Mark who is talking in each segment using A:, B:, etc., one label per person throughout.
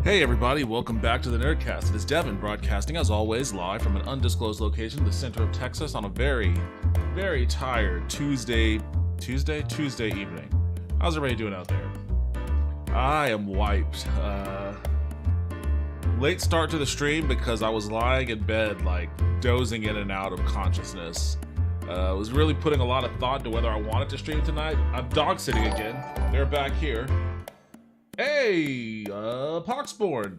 A: Hey everybody, welcome back to the Nerdcast. It is Devin broadcasting as always live from an undisclosed location in the center of Texas on a very, very tired Tuesday evening. How's everybody doing out there? I am wiped. Late start to the stream because I was lying in bed like dozing in and out of consciousness. I was really putting a lot of thought into whether I wanted to stream tonight. I'm dog sitting again. They're back here. Hey, Poxborn.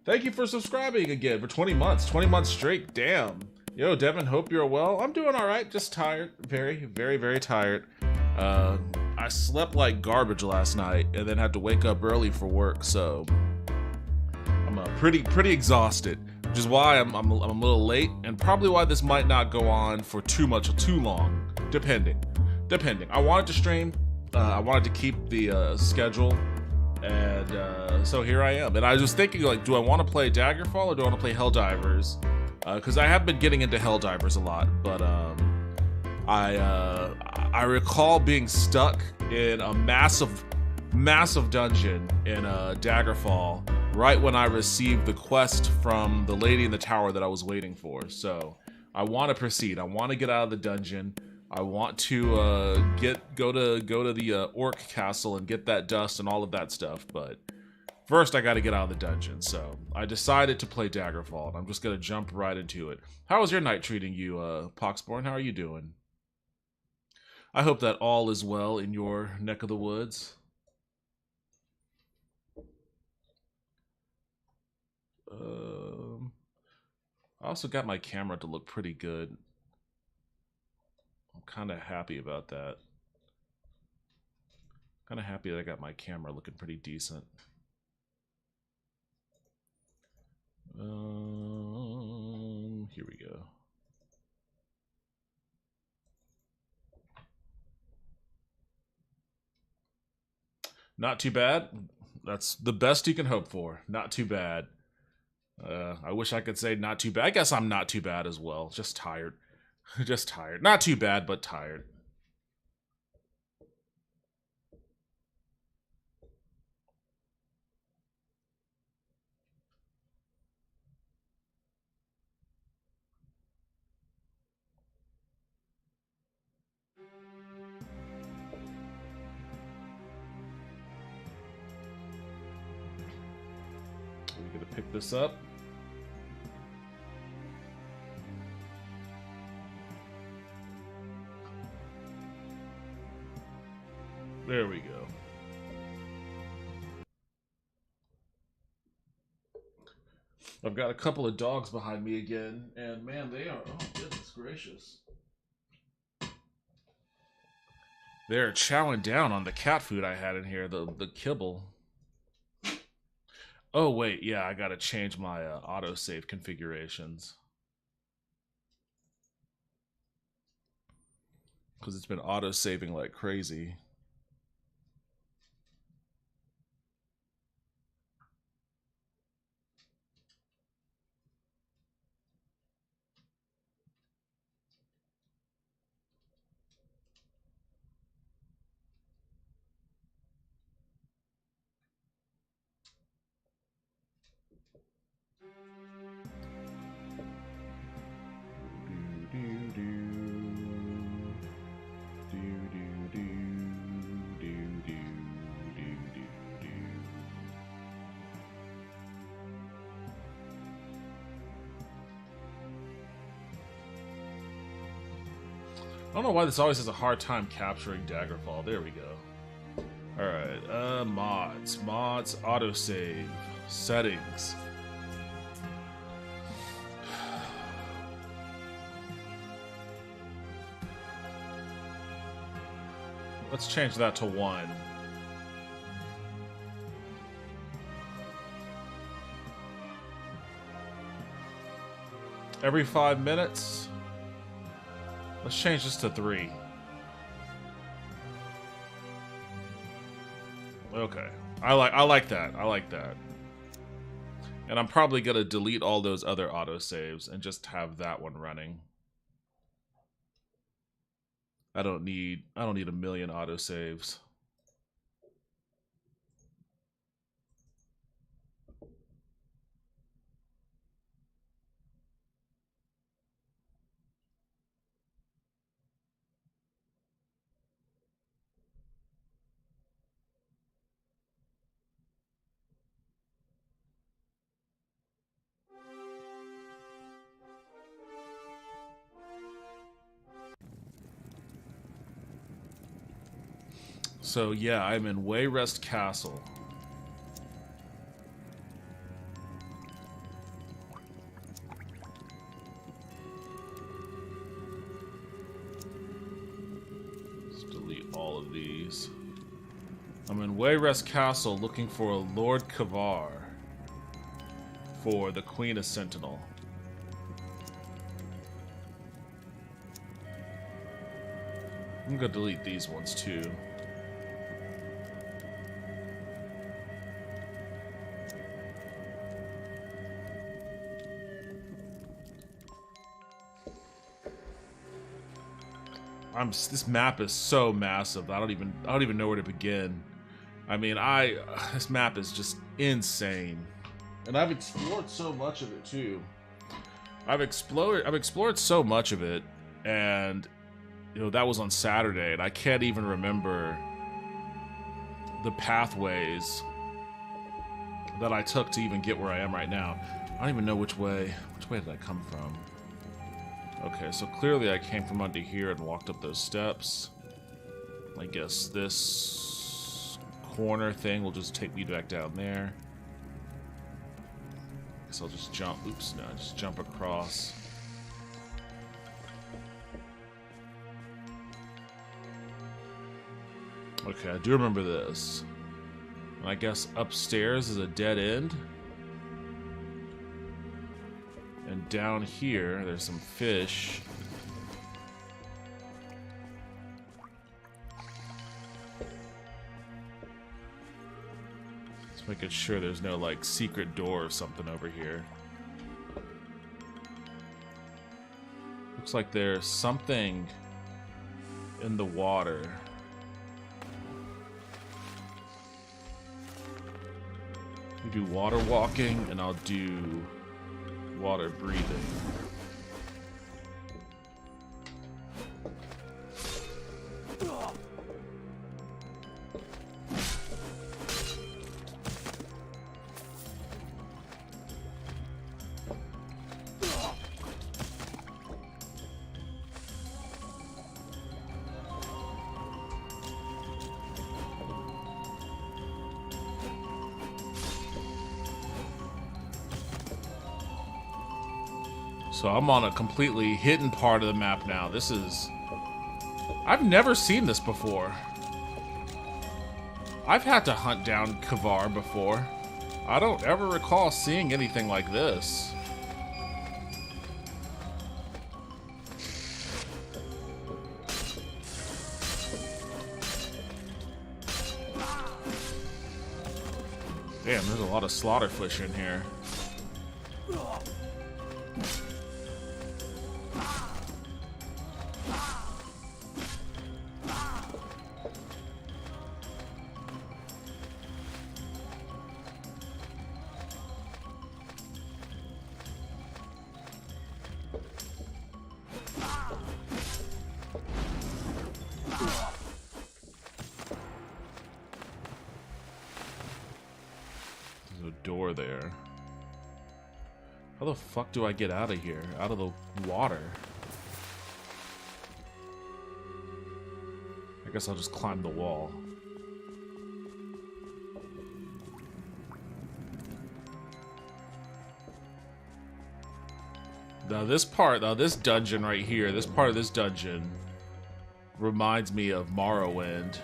A: Thank you for subscribing again for 20 months. 20 months straight, damn. Yo, Devin, hope you're well. I'm doing alright, just tired. Very, very, very tired. I slept like garbage last night and then had to wake up early for work, so I'm pretty exhausted, which is why I'm a little late, and probably why this might not go on for too long, depending. I wanted to stream, I wanted to keep the schedule, and so here I am. And I was thinking, like, do I want to play Daggerfall or do I want to play Helldivers? Because I have been getting into Helldivers a lot, but I recall being stuck in a massive dungeon in Daggerfall right when I received the quest from the lady in the tower that I was waiting for. So I want to proceed. I want to get out of the dungeon. I want to go to the orc castle and get that dust and all of that stuff. But first, I got to get out of the dungeon. So I decided to play Daggerfall, and I'm just gonna jump right into it. How was your night treating you, Poxborn? How are you doing? I hope that all is well in your neck of the woods. I also got my camera to look pretty good. I'm kind of happy about that. Kind of happy that I got my camera looking pretty decent. Here we go. Not too bad. That's the best you can hope for. Not too bad. I wish I could say not too bad. I guess I'm not too bad as well. Just tired. Just tired. Not too bad, but tired. We're gonna pick this up. There we go. I've got a couple of dogs behind me again, and man, they are, oh goodness gracious. They're chowing down on the cat food I had in here, the kibble. Oh wait, yeah, I gotta change my autosave configurations. Because it's been autosaving like crazy. I don't know why this always has a hard time capturing Daggerfall. There we go. Alright, mods, autosave, settings. Let's change that to 1. Every 5 minutes. Let's change this to 3. Okay. I like that. I like that. And I'm probably gonna delete all those other autosaves and just have that one running. I don't need a million autosaves. So yeah, I'm in Wayrest Castle. Let's delete all of these. I'm in Wayrest Castle looking for a Lord Kavar for the Queen of Sentinel. I'm gonna delete these ones too. This map is so massive. I don't even know where to begin. I mean, this map is just insane. And I've explored so much of it too. I've explored so much of it, and you know, that was on Saturday, and I can't even remember the pathways that I took to even get where I am right now. I don't even know which way did I come from. Okay, so clearly I came from under here and walked up those steps. I guess this corner thing will just take me back down there. Guess I'll just jump. Oops, no, just jump across. Okay, I do remember this. I guess upstairs is a dead end. And down here, there's some fish. Just making sure there's no, like, secret door or something over here. Looks like there's something in the water. We do water walking, and I'll do water breathing. So I'm on a completely hidden part of the map now. This is... I've never seen this before. I've had to hunt down Kavar before. I don't ever recall seeing anything like this. Damn, there's a lot of slaughterfish in here. Door there. How the fuck do I get out of here? Out of the water? I guess I'll just climb the wall. Now this dungeon right here, this part of this dungeon reminds me of Morrowind.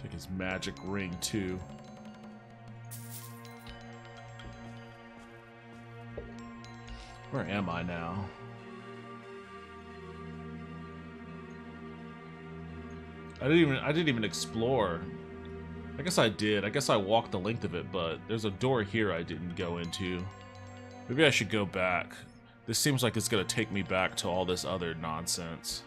A: Take his magic ring too. Where am I now? I didn't even explore. I guess I did. I guess I walked the length of it, but there's a door here I didn't go into. Maybe I should go back. This seems like it's gonna take me back to all this other nonsense.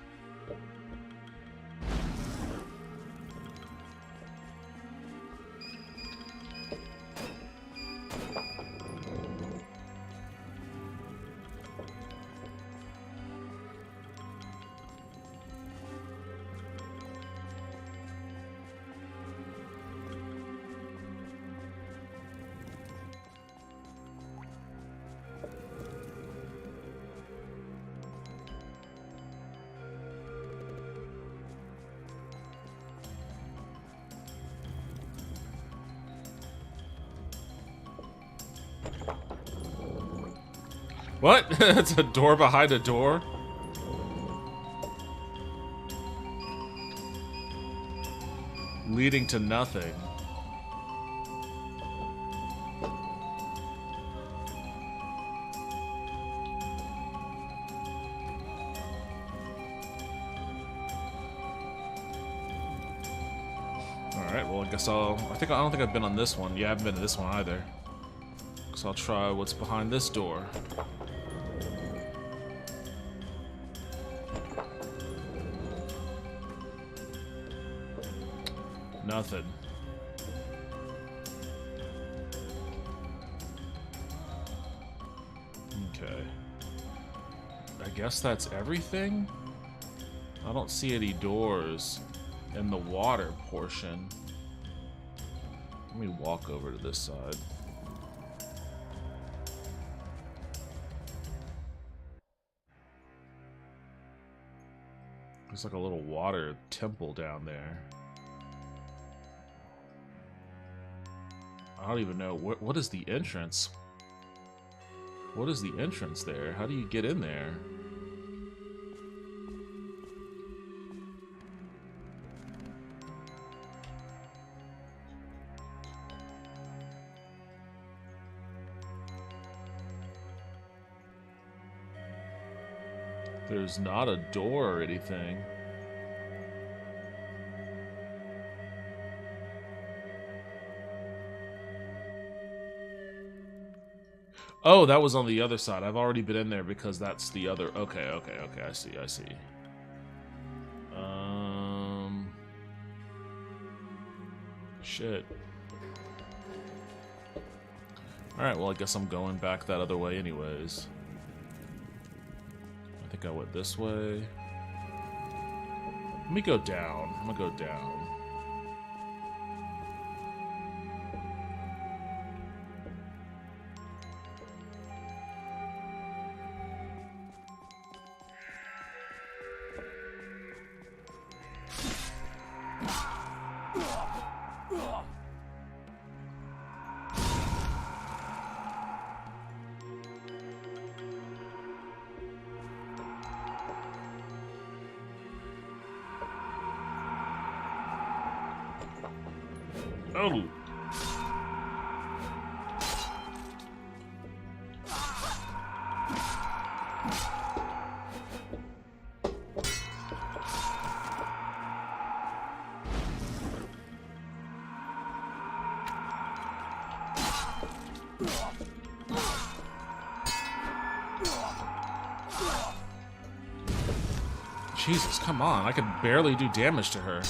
A: What? It's a door behind a door? Leading to nothing. Alright, well I guess I don't think I've been on this one. Yeah, I haven't been to this one either. So I'll try what's behind this door. Nothing. Okay. I guess that's everything? I don't see any doors in the water portion. Let me walk over to this side. There's like a little water temple down there. I don't even know. What is the entrance? What is the entrance there? How do you get in there? There's not a door or anything. Oh, that was on the other side. I've already been in there because that's the other... Okay. I see. Shit. Alright, well, I guess I'm going back that other way anyways. I think I went this way. Let me go down. I'm gonna go down. Oh. Jesus, come on. I could barely do damage to her.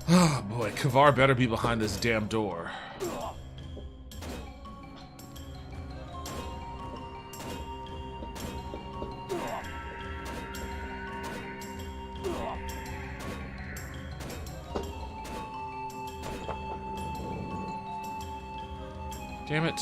A: Oh boy, Kavar better be behind this damn door. Damn it.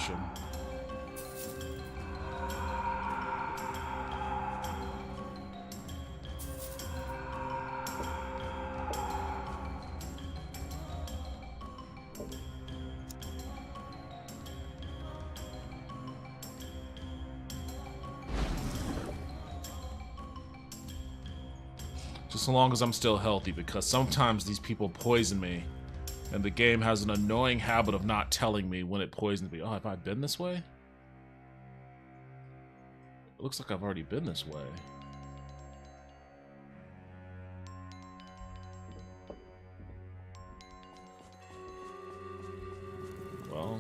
A: direction. Just so long as I'm still healthy, because sometimes these people poison me, and the game has an annoying habit of not telling me when it poisons me. Oh, have I been this way? It looks like I've already been this way. Well...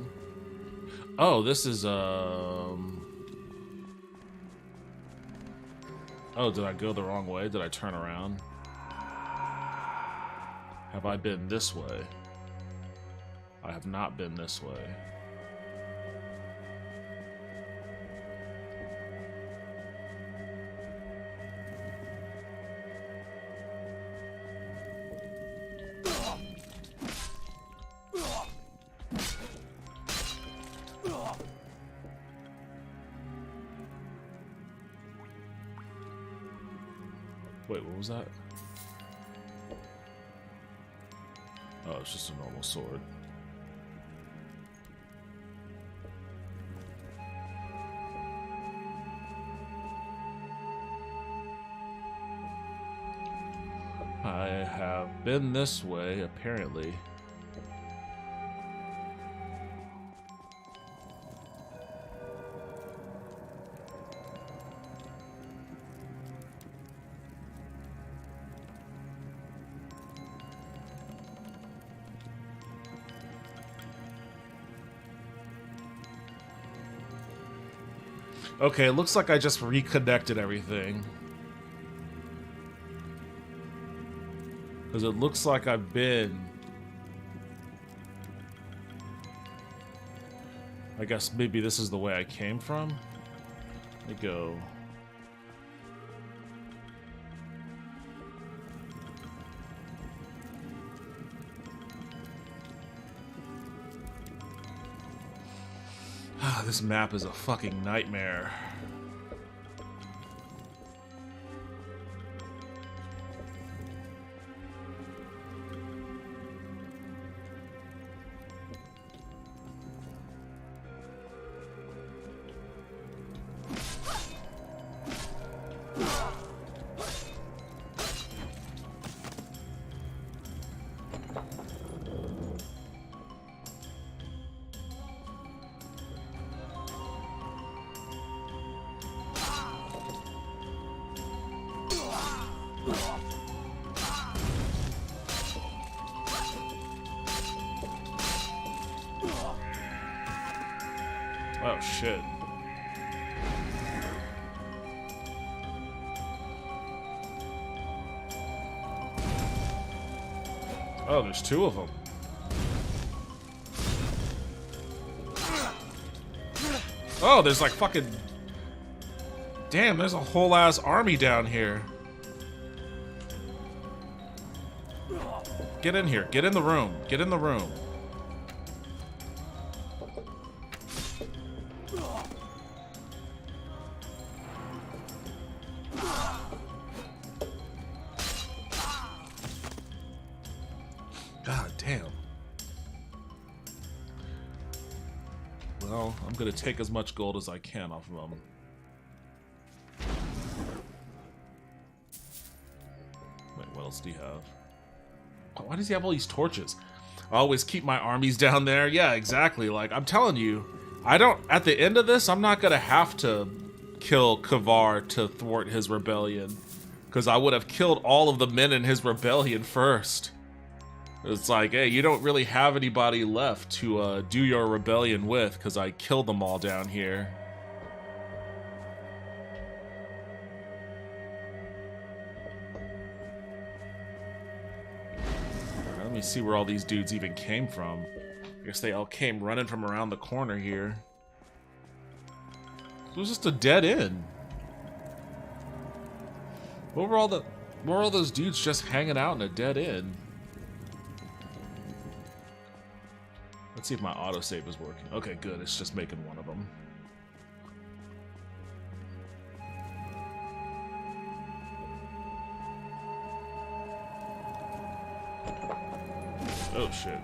A: Oh, this is, Oh, did I go the wrong way? Did I turn around? Have I been this way? I have not been this way. Wait, what was that? Oh, it's just a normal sword. I have been this way, apparently. Okay, it looks like I just reconnected everything. Because it looks like I've been... I guess maybe this is the way I came from? Let me go... This map is a fucking nightmare. Oh, shit. Oh, there's two of them. Oh, there's like fucking... Damn, there's a whole ass army down here. Get in here. Get in the room. Get in the room. God damn. Well, I'm gonna take as much gold as I can off of them. Wait, what else do you have? Why does he have all these torches? I always keep my armies down there. Yeah, exactly. Like, I'm telling you, I don't... At the end of this, I'm not gonna have to kill Kavar to thwart his rebellion. Because I would have killed all of the men in his rebellion first. It's like, hey, you don't really have anybody left to do your rebellion with, because I killed them all down here. Let me see where all these dudes even came from. I guess they all came running from around the corner here. It was just a dead end. What were all those dudes just hanging out in a dead end? Let's see if my autosave is working. Okay, good. It's just making one of them. Oh, shit.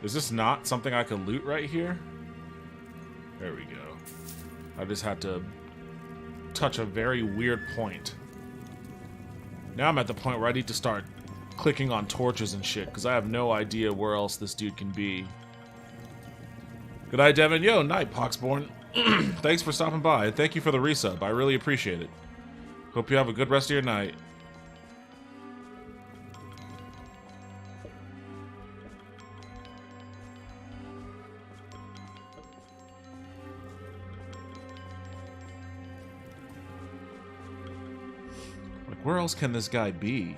A: Is this not something I can loot right here? There we go. I just had to touch a very weird point. Now I'm at the point where I need to start clicking on torches and shit, because I have no idea where else this dude can be. Good night, Devin. Yo, night, Poxborn. Thanks for stopping by, and thank you for the resub. I really appreciate it. Hope you have a good rest of your night. Where else can this guy be?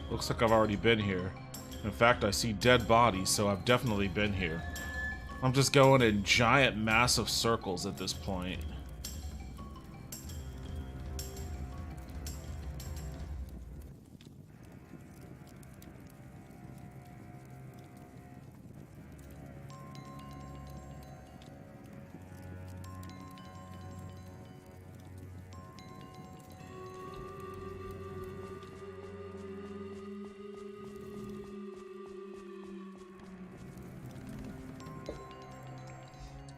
A: Looks like I've already been here. In fact, I see dead bodies, so I've definitely been here. I'm just going in giant, massive circles at this point.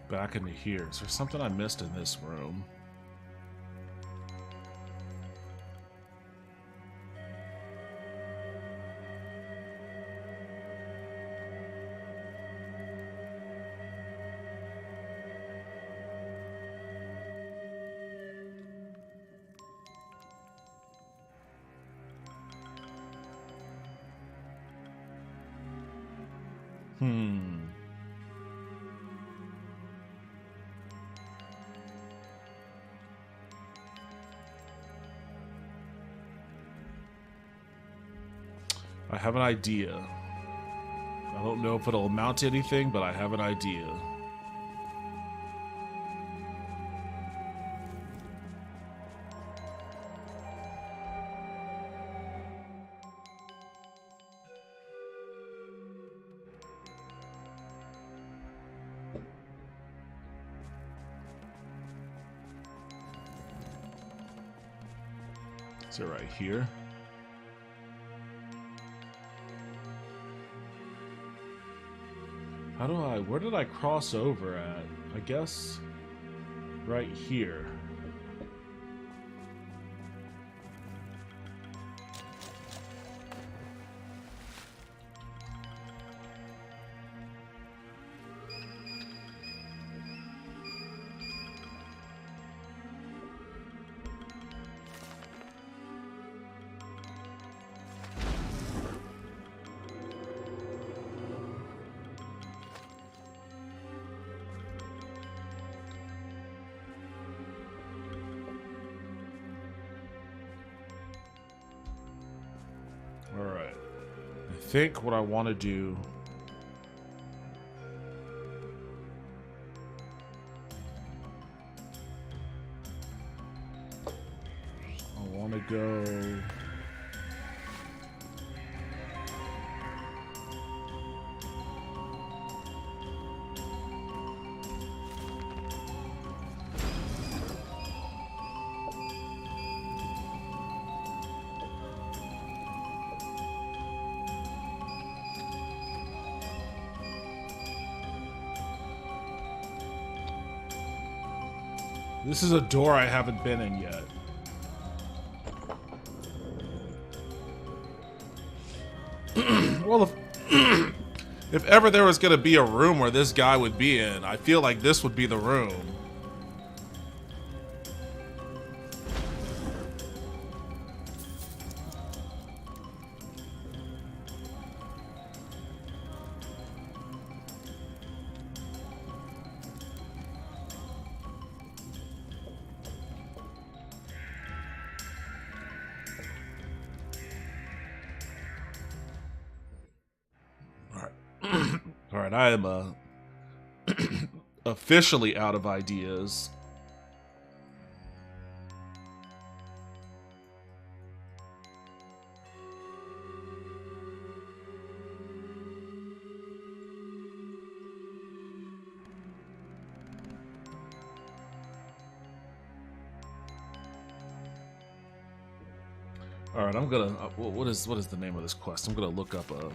A: Back into here. Is there something I missed in this room? I have an idea. I don't know if it'll amount to anything, but I have an idea. Is it right here? How do I, where did I cross over at? I guess right here. Alright. I think what I want to do... go. This is a door I haven't been in yet. Well, if ever there was going to be a room where this guy would be in, I feel like this would be the room. Alright, I am officially out of ideas. Alright, I'm gonna... what is the name of this quest? I'm gonna look up a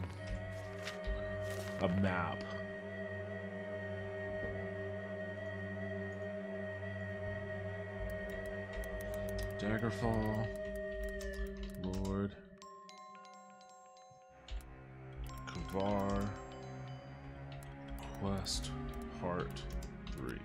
A: map. Daggerfall, Lord, Kavar, Quest, Part 3.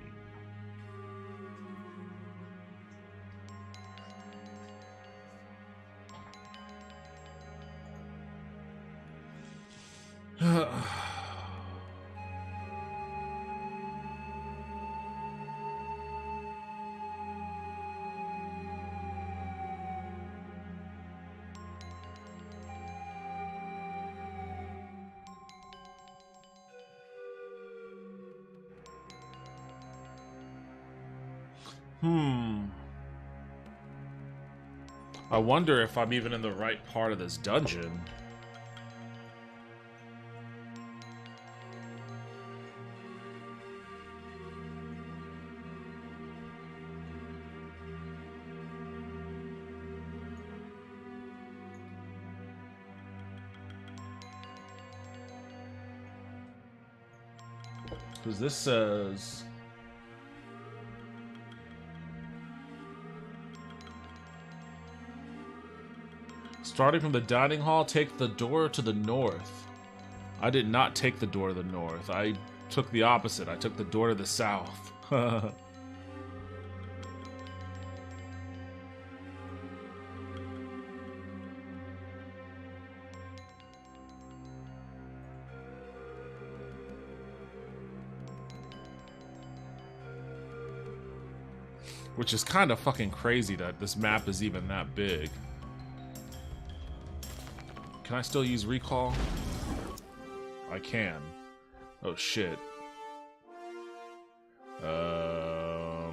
A: I wonder if I'm even in the right part of this dungeon. Because this says... Starting from the dining hall, take the door to the north. I did not take the door to the north. I took the opposite. I took the door to the south. Which is kind of fucking crazy that this map is even that big. Can I still use recall? I can. Oh shit. I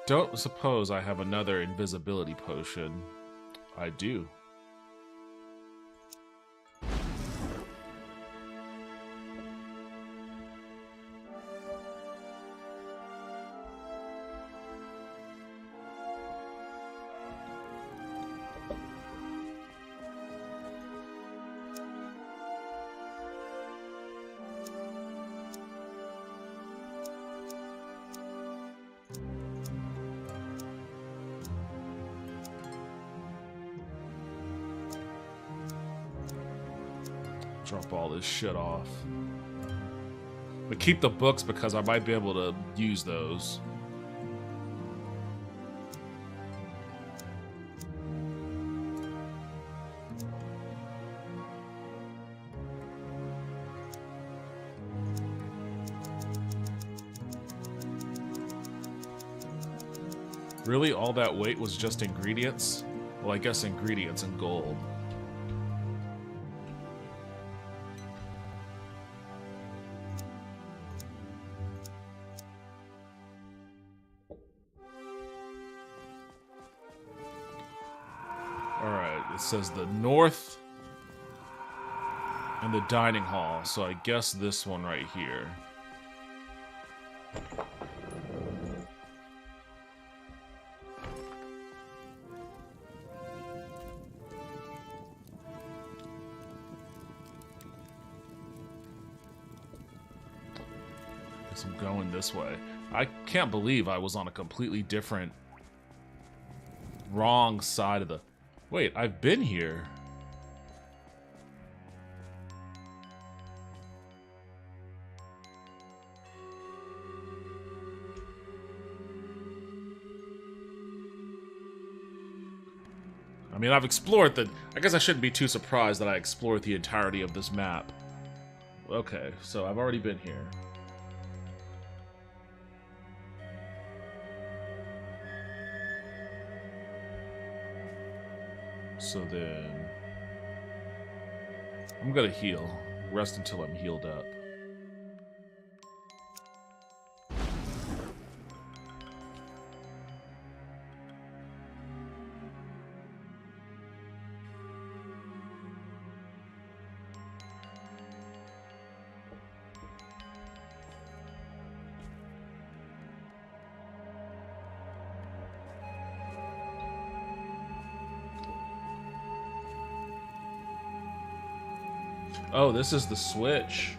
A: don't suppose I have another invisibility potion. I do. Drop all this shit off. But keep the books because I might be able to use those. Really? All that weight was just ingredients? Well, I guess ingredients and gold. says the north and the dining hall, so I guess this one right here. Guess I'm going this way. I can't believe I was on a completely different, wrong side of the... Wait, I've been here. I mean, I've explored the... I guess I shouldn't be too surprised that I explored the entirety of this map. Okay, so I've already been here. So then... I'm gonna heal. Rest until I'm healed up. Oh, this is the switch.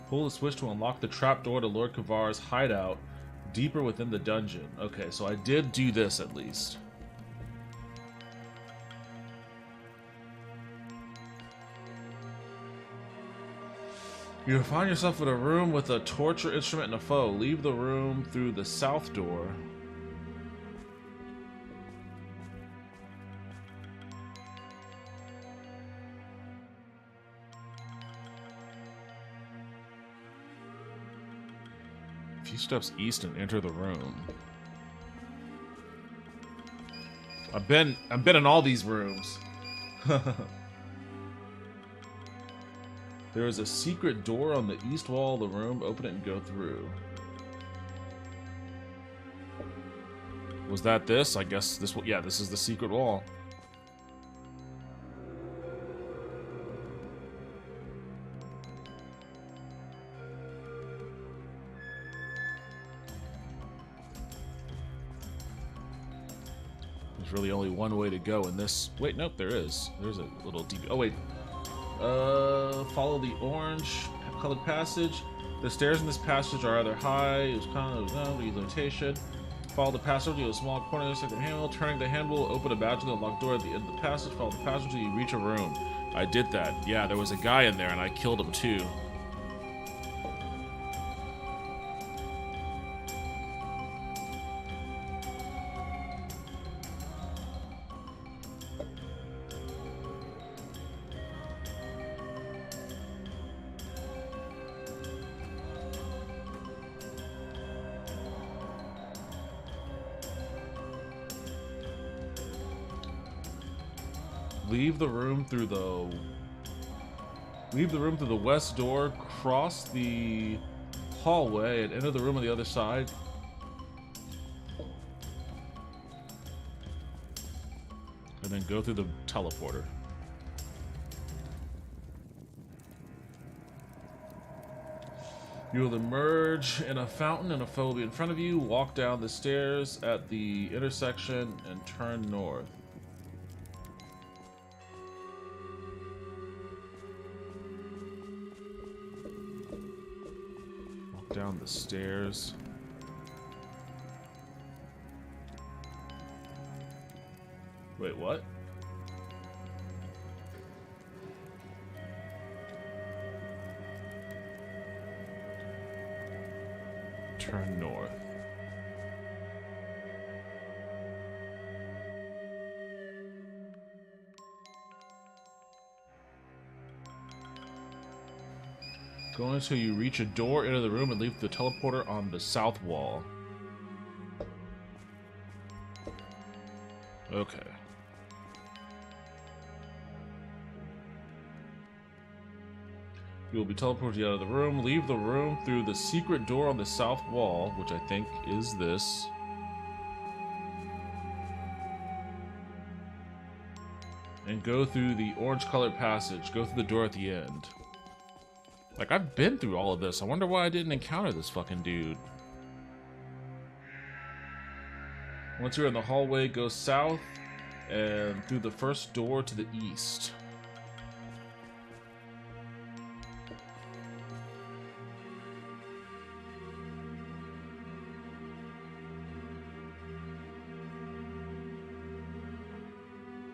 A: Pull the switch to unlock the trapdoor to Lord Kavar's hideout deeper within the dungeon. Okay, so I did do this at least. You find yourself in a room with a torture instrument and a foe. Leave the room through the south door. A few steps east and enter the room. I've been in all these rooms. There is a secret door on the east wall of the room. Open it and go through. Was that this? I guess this... Yeah, this is the secret wall. There's really only one way to go in this... Wait, nope, there is. There's a little deep... Oh, wait. Follow the orange colored passage. The stairs in this passage are either high, it's kind of limitation. Follow the passage to a small corner, second handle. Turning the handle will open a badly unlocked door at the end of the passage. Follow the passage until you reach a room. I did that. Yeah, there was a guy in there and I killed him too. Leave the room through the west door, cross the hallway, and enter the room on the other side. And then go through the teleporter. You will emerge in a fountain and a foe will be in front of you. Walk down the stairs at the intersection and turn north. Down the stairs. Wait, what? Turn north. Go until you reach a door, enter the room, and leave the teleporter on the south wall. Okay. You will be teleported out of the room. Leave the room through the secret door on the south wall, which I think is this. And go through the orange-colored passage. Go through the door at the end. Like, I've been through all of this. I wonder why I didn't encounter this fucking dude. Once you're in the hallway, go south and through the first door to the east.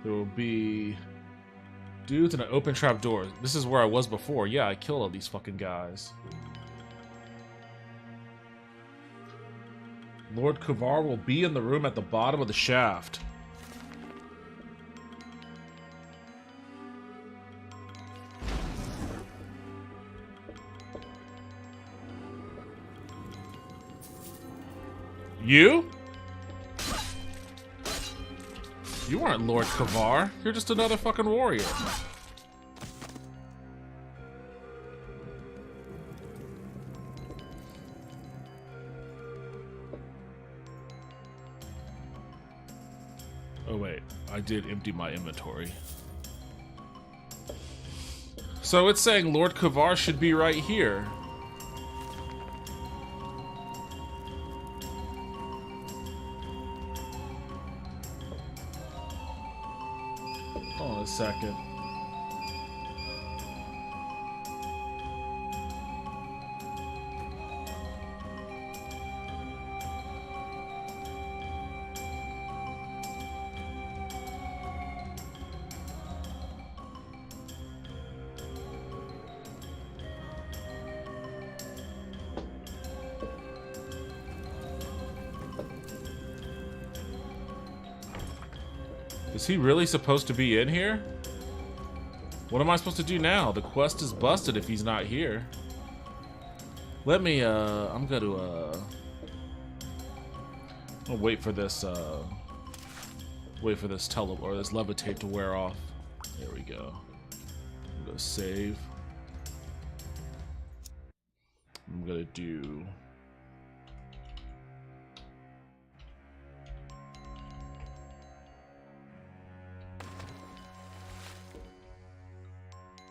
A: There will be dudes and an open trap door. This is where I was before. Yeah, I killed all these fucking guys. Lord Kavar will be in the room at the bottom of the shaft. You? You aren't Lord Kavar. You're just another fucking warrior. Oh wait, I did empty my inventory. So it's saying Lord Kavar should be right here. Hold on a second. Is he really supposed to be in here? What am I supposed to do now? The quest is busted if he's not here. Let me, I'm gonna I'll wait for this, this levitate to wear off. There we go. I'm gonna save. I'm gonna do...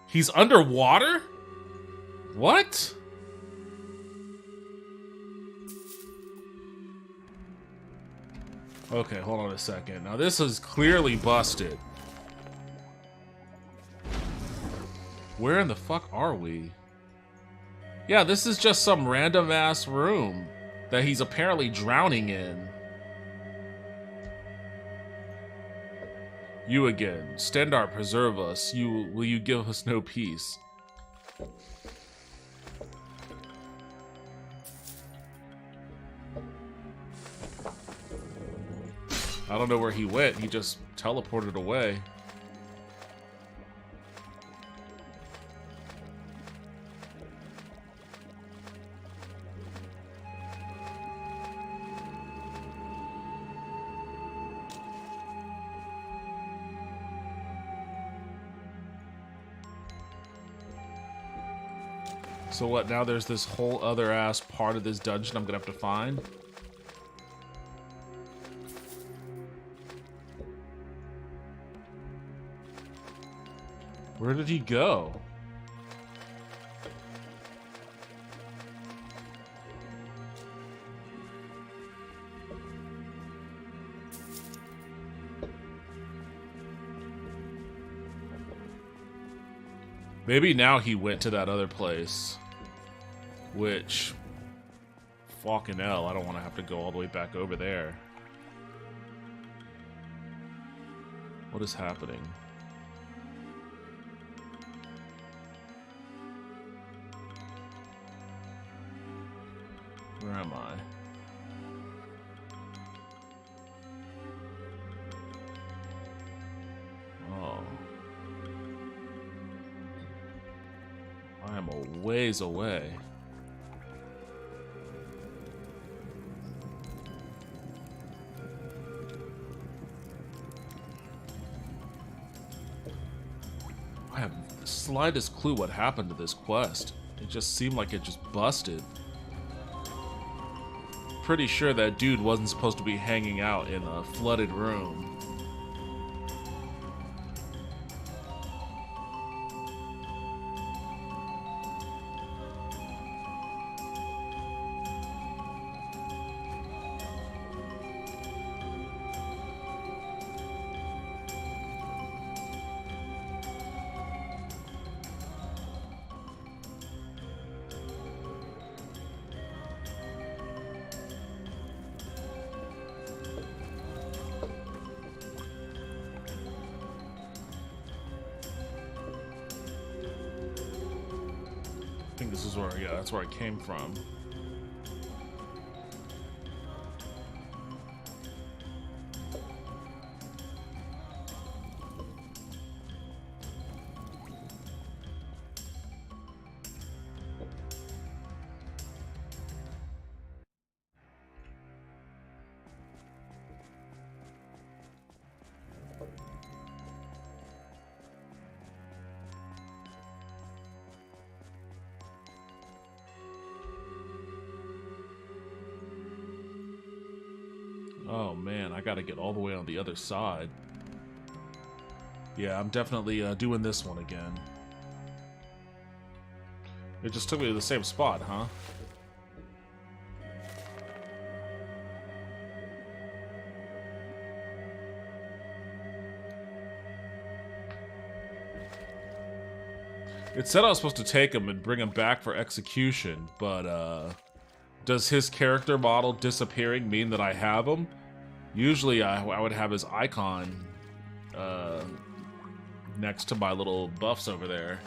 A: He's underwater? What? Okay, hold on a second. Now this is clearly busted. Where in the fuck are we? Yeah, this is just some random ass room that he's apparently drowning in. You again. Stendar, preserve us. Will you give us no peace? I don't know where he went. He just teleported away. So what, now there's this whole other ass part of this dungeon I'm gonna have to find? Where did he go? Maybe now he went to that other place. Which, fucking hell, I don't want to have to go all the way back over there. What is happening? Where am I? Oh. I am a ways away. I have slightest clue what happened to this quest. It just seemed like it just busted. Pretty sure that dude wasn't supposed to be hanging out in a flooded room. I think this is where, yeah, that's where I came from. Oh man, I gotta get all the way on the other side. Yeah, I'm definitely doing this one again. It just took me to the same spot, huh? It said I was supposed to take him and bring him back for execution, but does his character model disappearing mean that I have him? Usually I would have his icon next to my little buffs over there.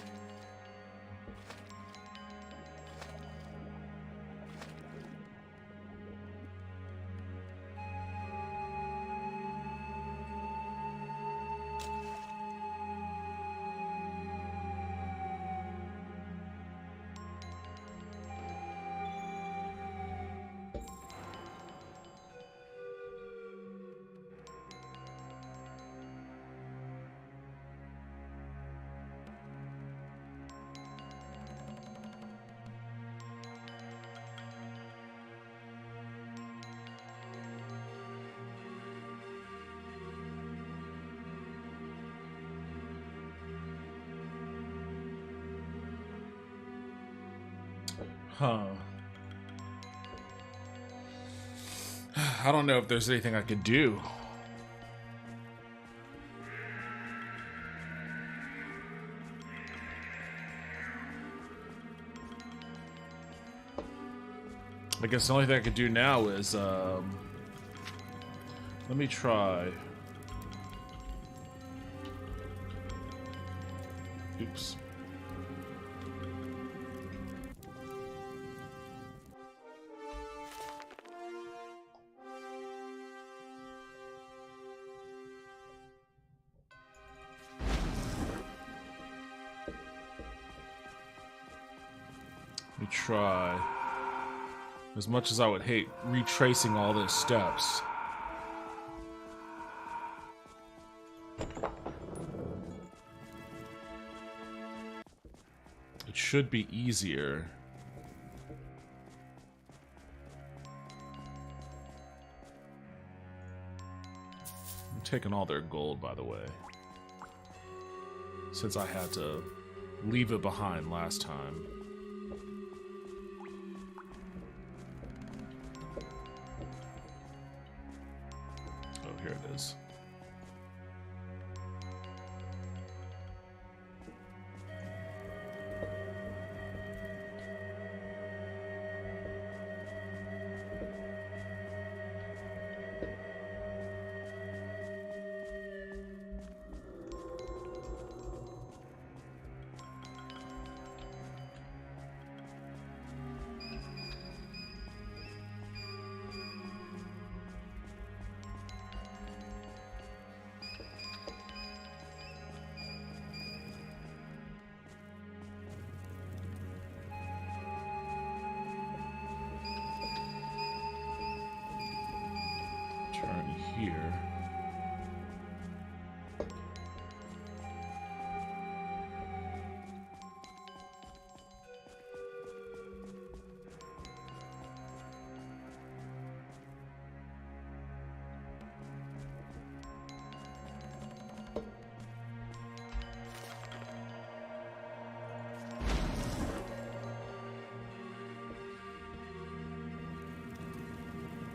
A: Huh. I don't know if there's anything I could do. I guess the only thing I could do now is, let me try. Oops. Let me try. As much as I would hate retracing all those steps. It should be easier. I'm taking all their gold, by the way. Since I had to leave it behind last time. Oh, here it is.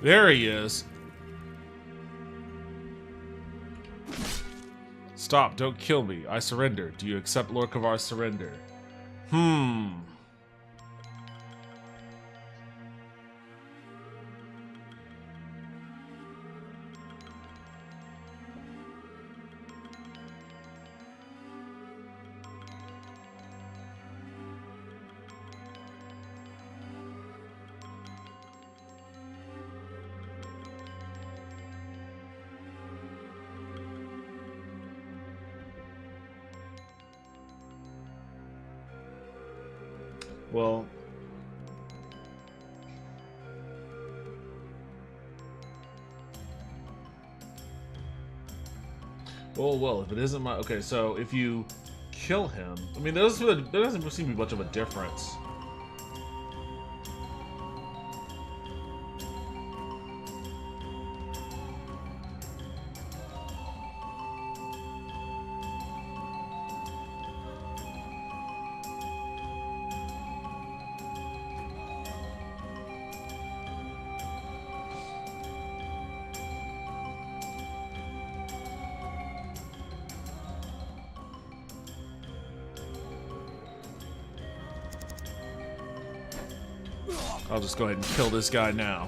A: There he is. Stop, don't kill me. I surrender. Do you accept Lord Kavar's surrender? Well, if it isn't my... Okay, so if you kill him... I mean, there doesn't seem to be much of a difference. I'll just go ahead and kill this guy now.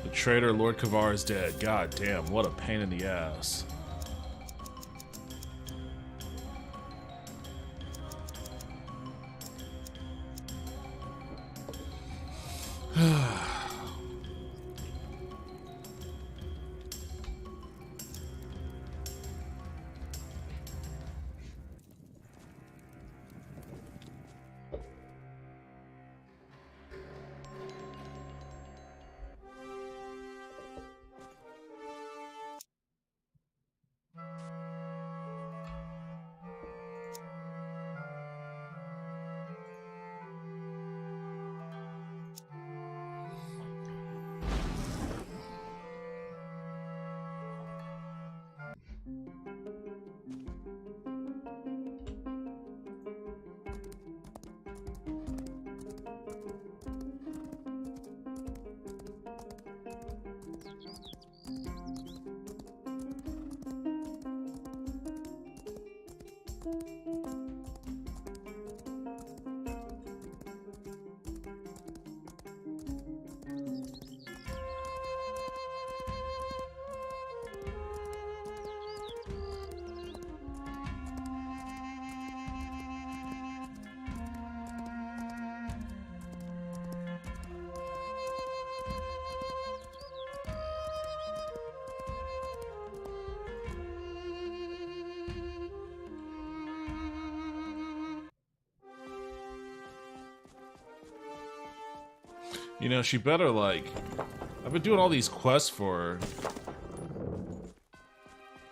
A: The traitor Lord Kavar is dead. God damn, what a pain in the ass. You know, she better, like... I've been doing all these quests for her.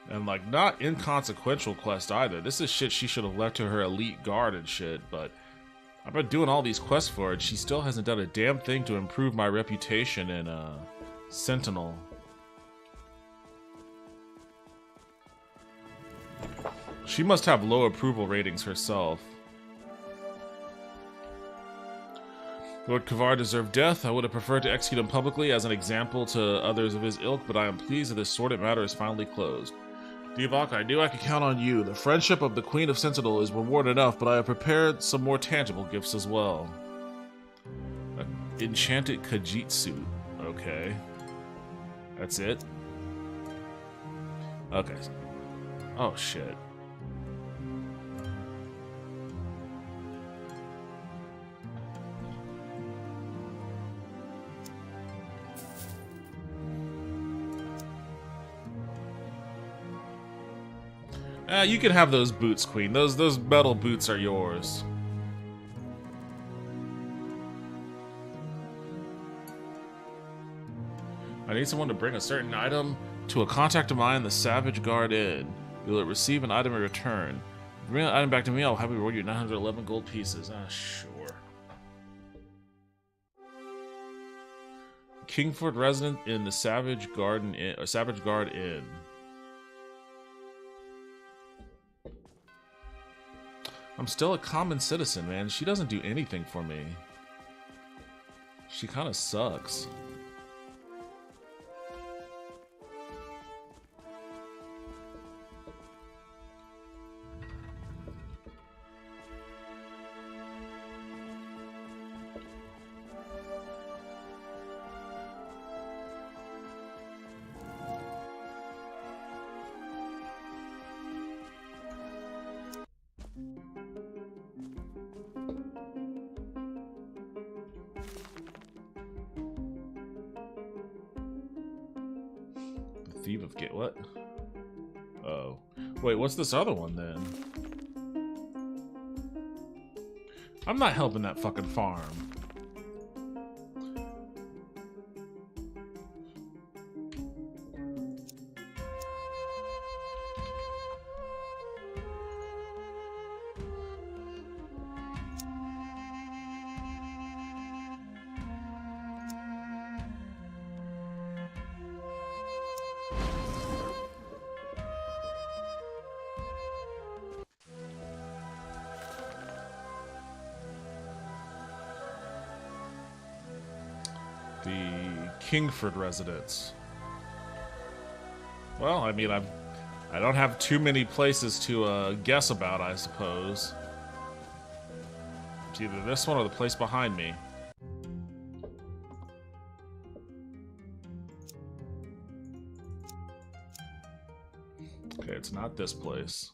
A: And, like, not inconsequential quests either. This is shit she should have left to her elite guard and shit, but... I've been doing all these quests for her, and she still hasn't done a damn thing to improve my reputation in, Sentinel. She must have low approval ratings herself. Lord Kavar deserved death. I would have preferred to execute him publicly as an example to others of his ilk, but I am pleased that this sordid matter is finally closed. Divok, I knew I could count on you. The friendship of the Queen of Sentinel is reward enough, but I have prepared some more tangible gifts as well. An enchanted Khajiit suit. Okay. That's it? Okay. Oh, shit. You can have those boots, Queen. Those metal boots are yours. I need someone to bring a certain item to a contact of mine in the Savage Guard Inn. You will receive an item in return. Bring the item back to me, I'll happily reward you 911 gold pieces. Ah, sure. Kingford resident in the Savage Guard Inn. I'm still a common citizen, man. She doesn't do anything for me. She kind of sucks. Thief of Gate. What? Oh. Wait, what's this other one then? I'm not helping that fucking farm. The Kingford residence. Well, I mean, I don't have too many places to guess about, I suppose. It's either this one or the place behind me. Okay, it's not this place.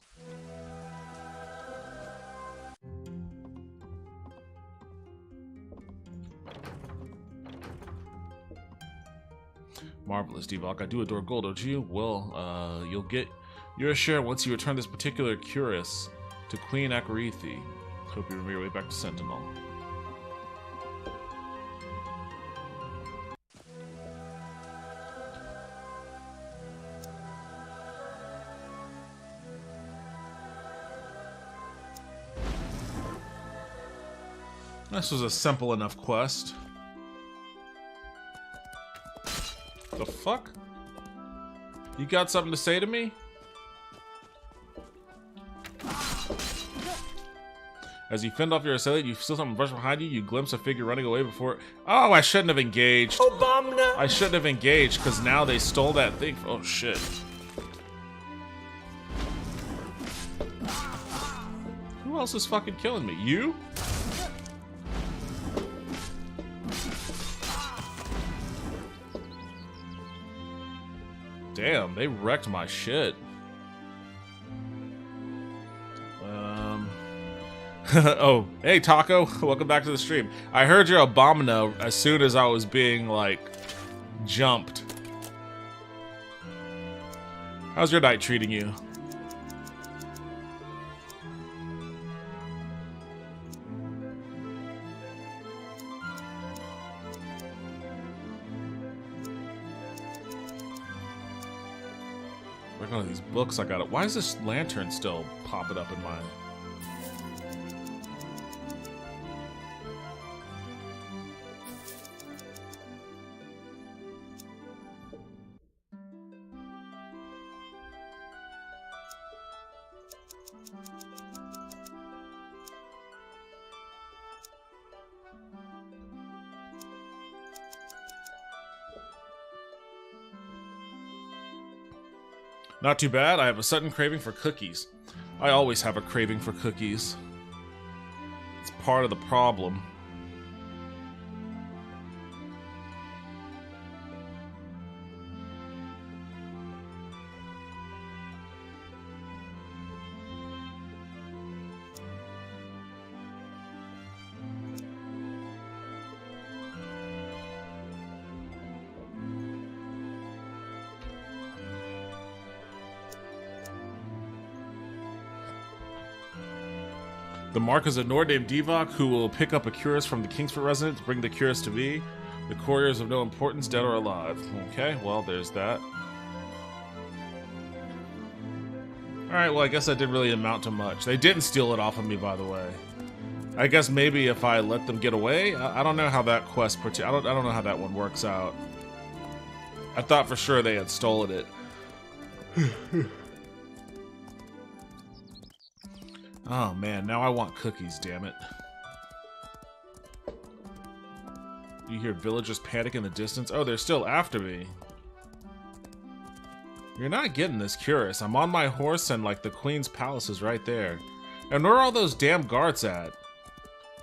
A: Marvelous, Devok. I do adore gold, don't you? Well, you'll get your share once you return this particular cuirass to Queen Akarithi. Hope you remember your way back to Sentinel. This was a simple enough quest. The fuck? You got something to say to me? As you fend off your assailant, you feel something brush behind you. You glimpse a figure running away before. Oh, I shouldn't have engaged. Obama. I shouldn't have engaged because now they stole that thing. Oh shit. Who else is fucking killing me? You? Damn, they wrecked my shit. Oh, hey Taco, welcome back to the stream. I heard your Abomino as soon as I was being, like, jumped. How's your night treating you? Working on these books I got. Why is this lantern still popping up in mine? Not too bad. I have a sudden craving for cookies. I always have a craving for cookies. It's part of the problem. The mark is a Nord named Devok who will pick up a cuirass from the Kingsford residence, bring the cuirass to me. The courier is of no importance, dead or alive. Okay, well, there's that. Alright, well, I guess that didn't really amount to much. They didn't steal it off of me, by the way. I guess maybe if I let them get away? I don't know how that quest... I don't know how that one works out. I thought for sure they had stolen it. Oh man, now I want cookies, damn it. You hear villagers panic in the distance. Oh, they're still after me. You're not getting this, Curious. I'm on my horse and, like, the queen's palace is right there. And where are all those damn guards at?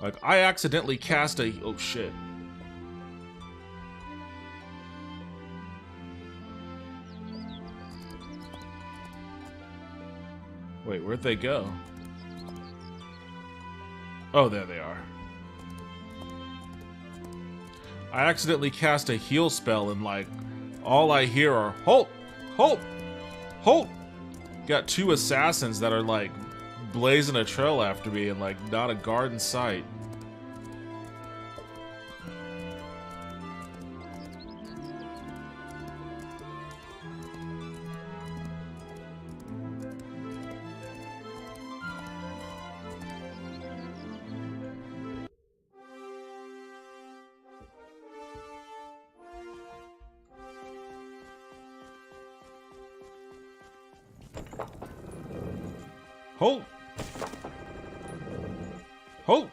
A: Like, I accidentally cast a... Oh, shit. Wait, where'd they go? Oh, there they are. I accidentally cast a heal spell and, like, all I hear are, Halt! Halt! Halt! Got two assassins that are, like, blazing a trail after me and, like, not a guard in sight. Halt! Halt!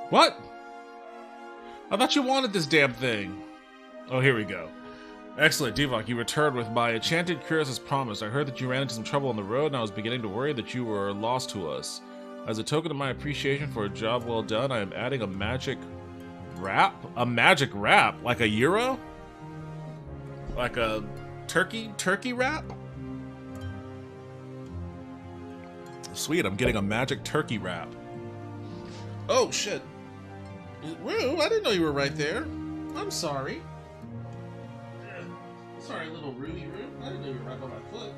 A: What? I thought you wanted this damn thing. Oh, here we go. Excellent, Devok. You returned with my enchanted curious as promised. I heard that you ran into some trouble on the road, and I was beginning to worry that you were lost to us. As a token of my appreciation for a job well done, I am adding a magic wrap? A magic wrap? Like a euro? Like a turkey wrap? Sweet, I'm getting a magic turkey wrap. Oh, shit. Rue, I didn't know you were right there. I'm sorry. Sorry, little Ruby Roo. I didn't know you were right by my foot.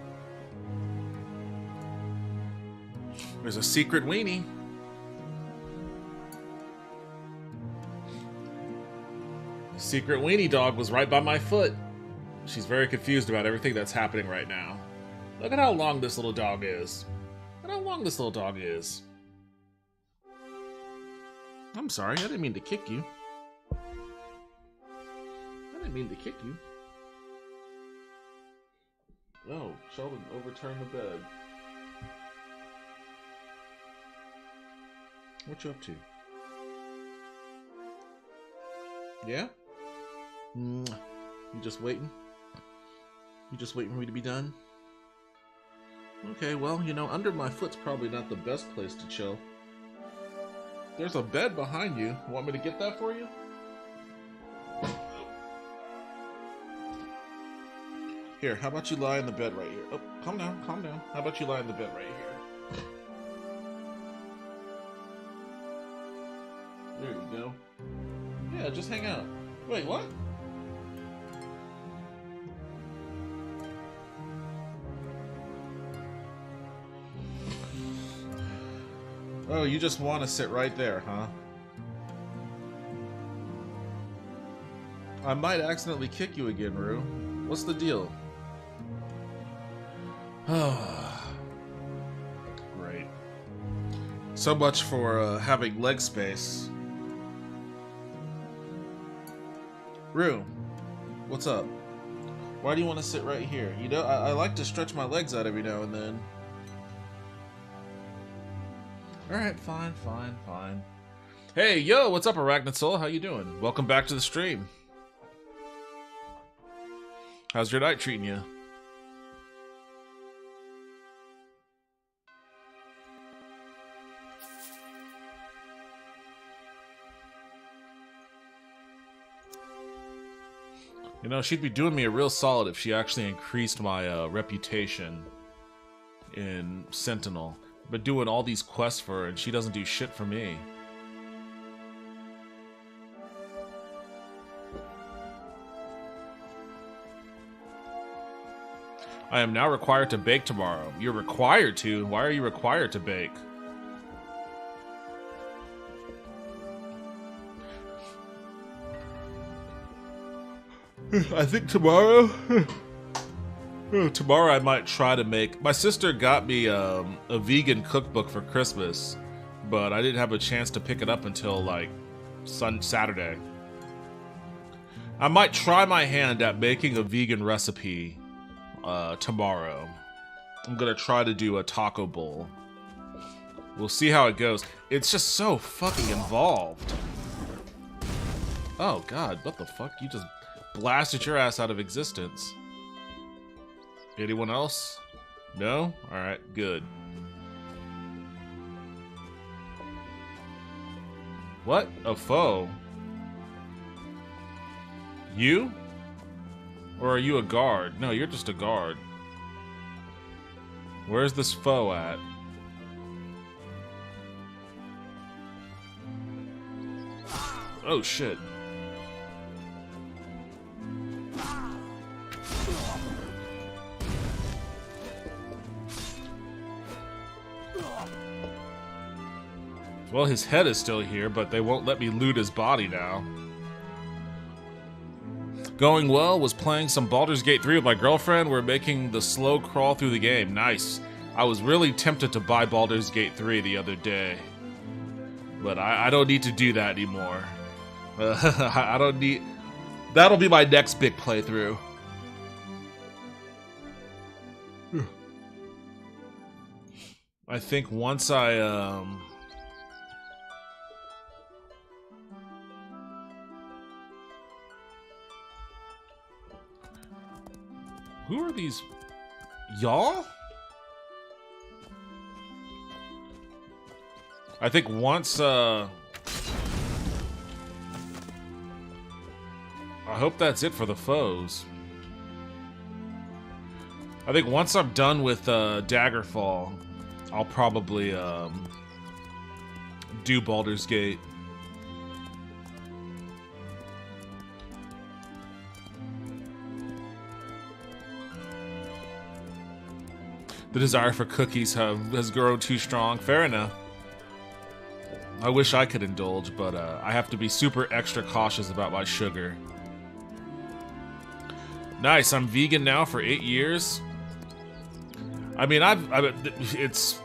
A: There's a secret weenie. The secret weenie dog was right by my foot. She's very confused about everything that's happening right now. Look at how long this little dog is. Look at how long this little dog is. I'm sorry, I didn't mean to kick you. I didn't mean to kick you. No, Sheldon overturned the bed. What you up to? Yeah? You just waiting? You just waiting for me to be done? Okay, well, you know, under my foot's probably not the best place to chill. There's a bed behind you. Want me to get that for you? Here, how about you lie in the bed right here? Oh, calm down, calm down. How about you lie in the bed right here? There you go. Yeah, just hang out. Wait, what? Oh, you just want to sit right there, huh? I might accidentally kick you again, Rue. What's the deal? Great. So much for having leg space. Rue, what's up? Why do you want to sit right here? You know, I like to stretch my legs out every now and then. Alright, fine. Hey, yo, what's up, Arachnid Soul? How you doing? Welcome back to the stream. How's your night treating you? You know, she'd be doing me a real solid if she actually increased my reputation in Sentinel. I've been doing all these quests for her, and she doesn't do shit for me. I am now required to bake tomorrow. You're required to? Why are you required to bake? I think tomorrow... Tomorrow I might try to make... My sister got me a vegan cookbook for Christmas, but I didn't have a chance to pick it up until, like, Saturday. I might try my hand at making a vegan recipe tomorrow. I'm gonna try to do a taco bowl. We'll see how it goes. It's just so fucking involved. Oh god, what the fuck? You just blasted your ass out of existence. Anyone else? No? Alright, good. What? A foe? You? Or are you a guard? No, you're just a guard. Where's this foe at? Oh shit. Well, his head is still here, but they won't let me loot his body now. Going well, was playing some Baldur's Gate 3 with my girlfriend. We're making the slow crawl through the game. Nice. I was really tempted to buy Baldur's Gate 3 the other day. But I don't need to do that anymore. I don't need... That'll be my next big playthrough. I think once I, Who are these? Y'all? I think once, I hope that's it for the foes. I think once I'm done with, Daggerfall, I'll probably, do Baldur's Gate. The desire for cookies has grown too strong. Fair enough. I wish I could indulge, but I have to be super extra cautious about my sugar. Nice, I'm vegan now for 8 years. I mean, it's...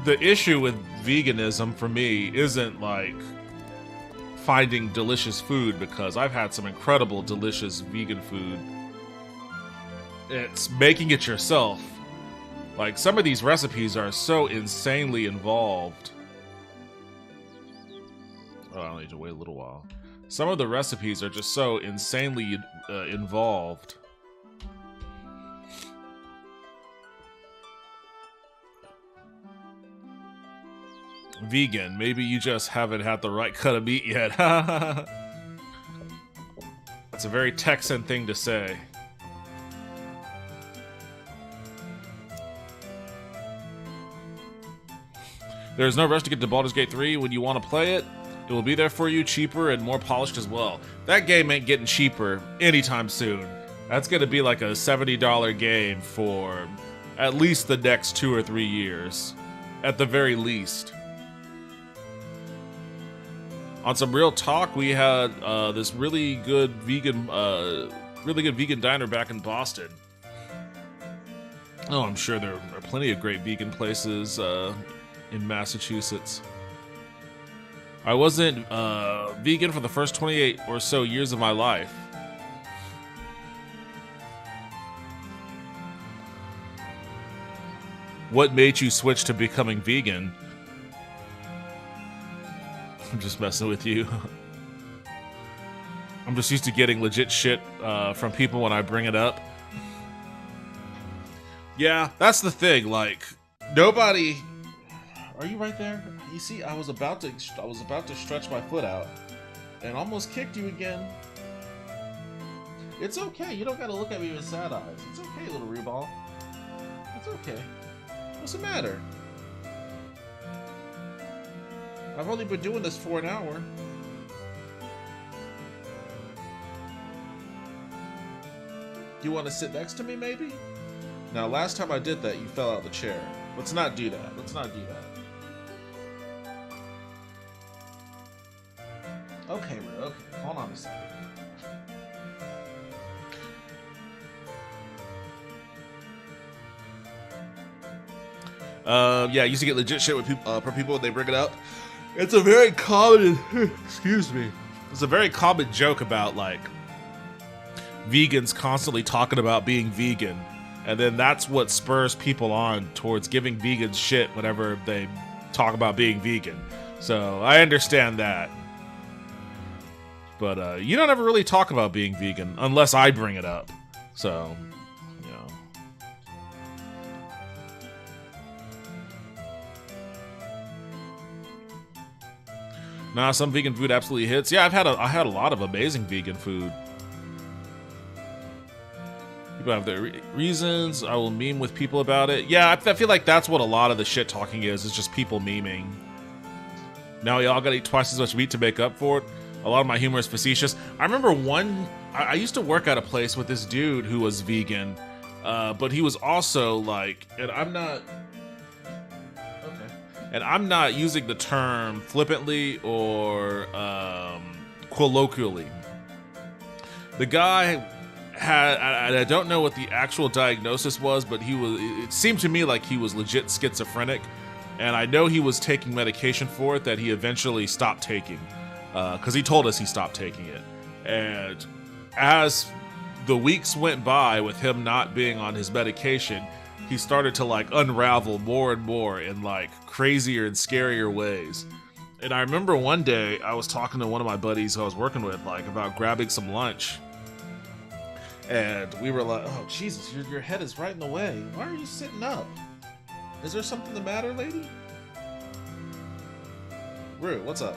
A: The issue with veganism for me isn't, like, finding delicious food, because I've had some incredible, delicious vegan food. It's making it yourself. Like, some of these recipes are so insanely involved. Oh, I'll need to wait a little while. Some of the recipes are just so insanely involved. Vegan, maybe you just haven't had the right cut of meat yet. That's a very Texan thing to say. There's no rush to get to Baldur's Gate 3 when you want to play it. It will be there for you, cheaper and more polished as well. That game ain't getting cheaper anytime soon. That's going to be like a $70 game for at least the next 2 or 3 years. At the very least. On some real talk, we had this really good vegan diner back in Boston. Oh, I'm sure there are plenty of great vegan places in Massachusetts. I wasn't vegan for the first 28 or so years of my life. What made you switch to becoming vegan? I'm just messing with you. I'm just used to getting legit shit from people when I bring it up. Yeah, that's the thing, like, nobody... Are you right there? You see, I was about to stretch my foot out and almost kicked you again. It's okay. You don't gotta look at me with sad eyes. It's okay, little Reball. It's okay. What's the matter? I've only been doing this for an hour. You want to sit next to me, maybe? Now, last time I did that, you fell out of the chair. Let's not do that. Let's not do that. Okay, Rue, okay. Hold on a second. Yeah, I used to get legit shit with people, from people when they bring it up. It's a very common, excuse me. It's a very common joke about like vegans constantly talking about being vegan, and then that's what spurs people on towards giving vegans shit whenever they talk about being vegan. So I understand that. But you don't ever really talk about being vegan unless I bring it up. So, you know. Nah, some vegan food absolutely hits. Yeah, I had a lot of amazing vegan food. People have their reasons. I will meme with people about it. Yeah, I feel like that's what a lot of the shit talking is just people memeing. Now y'all gotta eat twice as much meat to make up for it. A lot of my humor is facetious. I remember I used to work at a place with this dude who was vegan, but he was also like, and I'm not using the term flippantly or colloquially. The guy had, I don't know what the actual diagnosis was, but it seemed to me like he was legit schizophrenic, and I know he was taking medication for it that he eventually stopped taking, because he told us he stopped taking it. And as the weeks went by with him not being on his medication, he started to like unravel more and more in like crazier and scarier ways. And I remember one day I was talking to one of my buddies who I was working with like about grabbing some lunch. And we were like, oh, Jesus, your head is right in the way. Why are you sitting up? Is there something the matter, lady? Rue, what's up?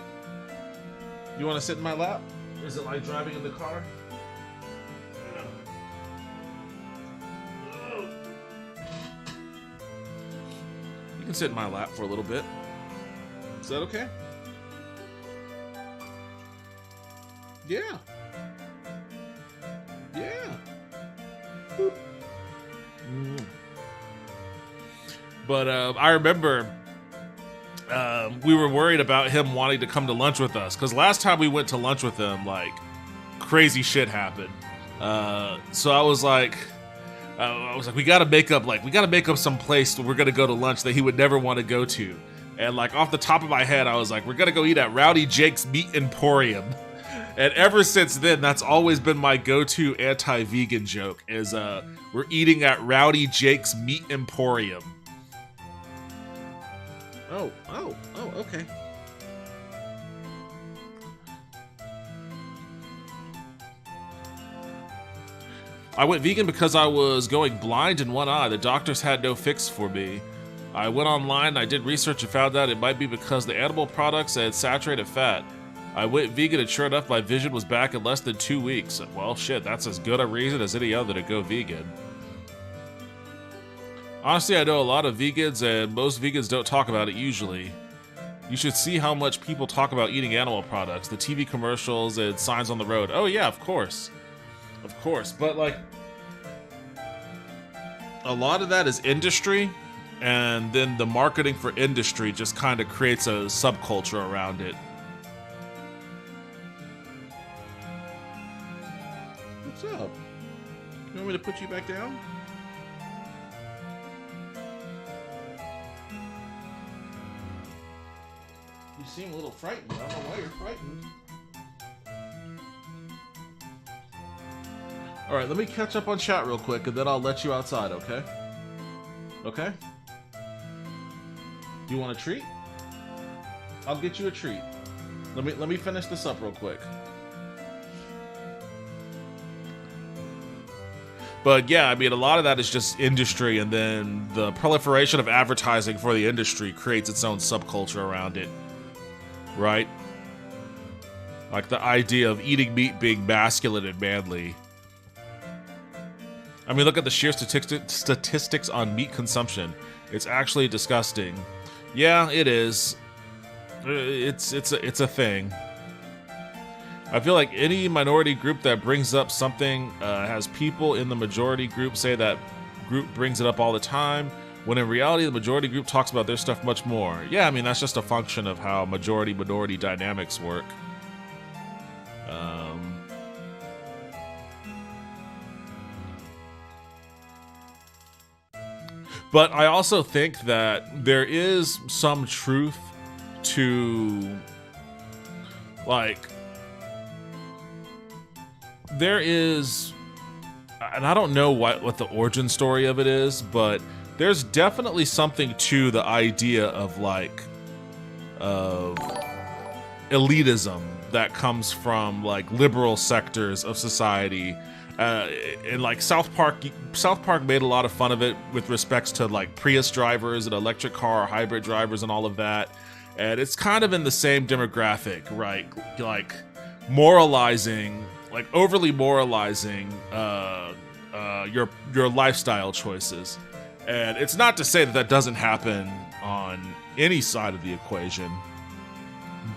A: You want to sit in my lap? Is it like driving in the car? You can sit in my lap for a little bit. Is that okay? Yeah. Yeah. Boop. But I remember we were worried about him wanting to come to lunch with us, because last time we went to lunch with him, like crazy shit happened. So I was like, we gotta make up some place that we're gonna go to lunch that he would never want to go to. And like off the top of my head, I was like, we're gonna go eat at Rowdy Jake's Meat Emporium. And ever since then, that's always been my go-to anti-vegan joke, is we're eating at Rowdy Jake's Meat Emporium. Oh, okay. I went vegan because I was going blind in one eye. The doctors had no fix for me. I went online, I did research and found out it might be because the animal products had saturated fat. I went vegan and sure enough, my vision was back in less than 2 weeks. Well, shit, that's as good a reason as any other to go vegan. Honestly, I know a lot of vegans, and most vegans don't talk about it usually. You should see how much people talk about eating animal products, the TV commercials and signs on the road. Oh yeah, of course. Of course, but like, a lot of that is industry, and then the marketing for industry just kind of creates a subculture around it. What's up? You want me to put you back down? You seem a little frightened. I don't know why you're frightened. Alright, let me catch up on chat real quick, and then I'll let you outside, okay? Okay? You want a treat? I'll get you a treat. Let me finish this up real quick. But yeah, I mean, a lot of that is just industry, and then the proliferation of advertising for the industry creates its own subculture around it. Right? Like the idea of eating meat being masculine and manly. I mean, look at the sheer statistics on meat consumption. It's actually disgusting. Yeah, it is. It's a thing. I feel like any minority group that brings up something has people in the majority group say that group brings it up all the time, when in reality the majority group talks about their stuff much more. Yeah, I mean, that's just a function of how majority-minority dynamics work. But I also think that there is some truth to, like, there is, and I don't know what the origin story of it is, but there's definitely something to the idea of, like, elitism that comes from, like, liberal sectors of society. And like South Park made a lot of fun of it with respects to like Prius drivers and electric car hybrid drivers and all of that. And it's kind of in the same demographic, right? Like moralizing, like overly moralizing your lifestyle choices. And it's not to say that that doesn't happen on any side of the equation,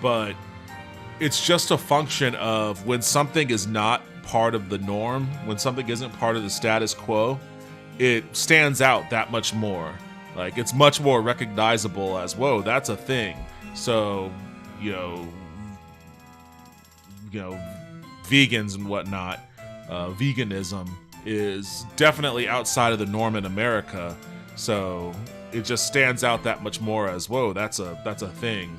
A: but it's just a function of when something is not part of the norm, when something isn't part of the status quo, it stands out that much more. Like, it's much more recognizable as, whoa, that's a thing. So, you know, vegans and whatnot, veganism is definitely outside of the norm in America. So it just stands out that much more as, whoa, that's a thing.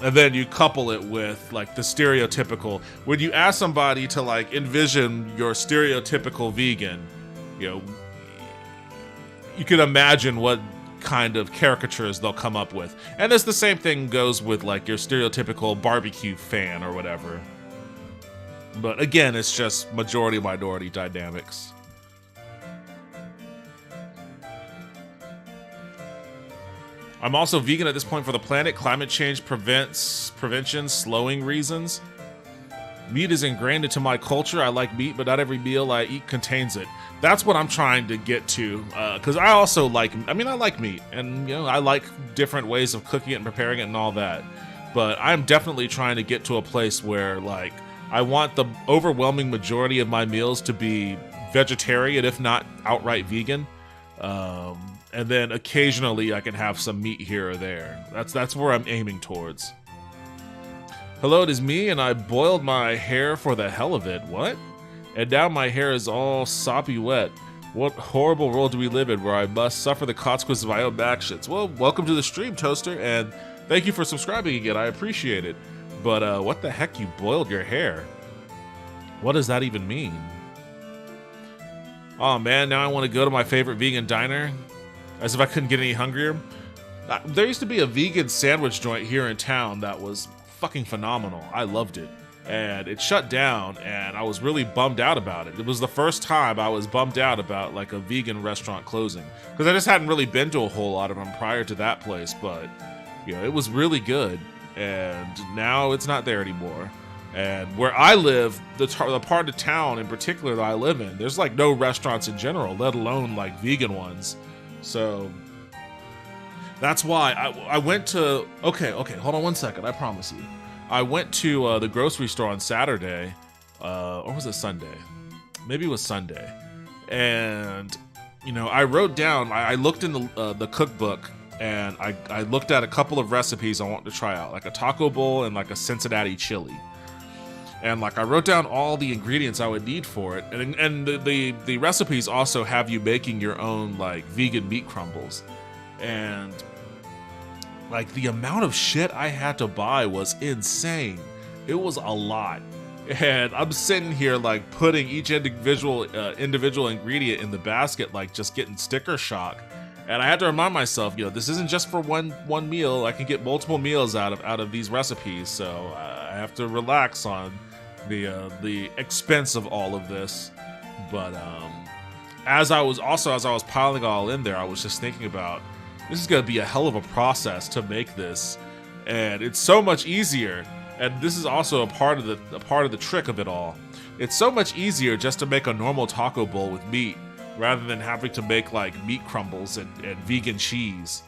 A: And then you couple it with like the stereotypical, when you ask somebody to like envision your stereotypical vegan, you know, you can imagine what kind of caricatures they'll come up with. And it's the same thing goes with like your stereotypical barbecue fan or whatever. But again, it's just majority-minority dynamics. I'm also vegan at this point for the planet, climate change prevention, slowing reasons. Meat is ingrained into my culture. I like meat, but not every meal I eat contains it. That's what I'm trying to get to, because I also like, I like meat, and you know, I like different ways of cooking it and preparing it and all that. But I'm definitely trying to get to a place where, like, I want the overwhelming majority of my meals to be vegetarian, if not outright vegan. And then occasionally I can have some meat here or there. That's where I'm aiming towards. Hello, it is me, and I boiled my hair for the hell of it. What? And now my hair is all soppy wet. What horrible world do we live in where I must suffer the consequences of my own actions? Well, welcome to the stream, Toaster, and thank you for subscribing again. I appreciate it. But what the heck, you boiled your hair? What does that even mean? Oh man, now I want to go to my favorite vegan diner. As if I couldn't get any hungrier. There used to be a vegan sandwich joint here in town that was fucking phenomenal. I loved it. And it shut down, and I was really bummed out about it. It was the first time I was bummed out about like a vegan restaurant closing. Because I just hadn't really been to a whole lot of them prior to that place, but you know, it was really good. And now it's not there anymore. And where I live, the part of town in particular that I live in, there's like no restaurants in general, let alone like vegan ones. So that's why I went to, okay, hold on one second, I promise you. I went to the grocery store on Saturday, or was it Sunday? Maybe it was Sunday. And, you know, I wrote down, I looked in the cookbook, and I looked at a couple of recipes I wanted to try out, like a taco bowl and like a Cincinnati chili. And like I wrote down all the ingredients I would need for it, and the recipes also have you making your own like vegan meat crumbles, and like the amount of shit I had to buy was insane. It was a lot, and I'm sitting here like putting each individual ingredient in the basket, like just getting sticker shock. And I had to remind myself, you know, this isn't just for one meal. I can get multiple meals out of these recipes, so I have to relax on the expense of all of this. But as I was piling all in there, I was just thinking about, this is gonna be a hell of a process to make this, and it's so much easier. And this is also a part of the trick of it all. It's so much easier just to make a normal taco bowl with meat, rather than having to make like meat crumbles and vegan cheese.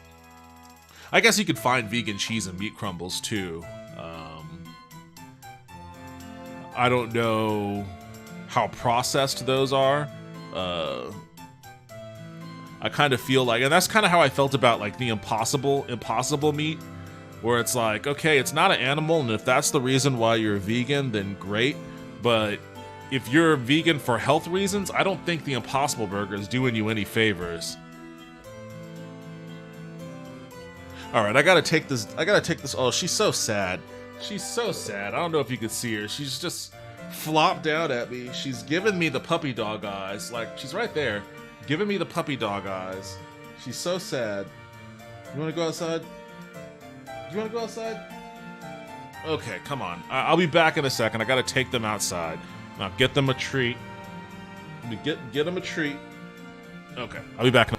A: I guess you could find vegan cheese and meat crumbles too. I don't know how processed those are. I kind of feel like, and that's kind of how I felt about like the impossible meat, where it's like, okay, it's not an animal, and if that's the reason why you're vegan, then great. But if you're vegan for health reasons, I don't think the Impossible Burger is doing you any favors. All right, I gotta take this. I gotta take this. Oh, she's so sad. She's so sad. I don't know if you can see her. She's just flopped down at me. She's giving me the puppy dog eyes. Like, she's right there, giving me the puppy dog eyes. She's so sad. You wanna go outside? You wanna go outside? Okay, come on. I'll be back in a second. I gotta take them outside. Now get them a treat. Get them a treat. Okay, I'll be back in a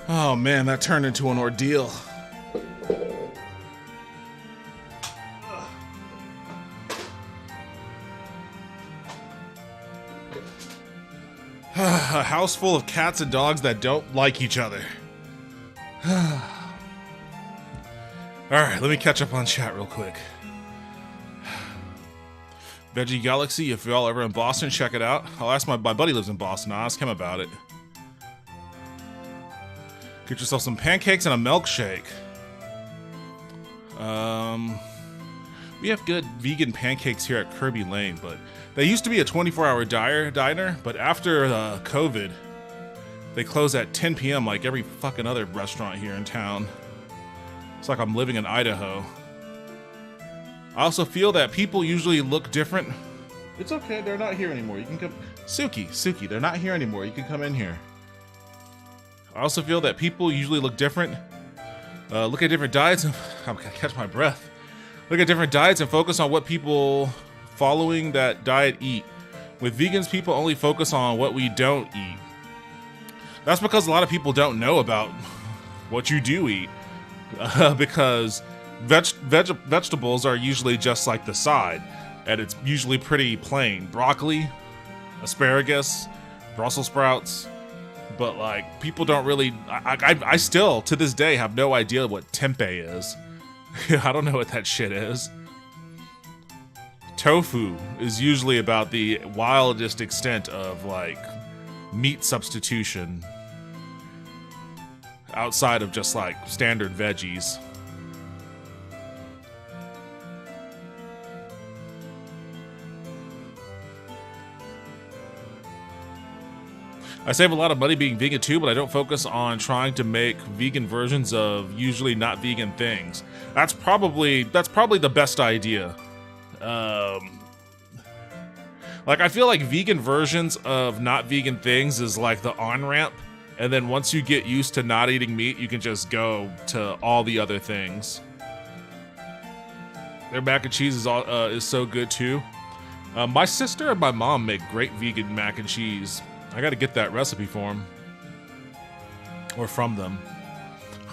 A: Oh man, that turned into an ordeal. A house full of cats and dogs that don't like each other. Alright, let me catch up on chat real quick. Veggie Galaxy, if y'all ever in Boston, check it out. I'll ask my buddy lives in Boston, I'll ask him about it. Get yourself some pancakes and a milkshake. We have good vegan pancakes here at Kirby Lane, but they used to be a 24-hour diner, but after COVID, they close at 10 p.m. like every fucking other restaurant here in town. It's like I'm living in Idaho. I also feel that people usually look different. It's okay, they're not here anymore. You can come. Suki, they're not here anymore. You can come in here. I also feel that people usually look different. Look at different diets. I'm gonna catch my breath. Look at different diets and focus on what people following that diet eat. With vegans, people only focus on what we don't eat. That's because a lot of people don't know about what you do eat. Because vegetables are usually just like the side, and it's usually pretty plain. Broccoli, asparagus, Brussels sprouts. But like, people don't really. I still to this day have no idea what tempeh is. I don't know what that shit is. Tofu is usually about the wildest extent of like meat substitution outside of just like standard veggies. I save a lot of money being vegan too, but I don't focus on trying to make vegan versions of usually not vegan things. That's probably the best idea. Like, I feel like vegan versions of not vegan things is like the on-ramp, and then once you get used to not eating meat, you can just go to all the other things. Their mac and cheese is so good too. My sister and my mom make great vegan mac and cheese. I gotta get that recipe for them. Or from them.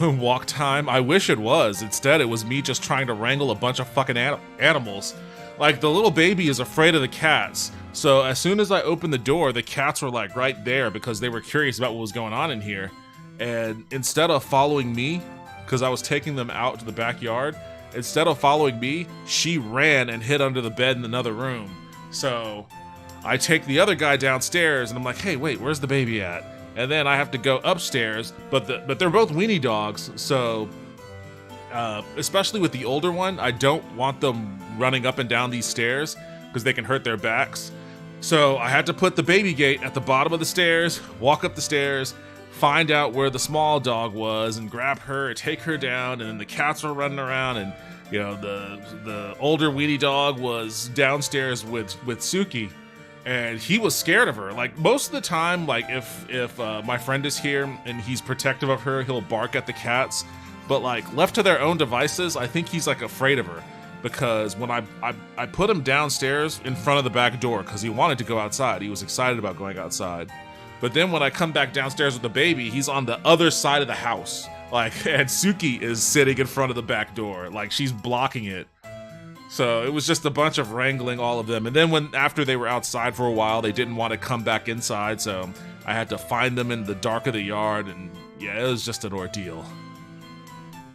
A: Walk time? I wish it was. Instead, it was me just trying to wrangle a bunch of fucking animals. Like, the little baby is afraid of the cats. So as soon as I opened the door, the cats were like right there because they were curious about what was going on in here. And instead of following me, because I was taking them out to the backyard, instead of following me, she ran and hid under the bed in another room. So I take the other guy downstairs and I'm like, hey, wait, where's the baby at? And then I have to go upstairs, but they're both weenie dogs, so especially with the older one, I don't want them running up and down these stairs because they can hurt their backs. So I had to put the baby gate at the bottom of the stairs, walk up the stairs, find out where the small dog was and grab her, take her down, and then the cats were running around, and you know, the older weenie dog was downstairs with Suki. And he was scared of her. Like, most of the time, like, if my friend is here and he's protective of her, he'll bark at the cats. But, like, left to their own devices, I think he's, like, afraid of her. Because when I put him downstairs in front of the back door, because he wanted to go outside. He was excited about going outside. But then when I come back downstairs with the baby, he's on the other side of the house. Like, and Suki is sitting in front of the back door. Like, she's blocking it. So it was just a bunch of wrangling all of them. And then after they were outside for a while, they didn't want to come back inside. So I had to find them in the dark of the yard. And yeah, it was just an ordeal.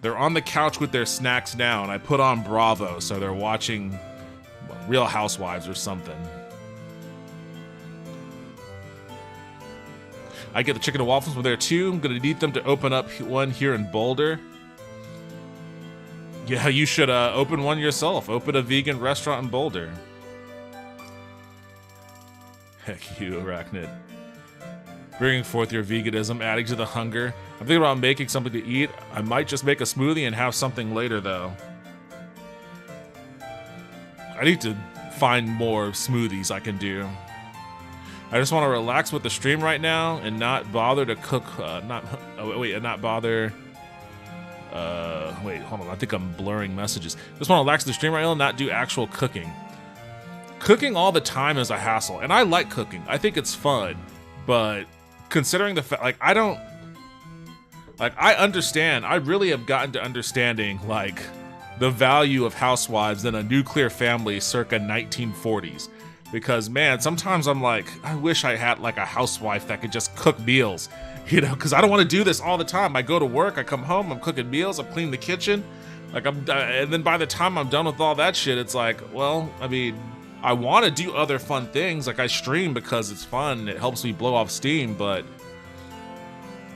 A: They're on the couch with their snacks now. And I put on Bravo. So they're watching Real Housewives or something. I get the chicken and waffles from there too. I'm going to need them to open up one here in Boulder. Yeah, you should open one yourself. Open a vegan restaurant in Boulder. Heck you, Arachnid. Bringing forth your veganism, adding to the hunger. I'm thinking about making something to eat. I might just make a smoothie and have something later, though. I need to find more smoothies I can do. I just want to relax with the stream right now and not bother to cook. Not bother. Wait, hold on. I think I'm blurring messages. Just want to relax the stream right now and not do actual cooking. Cooking all the time is a hassle, and I like cooking. I think it's fun, but considering the fact, like, I don't Like, I understand. I really have gotten to understanding, like, the value of housewives in a nuclear family circa 1940s. Because, man, sometimes I'm like, I wish I had, like, a housewife that could just cook meals. You know, because I don't want to do this all the time. I go to work, I come home, I'm cooking meals, I'm cleaning the kitchen. Like, and then by the time I'm done with all that shit, it's like, well, I mean, I want to do other fun things. Like, I stream because it's fun, it helps me blow off steam, but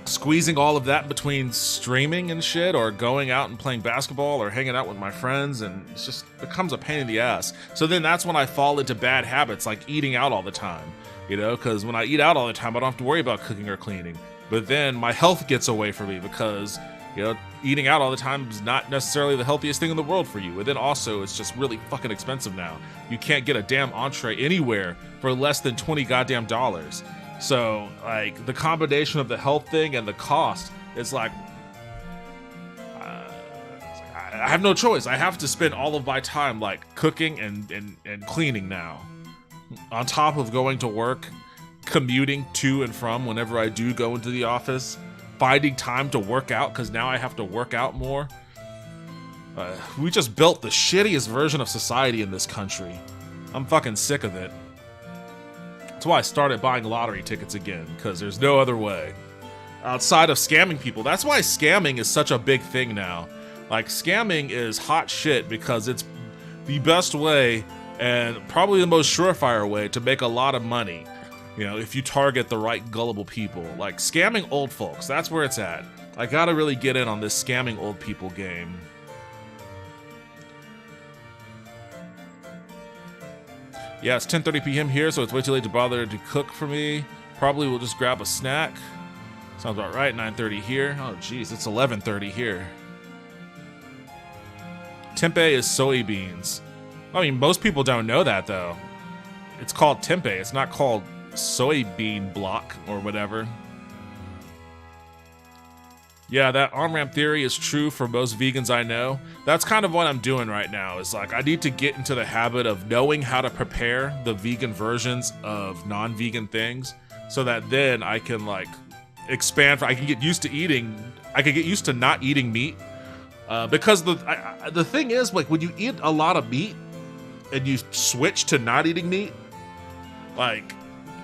A: squeezing all of that between streaming and shit, or going out and playing basketball, or hanging out with my friends, and it just becomes a pain in the ass. So then that's when I fall into bad habits, like eating out all the time, you know, because when I eat out all the time, I don't have to worry about cooking or cleaning. But then my health gets away from me because, you know, eating out all the time is not necessarily the healthiest thing in the world for you. And then also, it's just really fucking expensive now. You can't get a damn entree anywhere for less than 20 goddamn dollars. So, like, the combination of the health thing and the cost is like, I have no choice. I have to spend all of my time, like, cooking and cleaning now. On top of going to work, commuting to and from whenever I do go into the office, finding time to work out because now I have to work out more. We just built the shittiest version of society in this country. I'm fucking sick of it. That's why I started buying lottery tickets again, because there's no other way. Outside of scamming people. That's why scamming is such a big thing now. Like, scamming is hot shit because it's the best way and probably the most surefire way to make a lot of money. You know, if you target the right gullible people. Like, scamming old folks, that's where it's at. I gotta really get in on this scamming old people game. Yeah, it's 10:30 p.m. here, so it's way too late to bother to cook for me. Probably will just grab a snack. Sounds about right, 9:30 here. Oh, jeez, it's 11:30 here. Tempeh is soybeans. I mean, most people don't know that, though. It's called tempeh. It's not called soybean block or whatever. Yeah, that on-ramp theory is true for most vegans I know. That's kind of what I'm doing right now. Is like, I need to get into the habit of knowing how to prepare the vegan versions of non-vegan things, so that then I can, like, expand. I can get used to eating. I can get used to not eating meat. Because the thing is, like, when you eat a lot of meat and you switch to not eating meat, like,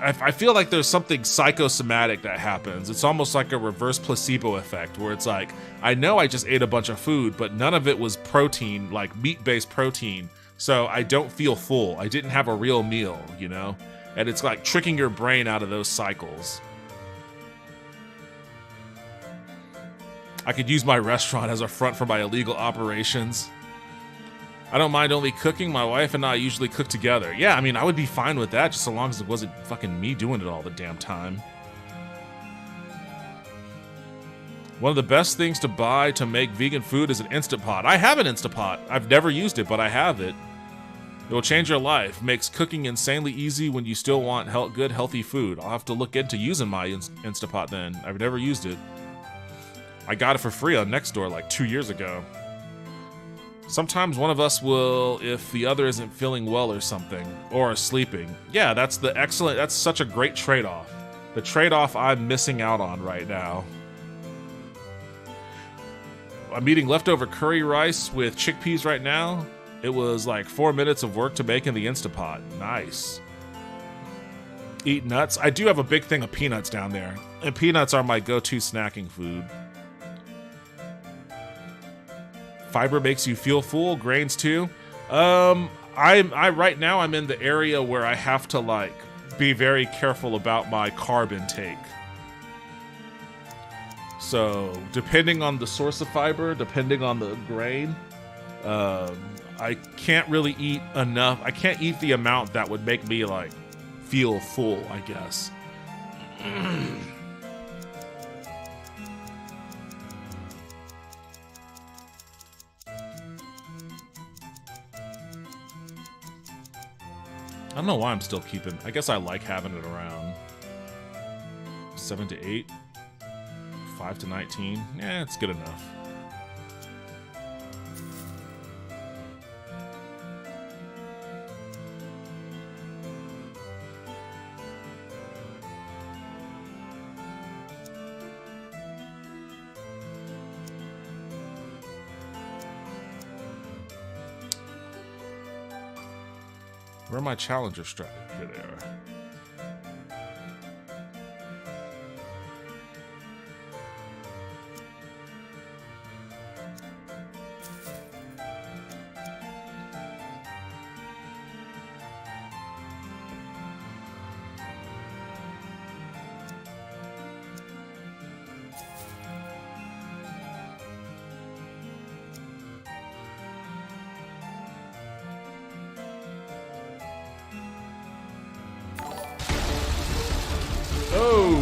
A: I feel like there's something psychosomatic that happens. It's almost like a reverse placebo effect, where it's like, I know I just ate a bunch of food, but none of it was protein, like meat-based protein, so I don't feel full. I didn't have a real meal, you know? And it's like tricking your brain out of those cycles. I could use my restaurant as a front for my illegal operations. I don't mind only cooking. My wife and I usually cook together. Yeah, I mean, I would be fine with that, just so long as it wasn't fucking me doing it all the damn time. One of the best things to buy to make vegan food is an Instant Pot. I have an Instant Pot. I've never used it, but I have it. It will change your life. Makes cooking insanely easy when you still want good, healthy food. I'll have to look into using my Instant Pot then. I've never used it. I got it for free on Nextdoor like 2 years ago. Sometimes one of us will if the other isn't feeling well or something, or sleeping. Yeah, that's such a great trade-off. The trade-off I'm missing out on right now. I'm eating leftover curry rice with chickpeas right now. It was like 4 minutes of work to make in the Instant Pot. Nice. Eat nuts. I do have a big thing of peanuts down there, and peanuts are my go-to snacking food. Fiber makes you feel full. Grains too. Right now I'm in the area where I have to, like, be very careful about my carb intake. So depending on the source of fiber, depending on the grain, I can't really eat enough. I can't eat the amount that would make me, like, feel full, I guess. I don't know why I'm still keeping. I guess I like having it around 7 to 8, 5 to 19. Yeah, it's good enough. Where are my challenger strike? Here they are. Oh!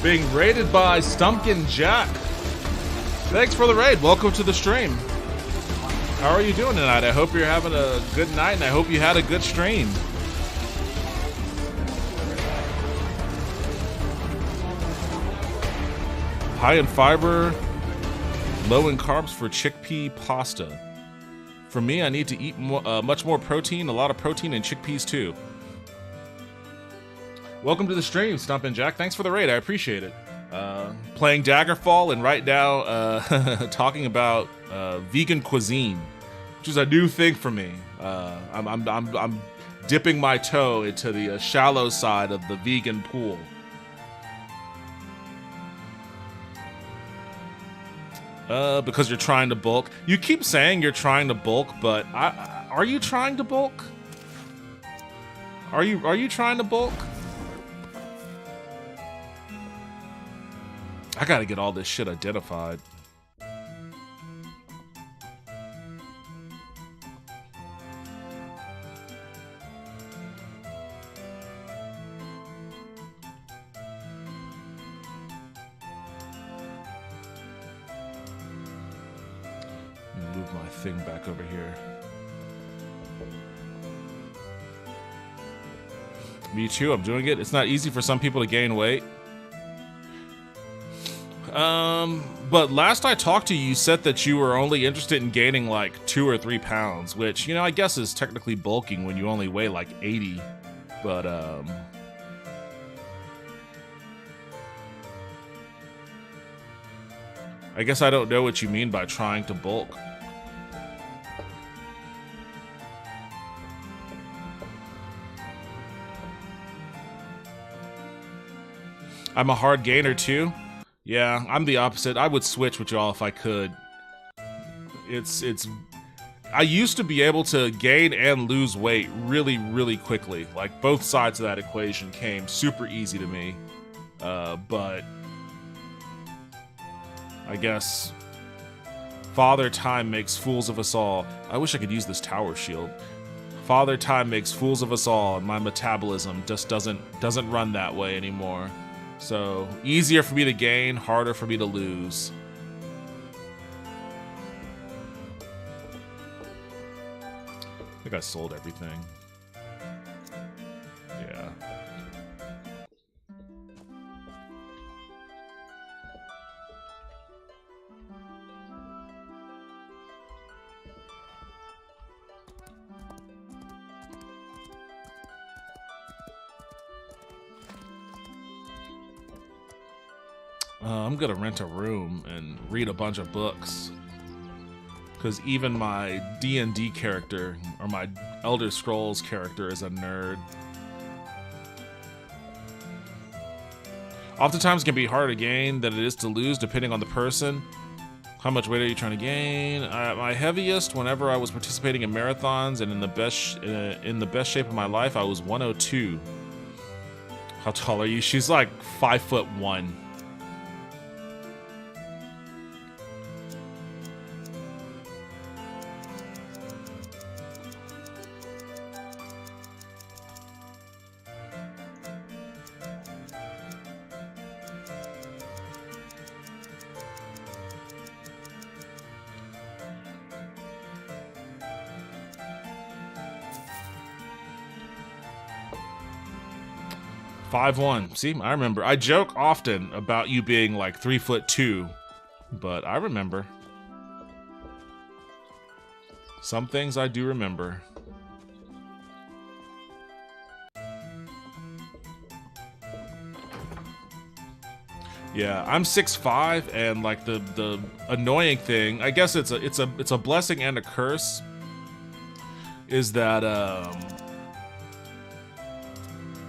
A: Being raided by Stumpkin Jack. Thanks for the raid. Welcome to the stream. How are you doing tonight? I hope you're having a good night, and I hope you had a good stream. High in fiber, low in carbs for chickpea pasta. For me, I need to eat much more protein, a lot of protein and chickpeas too. Welcome to the stream, Stumpin' Jack. Thanks for the raid, I appreciate it. Playing Daggerfall and right now talking about vegan cuisine, which is a new thing for me. I'm dipping my toe into the shallow side of the vegan pool. Because you're trying to bulk. You keep saying you're trying to bulk, but are you trying to bulk? Are you trying to bulk? I gotta get all this shit identified. Move my thing back over here. Me too, I'm doing it. It's not easy for some people to gain weight. But last I talked to you, you said that you were only interested in gaining like 2 or 3 pounds, which, you know, I guess is technically bulking when you only weigh like 80. But, I guess I don't know what you mean by trying to bulk. I'm a hard gainer too. Yeah, I'm the opposite. I would switch with y'all if I could. I used to be able to gain and lose weight really, really quickly. Like, both sides of that equation came super easy to me. But I guess Father Time makes fools of us all. I wish I could use this tower shield. Father Time makes fools of us all, and my metabolism just doesn't run that way anymore. So, easier for me to gain, harder for me to lose. I think I sold everything. Yeah. I'm gonna rent a room and read a bunch of books. Because even my D&D character, or my Elder Scrolls character, is a nerd. Oftentimes it can be harder to gain than it is to lose, depending on the person. How much weight are you trying to gain? My heaviest, whenever I was participating in marathons and in the best shape of my life, I was 102. How tall are you? She's like 5'1". See, I remember. I joke often about you being like 3'2", but I remember. Some things I do remember. Yeah, I'm 6'5", and like the annoying thing, I guess it's a blessing and a curse, is that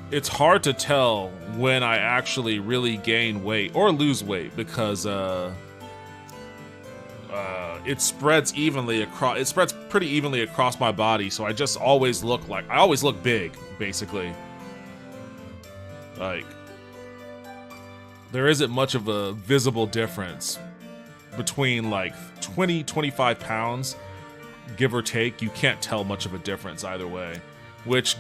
A: it's hard to tell when I actually really gain weight or lose weight because it spreads evenly across. It spreads pretty evenly across my body, so I just always look big, basically. Like, there isn't much of a visible difference between like 20-25 pounds, give or take. You can't tell much of a difference either way, which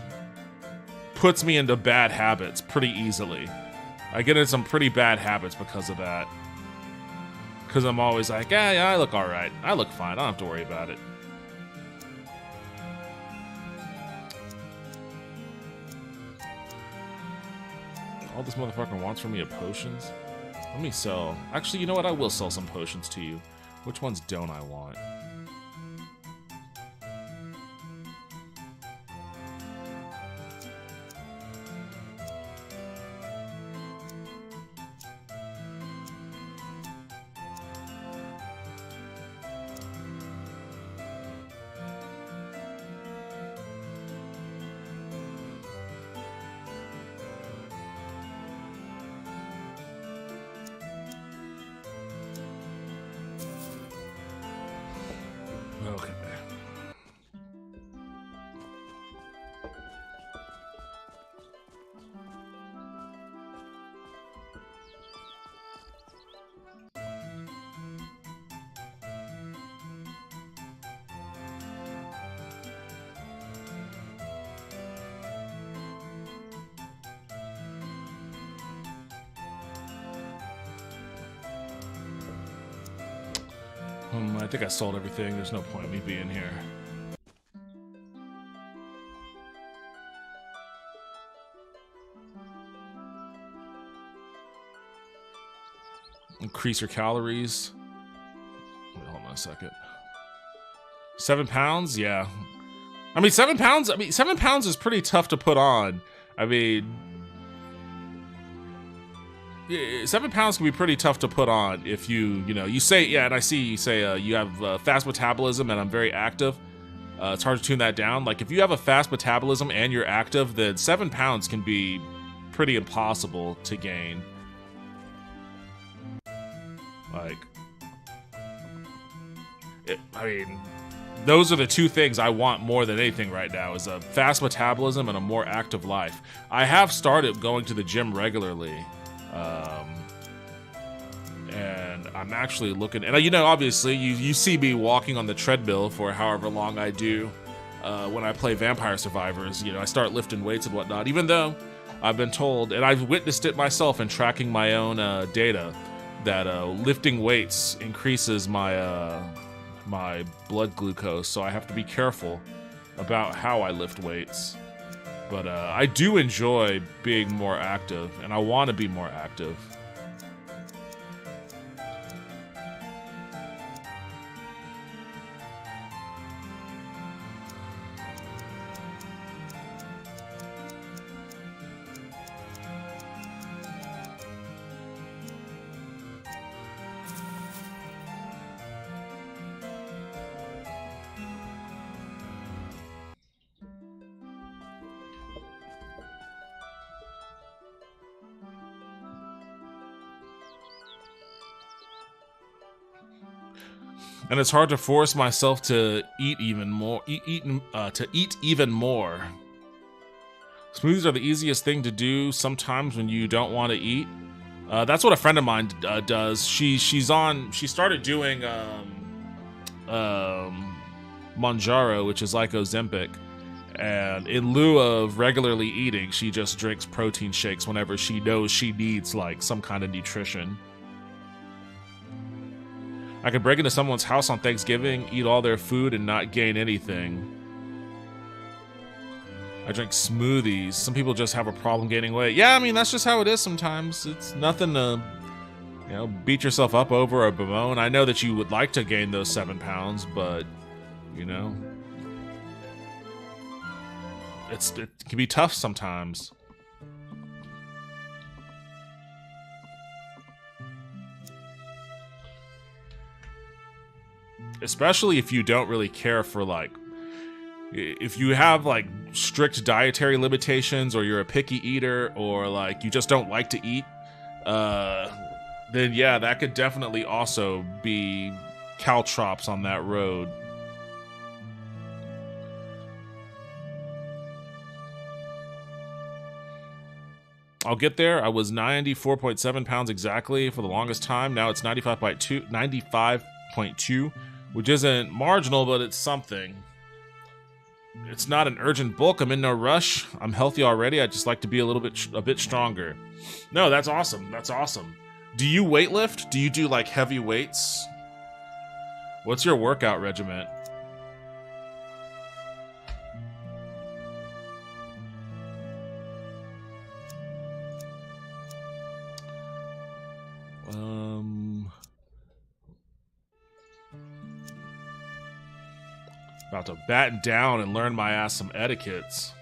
A: puts me into bad habits pretty easily. I get into some pretty bad habits because of that. Because I'm always like, yeah, I look alright. I look fine. I don't have to worry about it. All this motherfucker wants from me are potions. Let me sell. Actually, you know what? I will sell some potions to you. Which ones don't I want? Okay. I think I sold everything. There's no point in me being here. Increase your calories. Wait, hold on a second. 7 pounds? Yeah. I mean, 7 pounds. 7 pounds is pretty tough to put on. I mean, 7 pounds can be pretty tough to put on if you say, yeah, and I see you say you have fast metabolism and I'm very active. It's hard to tune that down. Like, if you have a fast metabolism and you're active, then 7 pounds can be pretty impossible to gain. Like, I mean, those are the two things I want more than anything right now, is a fast metabolism and a more active life. I have started going to the gym regularly. And I'm actually looking, and obviously you see me walking on the treadmill for however long I do when I play Vampire Survivors. I start lifting weights and whatnot, even though I've been told, and I've witnessed it myself in tracking my own data, that lifting weights increases my my blood glucose, so I have to be careful about how I lift weights. But I do enjoy being more active, and I want to be more active. And it's hard to force myself to eat even more. To eat even more. Smoothies are the easiest thing to do sometimes when you don't want to eat. That's what a friend of mine does. She started doing Mounjaro, which is like Ozempic, and in lieu of regularly eating, she just drinks protein shakes whenever she knows she needs like some kind of nutrition. I could break into someone's house on Thanksgiving, eat all their food, and not gain anything. I drink smoothies. Some people just have a problem gaining weight. Yeah, I mean, that's just how it is sometimes. It's nothing to, beat yourself up over or bemoan. I know that you would like to gain those 7 pounds, but, it can be tough sometimes. Especially if you don't really care for, like, if you have, like, strict dietary limitations, or you're a picky eater, or, like, you just don't like to eat, then yeah, that could definitely also be caltrops on that road. I'll get there. I was 94.7 pounds exactly for the longest time. Now it's 95.2, which isn't marginal, but it's something. It's not an urgent bulk. I'm in no rush. I'm healthy already. I just like to be a bit stronger. No, that's awesome. That's awesome. Do you weightlift? Do you do like heavy weights? What's your workout regiment? About to batten down and learn my ass some etiquettes.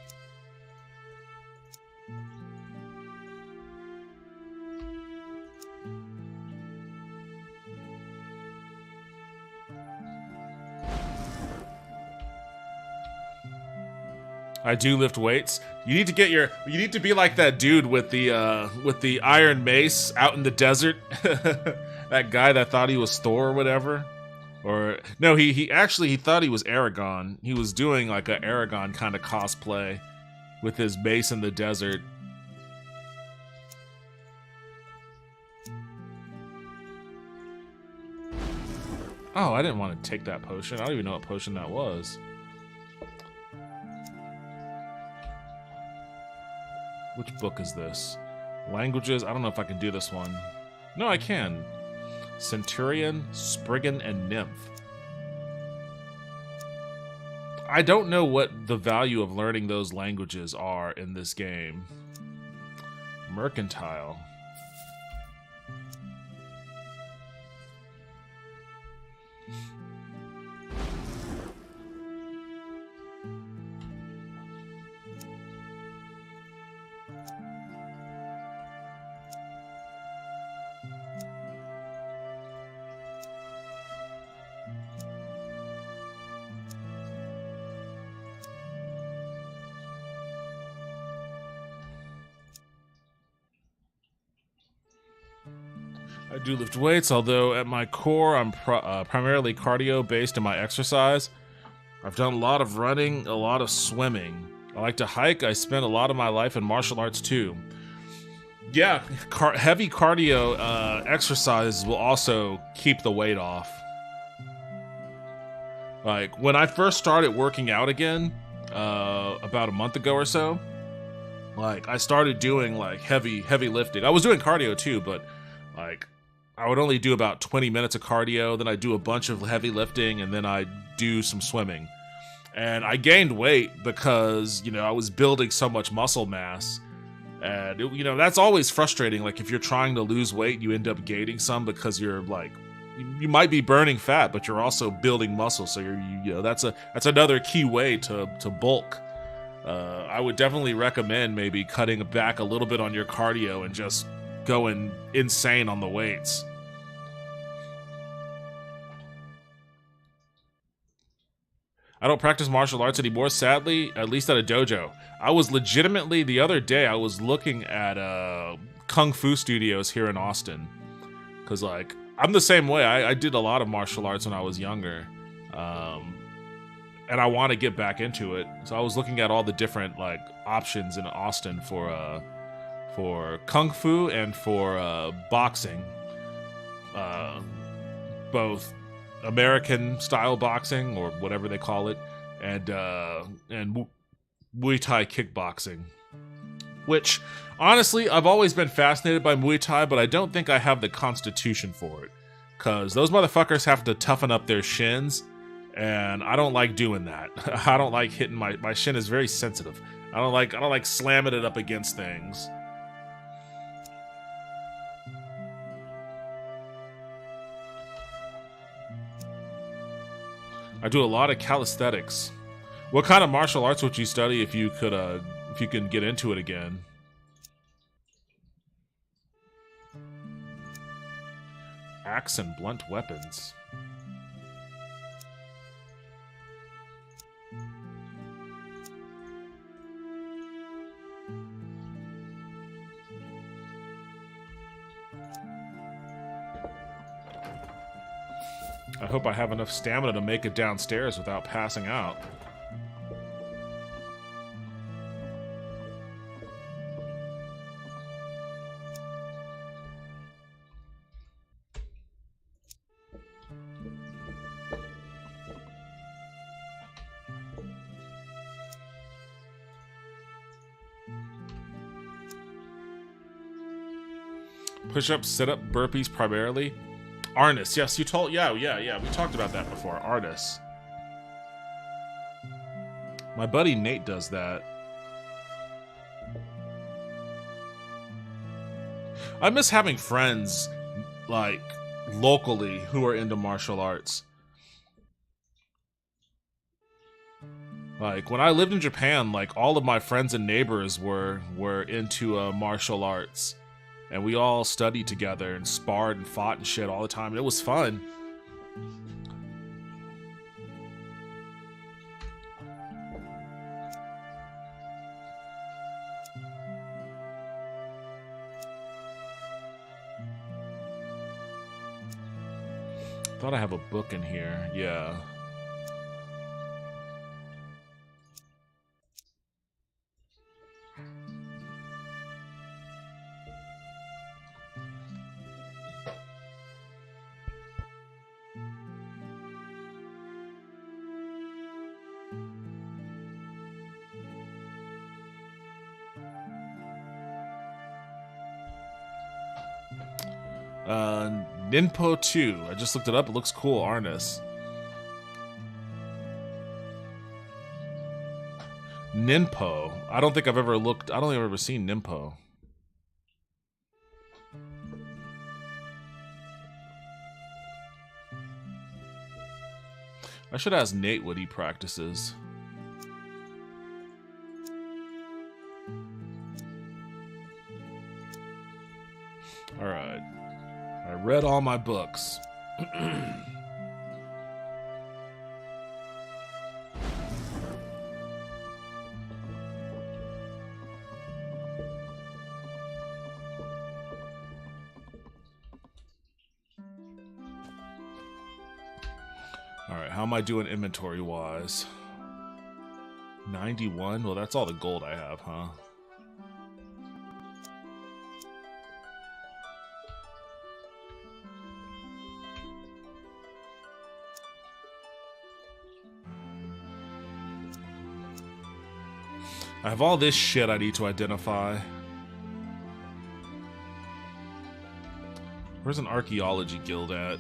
A: I do lift weights. You need to be like that dude with the iron mace out in the desert. That guy that thought he was Thor or whatever. Or no, he actually thought he was Aragorn. He was doing like a Aragorn kind of cosplay with his mace in the desert. Oh, I didn't want to take that potion. I don't even know what potion that was. Which book is this? Languages? I don't know if I can do this one. No, I can. Centurion, Spriggan, and Nymph. I don't know what the value of learning those languages are in this game. Mercantile. I do lift weights, although at my core I'm primarily cardio-based in my exercise. I've done a lot of running, a lot of swimming. I like to hike. I spent a lot of my life in martial arts too. Yeah, heavy cardio exercise will also keep the weight off. Like, when I first started working out again, about a month ago or so, like, I started doing, like, heavy lifting. I was doing cardio too, but, like, I would only do about 20 minutes of cardio, then I'd do a bunch of heavy lifting, and then I'd do some swimming. And I gained weight because, you know, I was building so much muscle mass. And, you know, that's always frustrating. Like, if you're trying to lose weight, you end up gaining some because you're, like, you might be burning fat, but you're also building muscle. So, you know, that's another key way to bulk. I would definitely recommend maybe cutting back a little bit on your cardio and just going insane on the weights. I don't practice martial arts anymore, sadly, at least at a dojo. I was legitimately, the other day, I was looking at Kung Fu studios here in Austin. Because, like, I'm the same way. I did a lot of martial arts when I was younger. And I want to get back into it. So I was looking at all the different, like, options in Austin for Kung Fu and for boxing. Both American style boxing, or whatever they call it, and Muay Thai kickboxing. Which, honestly, I've always been fascinated by Muay Thai, but I don't think I have the constitution for it. Because those motherfuckers have to toughen up their shins, and I don't like doing that. I don't like hitting my shin is very sensitive. I don't like slamming it up against things. I do a lot of calisthenics. What kind of martial arts would you study if you can get into it again? Axe and blunt weapons. I hope I have enough stamina to make it downstairs without passing out. Push-ups, sit-up, burpees primarily. Arnis, yes, you told. Yeah. We talked about that before. Arnis. My buddy Nate does that. I miss having friends, like, locally who are into martial arts. Like, when I lived in Japan, like, all of my friends and neighbors were into martial arts. And we all studied together and sparred and fought and shit all the time. And it was fun. Thought I have a book in here. Yeah. Ninpo 2. I just looked it up. It looks cool. Arnis. Ninpo. I don't think I've ever looked. I don't think I've ever seen Ninpo. I should ask Nate what he practices. Alright. I read all my books. Alright, how am I doing inventory-wise? 91? Well, that's all the gold I have, huh? I have all this shit I need to identify. Where's an archaeology guild at?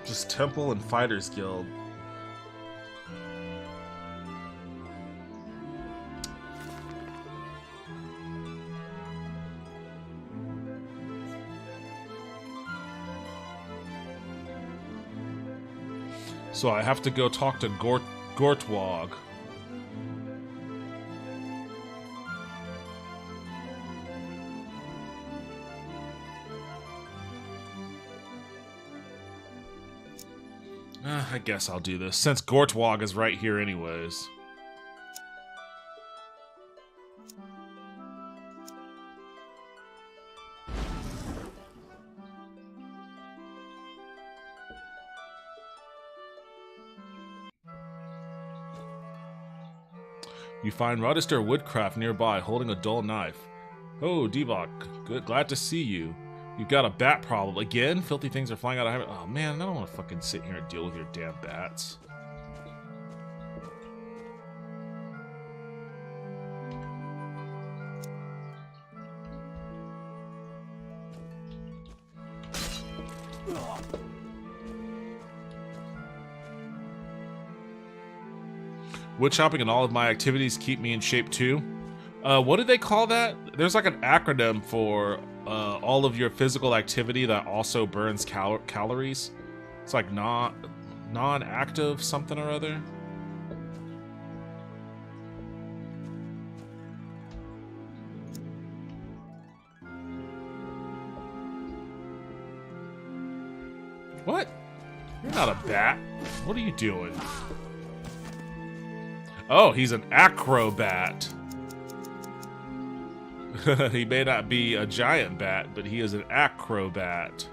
A: Just Temple and Fighters Guild. So I have to go talk to Gortwog. I guess I'll do this, since Gortwog is right here anyways. You find Rodister Woodcraft nearby, holding a dull knife. Oh, Devok, good, glad to see you. You've got a bat problem. Again? Filthy things are flying out of... Oh, man, I don't want to fucking sit here and deal with your damn bats. Wood chopping and all of my activities keep me in shape too. What do they call that? There's like an acronym for all of your physical activity that also burns calories. It's like non-active something or other. What? You're not a bat. What are you doing? Oh, he's an acrobat. He may not be a giant bat, but he is an acrobat.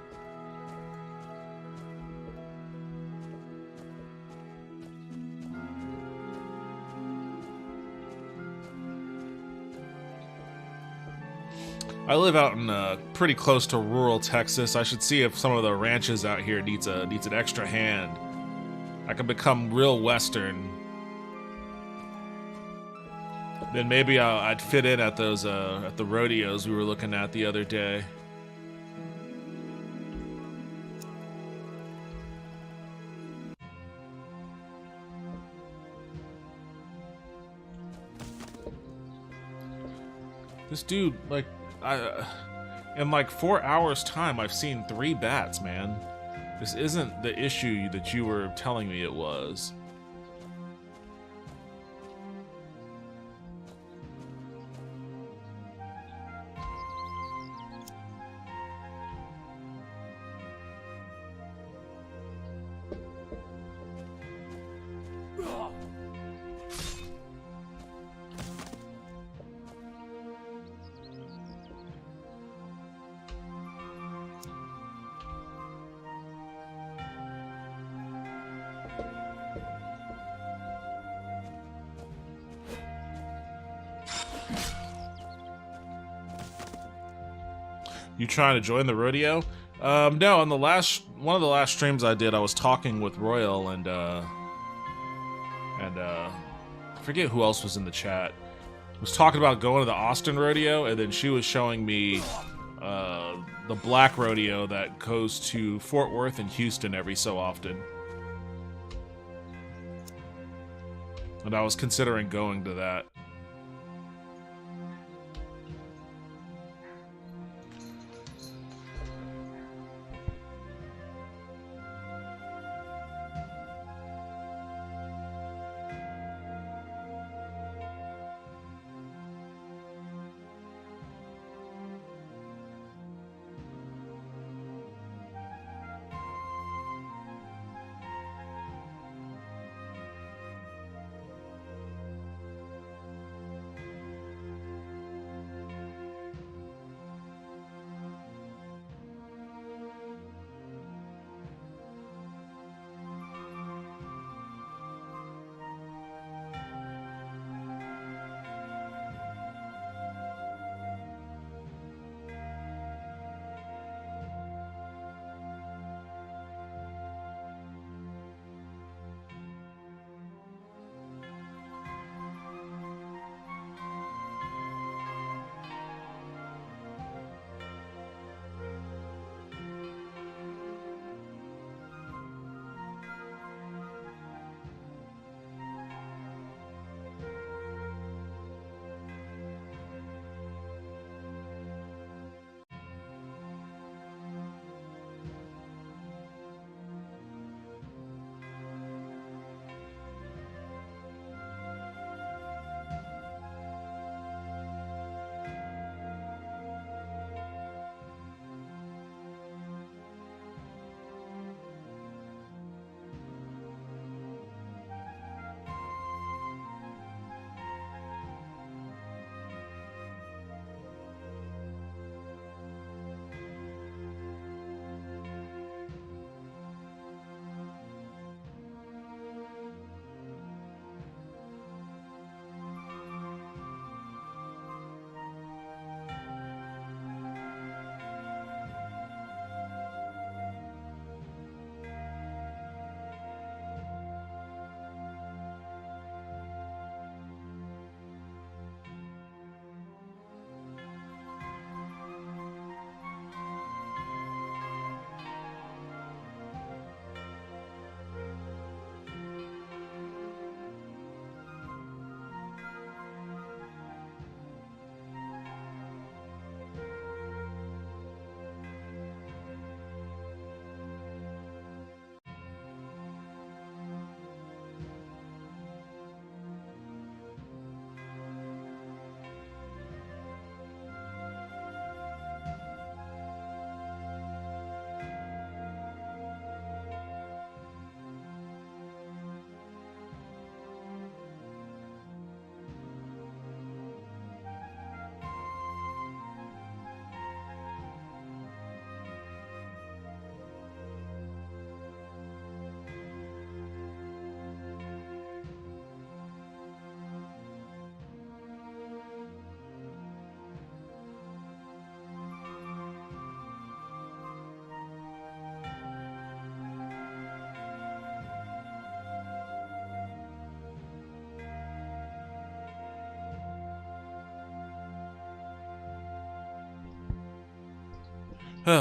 A: I live out in pretty close to rural Texas. I should see if some of the ranches out here needs an extra hand. I can become real Western. Then maybe I'd fit in at those at the rodeos we were looking at the other day. This dude, like, in like 4 hours time, I've seen 3 bats, man. This isn't the issue that you were telling me it was. You trying to join the rodeo? No, on the one of the last streams I did, I was talking with Royal and I forget who else was in the chat. I was talking about going to the Austin rodeo, and then she was showing me the black rodeo that goes to Fort Worth and Houston every so often. And I was considering going to that.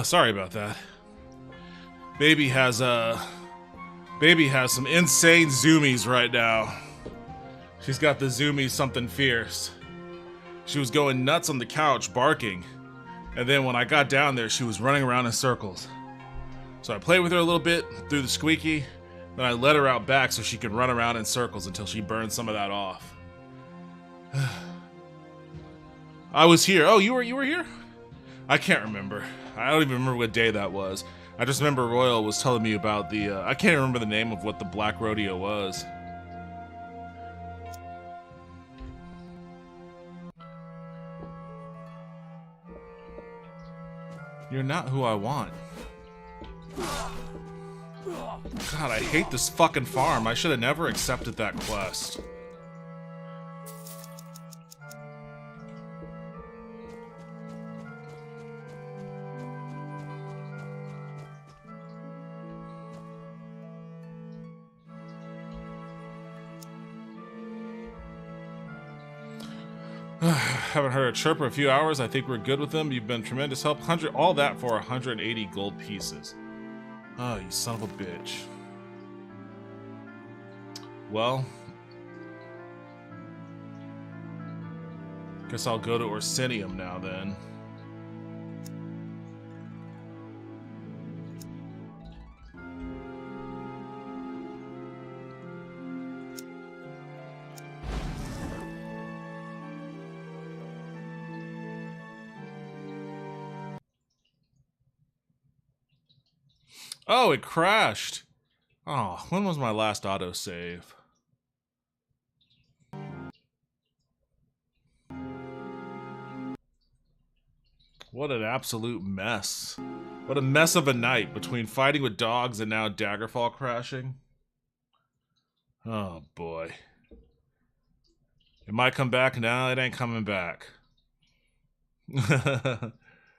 A: Sorry about that. Baby has some insane zoomies right now. She's got the zoomies something fierce. She was going nuts on the couch, barking. And then when I got down there, she was running around in circles. So I played with her a little bit, through the squeaky, then I let her out back so she could run around in circles until she burned some of that off. I was here. Oh, you were here? I can't remember. I don't even remember what day that was. I just remember Royal was telling me about the, I can't remember the name of what the Black Rodeo was. You're not who I want. God, I hate this fucking farm. I should have never accepted that quest. Haven't heard a chirp for a few hours. I think we're good with them. You've been tremendous help. All that for 180 gold pieces. Oh, you son of a bitch. Well, guess I'll go to Orsinium now then. Oh, it crashed. Oh, when was my last autosave? What an absolute mess. What a mess of a night between fighting with dogs and now daggerfall crashing. Oh boy. It might come back. No, it ain't coming back.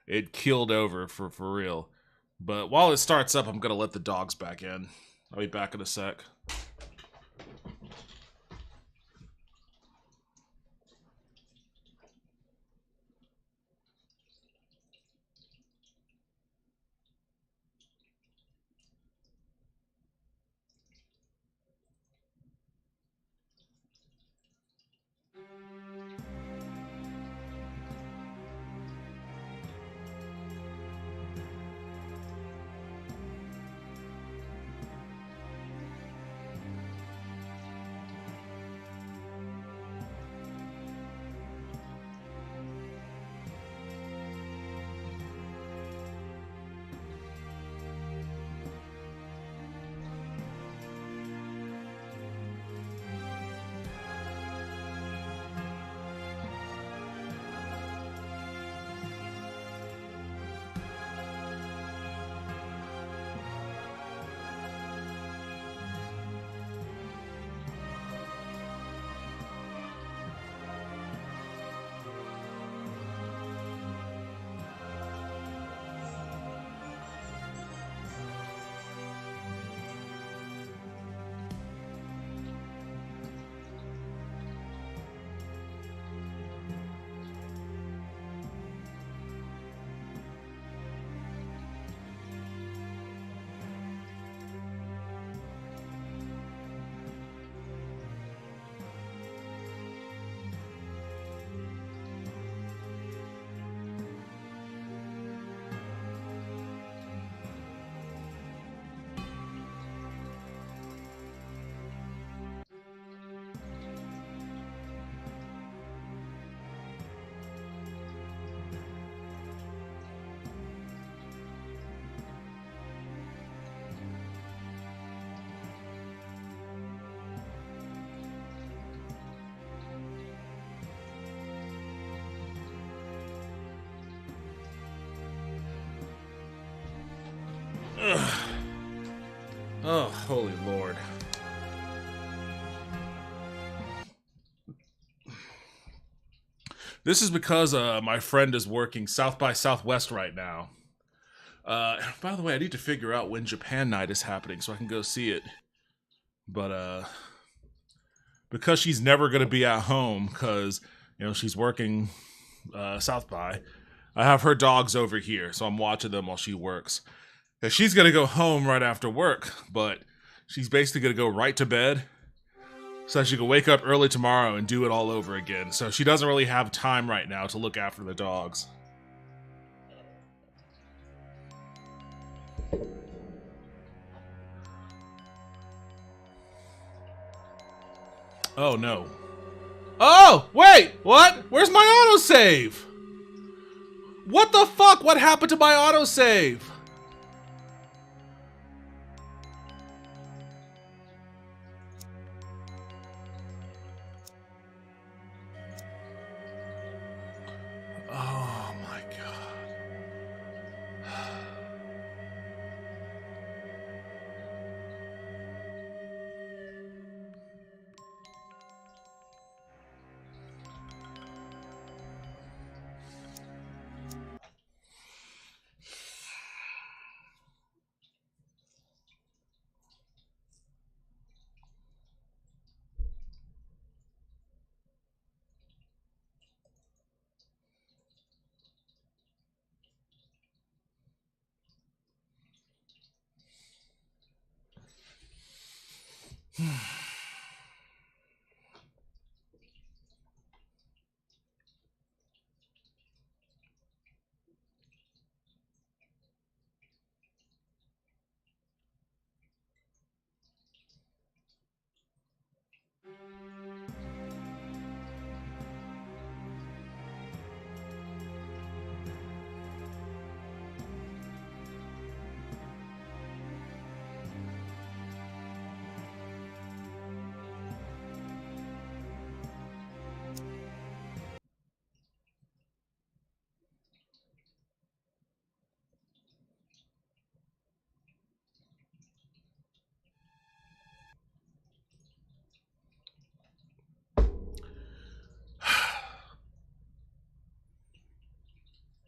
A: It keeled over for real. But while it starts up, I'm gonna let the dogs back in. I'll be back in a sec. Ugh. Oh, holy Lord. This is because my friend is working South by Southwest right now. By the way, I need to figure out when Japan Night is happening so I can go see it. But because she's never going to be at home because, you know, she's working South by, I have her dogs over here, so I'm watching them while she works. Cause she's gonna go home right after work, but she's basically gonna go right to bed so that she can wake up early tomorrow and do it all over again. So she doesn't really have time right now to look after the dogs. Oh no. Oh, wait, what? Where's my autosave? What the fuck? What happened to my autosave? Oh my god.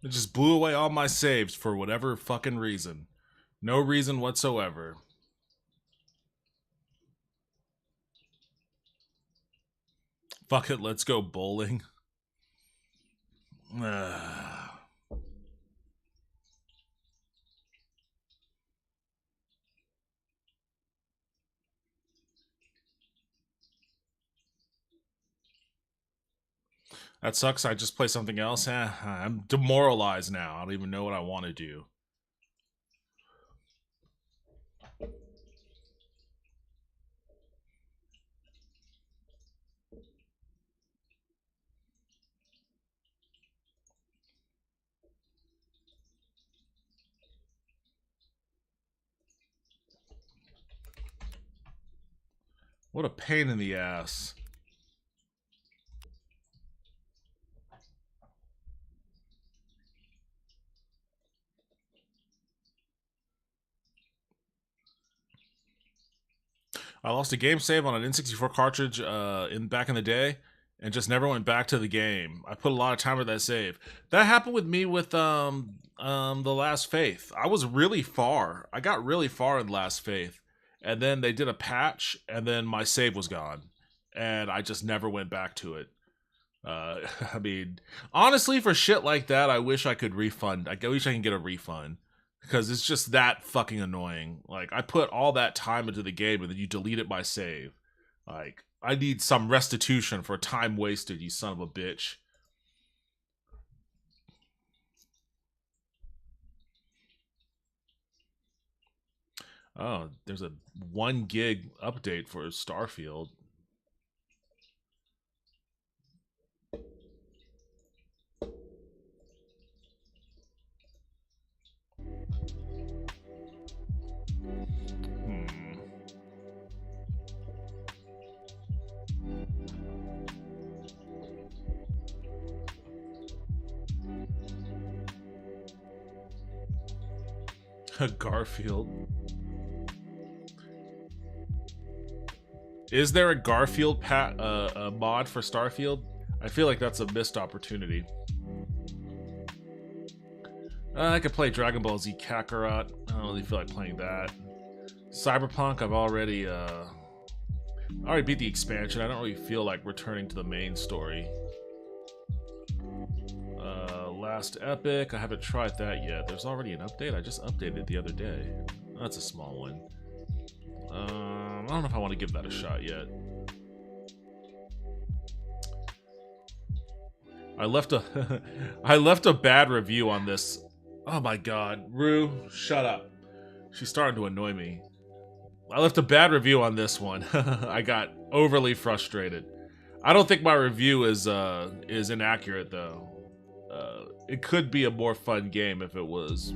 A: It just blew away all my saves for whatever fucking reason. No reason whatsoever. Fuck it, let's go bowling. That sucks. I just play something else. I'm demoralized now. I don't even know what I want to do. What a pain in the ass. I lost a game save on an N64 cartridge back in the day and just never went back to the game. I put a lot of time with that save. That happened with me with The Last Faith. I was really far. I got really far in Last Faith. And then they did a patch and then my save was gone. And I just never went back to it. I mean, honestly, for shit like that, I wish I could refund. I wish I can get a refund. Because it's just that fucking annoying. Like, I put all that time into the game and then you delete it by save. Like, I need some restitution for time wasted, you son of a bitch. Oh, there's a 1 gig update for Starfield. Garfield. Is there a Garfield mod for Starfield? I feel like that's a missed opportunity. I could play Dragon Ball Z Kakarot. I don't really feel like playing that. Cyberpunk, I've already beat the expansion. I don't really feel like returning to the main story. Last Epic. I haven't tried that yet. There's already an update. I just updated it the other day. That's a small one. I don't know if I want to give that a shot yet. I left a bad review on this. Oh my god, Rue, shut up. She's starting to annoy me. I left a bad review on this one. I got overly frustrated. I don't think my review is inaccurate though. It could be a more fun game if it was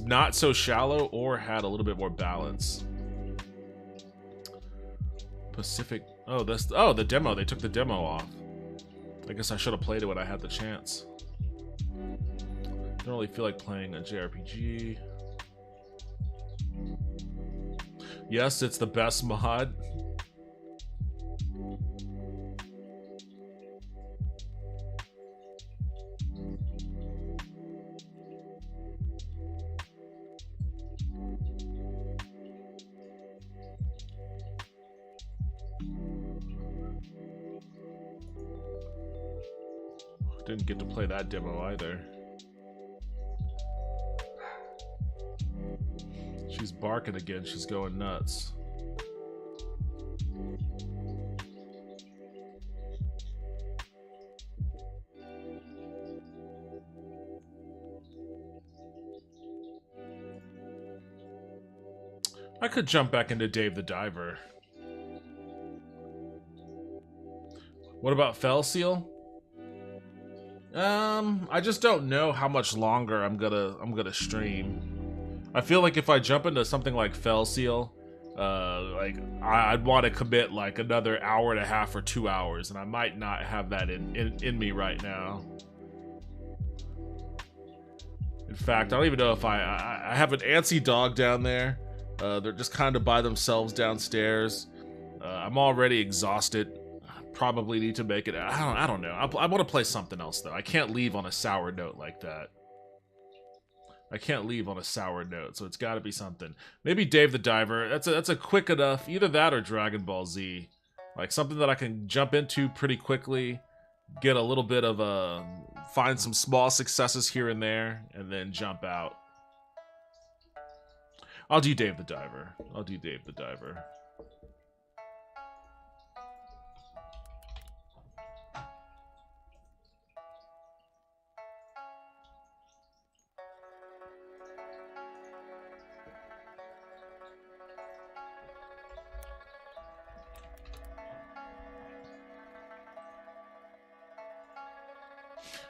A: not so shallow or had a little bit more balance. Pacific. Oh, the demo. They took the demo off. I guess I should have played it when I had the chance. Don't really feel like playing a JRPG. Yes, it's the best mod. Didn't get to play that demo either. She's barking again. She's going nuts. I could jump back into Dave the Diver. What about Fell Seal? I just don't know how much longer I'm gonna stream. I feel like if I jump into something like Fell Seal, like I'd want to commit like another hour and a half or 2 hours, and I might not have that in me right now. In fact, I don't even know if I have an antsy dog down there. They're just kind of by themselves downstairs. I'm already exhausted. Probably need to make it. I don't know. I want to play something else though. I can't leave on a sour note like that. I can't leave on a sour note, so it's got to be something. Maybe Dave the Diver. That's a quick enough. Either that or Dragon Ball Z, like something that I can jump into pretty quickly, get a little bit of find some small successes here and there, and then jump out. I'll do Dave the Diver. I'll do Dave the Diver.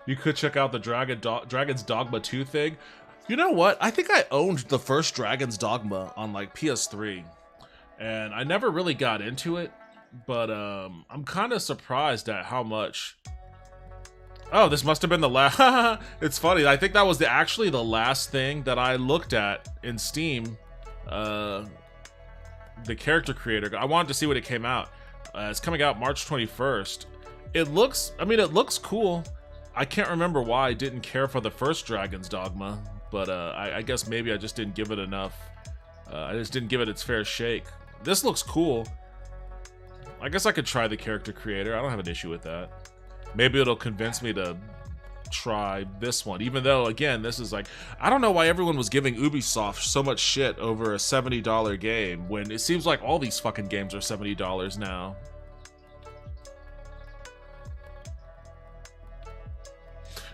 A: You could check out the Dragon's Dogma 2 thing. You know what? I think I owned the first Dragon's Dogma on like PS3, and I never really got into it. But I'm kind of surprised at how much. Oh, this must have been the last. It's funny. I think that was actually the last thing that I looked at in Steam. The character creator. I wanted to see when it came out. It's coming out March 21st. It looks. I mean, it looks cool. I can't remember why I didn't care for the first Dragon's Dogma, but I guess maybe I just didn't give it enough. I just didn't give it its fair shake. This looks cool. I guess I could try the character creator. I don't have an issue with that. Maybe it'll convince me to try this one, even though, again, this is like... I don't know why everyone was giving Ubisoft so much shit over a $70 game when it seems like all these fucking games are $70 now.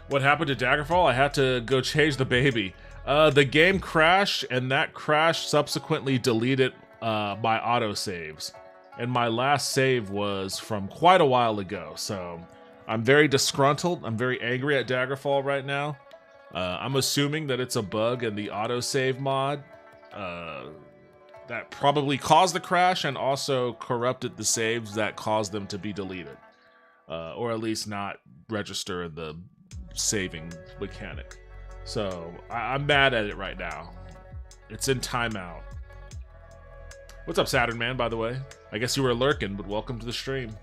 A: What happened to Daggerfall? I had to go change the baby. The game crashed, and that crash subsequently deleted my autosaves. And my last save was from quite a while ago, so I'm very disgruntled. I'm very angry at Daggerfall right now. I'm assuming that it's a bug in the autosave mod that probably caused the crash and also corrupted the saves that caused them to be deleted. Or at least not register in the saving mechanic. So I'm mad at it right now. It's in timeout. What's up, Saturn Man, by the way? I guess you were lurking, but welcome to the stream.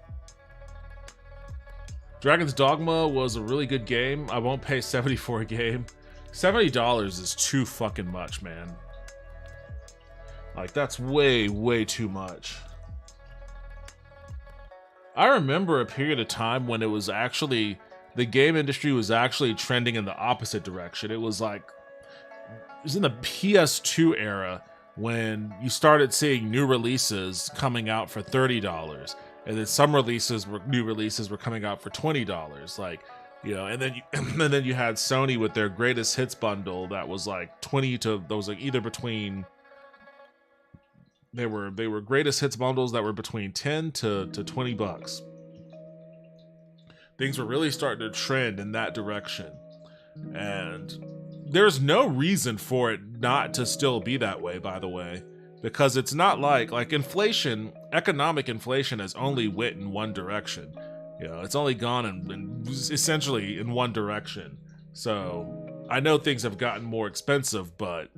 A: Dragon's Dogma was a really good game. I won't pay $70 for a game. $70 is too fucking much, man. Like, that's way, way too much. I remember a period of time when it was actually the game industry was actually trending in the opposite direction. It was in the PS2 era when you started seeing new releases coming out for $30, and then some new releases were coming out for $20. And then you had Sony with their greatest hits bundle that was like 20 to those either between. They were greatest hits bundles that were between 10 to $20. Things were really starting to trend in that direction. And there's no reason for it not to still be that way, by the way. Because it's not like inflation, economic inflation has only went in one direction. It's only gone in essentially in one direction. So I know things have gotten more expensive, but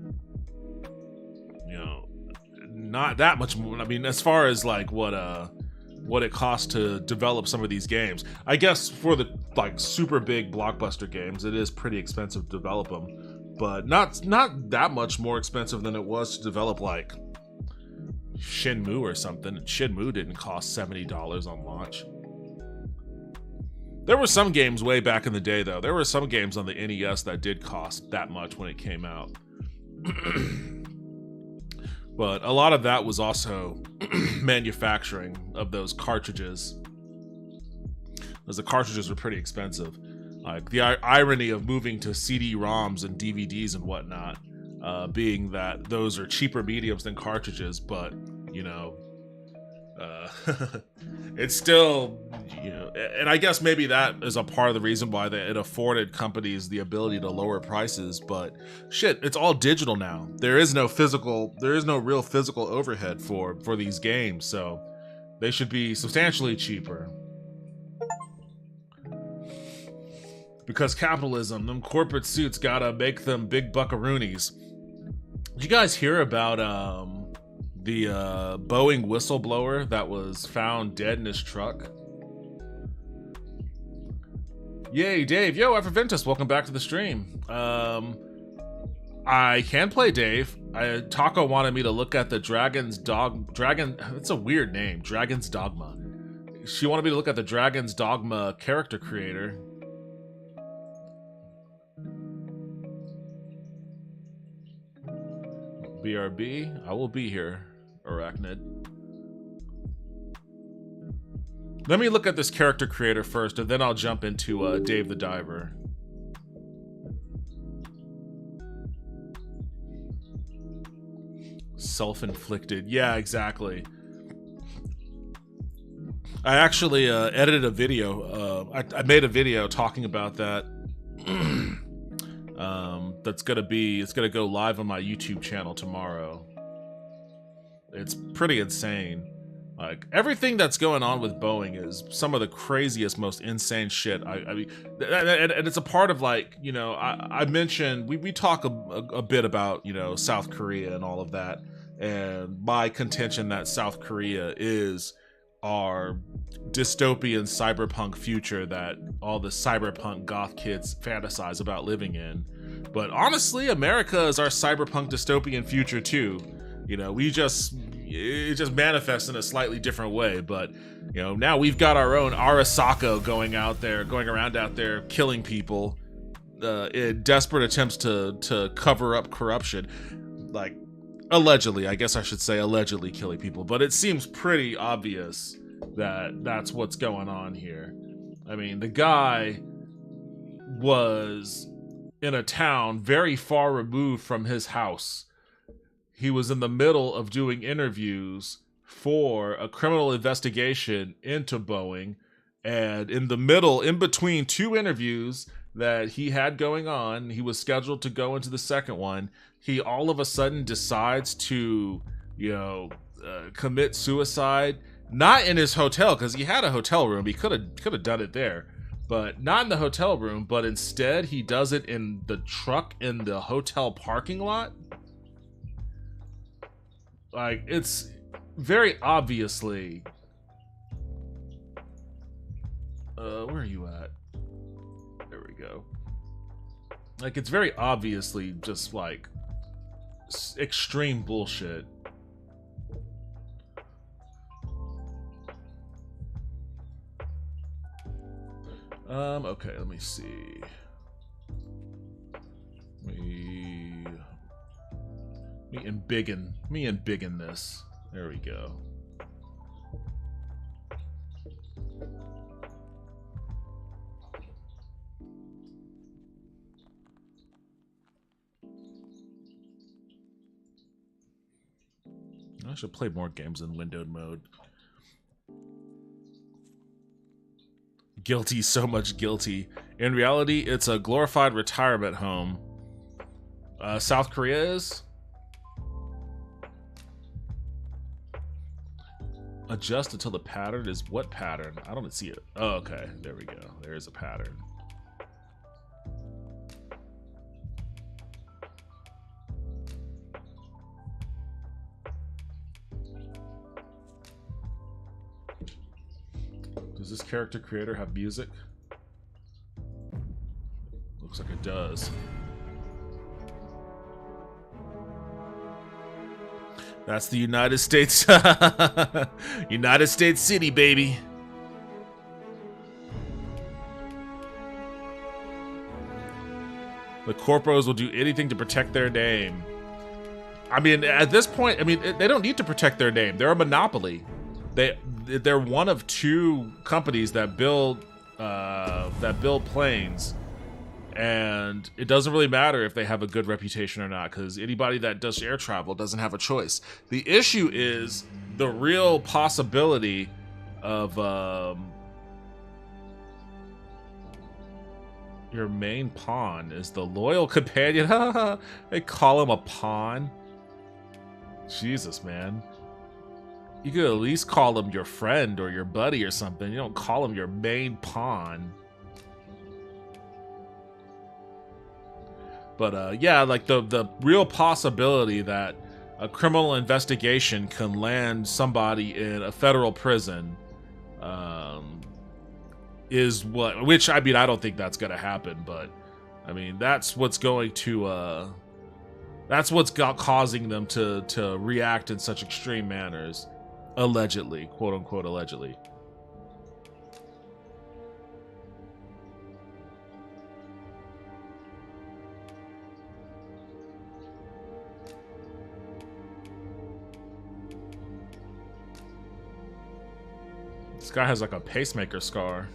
A: not that much more. I mean, as far as what it costs to develop some of these games, I guess for the super big blockbuster games, it is pretty expensive to develop them, but not that much more expensive than it was to develop Shenmue or something. Shenmue didn't cost $70 on launch. There were some games way back in the day, though. There were some games on the NES that did cost that much when it came out. But a lot of that was also manufacturing of those cartridges, because the cartridges were pretty expensive. The irony of moving to CD-ROMs and DVDs and whatnot, being that those are cheaper mediums than cartridges, but it's still, and I guess maybe that is a part of the reason why it afforded companies the ability to lower prices. But shit, it's all digital now. There is no real physical overhead for these games, so they should be substantially cheaper. Because capitalism, them corporate suits gotta make them big buckaroonies. Did you guys hear about the Boeing whistleblower that was found dead in his truck? Yay, Dave. Yo, Everventus, welcome back to the stream. I can play Dave. Taco wanted me to look at the it's a weird name, Dragon's Dogma. She wanted me to look at the Dragon's Dogma character creator. BRB, I will be here, Arachnid. Let me look at this character creator first, and then I'll jump into Dave the Diver. Self-inflicted. Yeah, exactly. I actually edited a video. I made a video talking about that. It's gonna go live on my YouTube channel tomorrow. It's pretty insane. Like, everything that's going on with Boeing is some of the craziest, most insane shit. I mean, and it's a part of, like, I mentioned, we talk a bit about, South Korea and all of that, and my contention that South Korea is our dystopian cyberpunk future that all the cyberpunk goth kids fantasize about living in. But honestly, America is our cyberpunk dystopian future too. It just manifests in a slightly different way, but now we've got our own Arasaka going around out there killing people in desperate attempts to cover up corruption. Like, allegedly, I guess I should say allegedly killing people, but it seems pretty obvious that that's what's going on here. I mean, the guy was in a town very far removed from his house. He was in the middle of doing interviews for a criminal investigation into Boeing, and in between two interviews that he had going on, he was scheduled to go into the second one. He all of a sudden decides to, commit suicide. Not in his hotel, because he had a hotel room. He could have done it there, but not in the hotel room. But instead, he does it in the truck in the hotel parking lot. Like, it's very obviously. Where are you at? There we go. Like, it's very obviously just like extreme bullshit. Okay, let me see. Me and biggin this. There we go. I should play more games in windowed mode. Guilty, so much guilty. In reality, it's a glorified retirement home. South Korea is? Adjust until the pattern is what pattern? I don't see it. Oh, okay. There we go. There is a pattern. Does this character creator have music? Looks like it does. That's the United States. United States City, baby. The corporos will do anything to protect their name. I mean, at this point, I mean, they don't need to protect their name. They're a monopoly. They're one of two companies that build planes, and it doesn't really matter if they have a good reputation or not, because anybody that does air travel doesn't have a choice. The issue is the real possibility of your main pawn is the loyal companion. They call him a pawn. Jesus, man. You could at least call him your friend or your buddy or something. You don't call him your main pawn. But yeah, like the real possibility that a criminal investigation can land somebody in a federal prison is what, which, I mean, I don't think that's gonna happen, but I mean, that's what's going to that's what's causing them to react in such extreme manners. Allegedly, quote unquote, allegedly. This guy has like a pacemaker scar.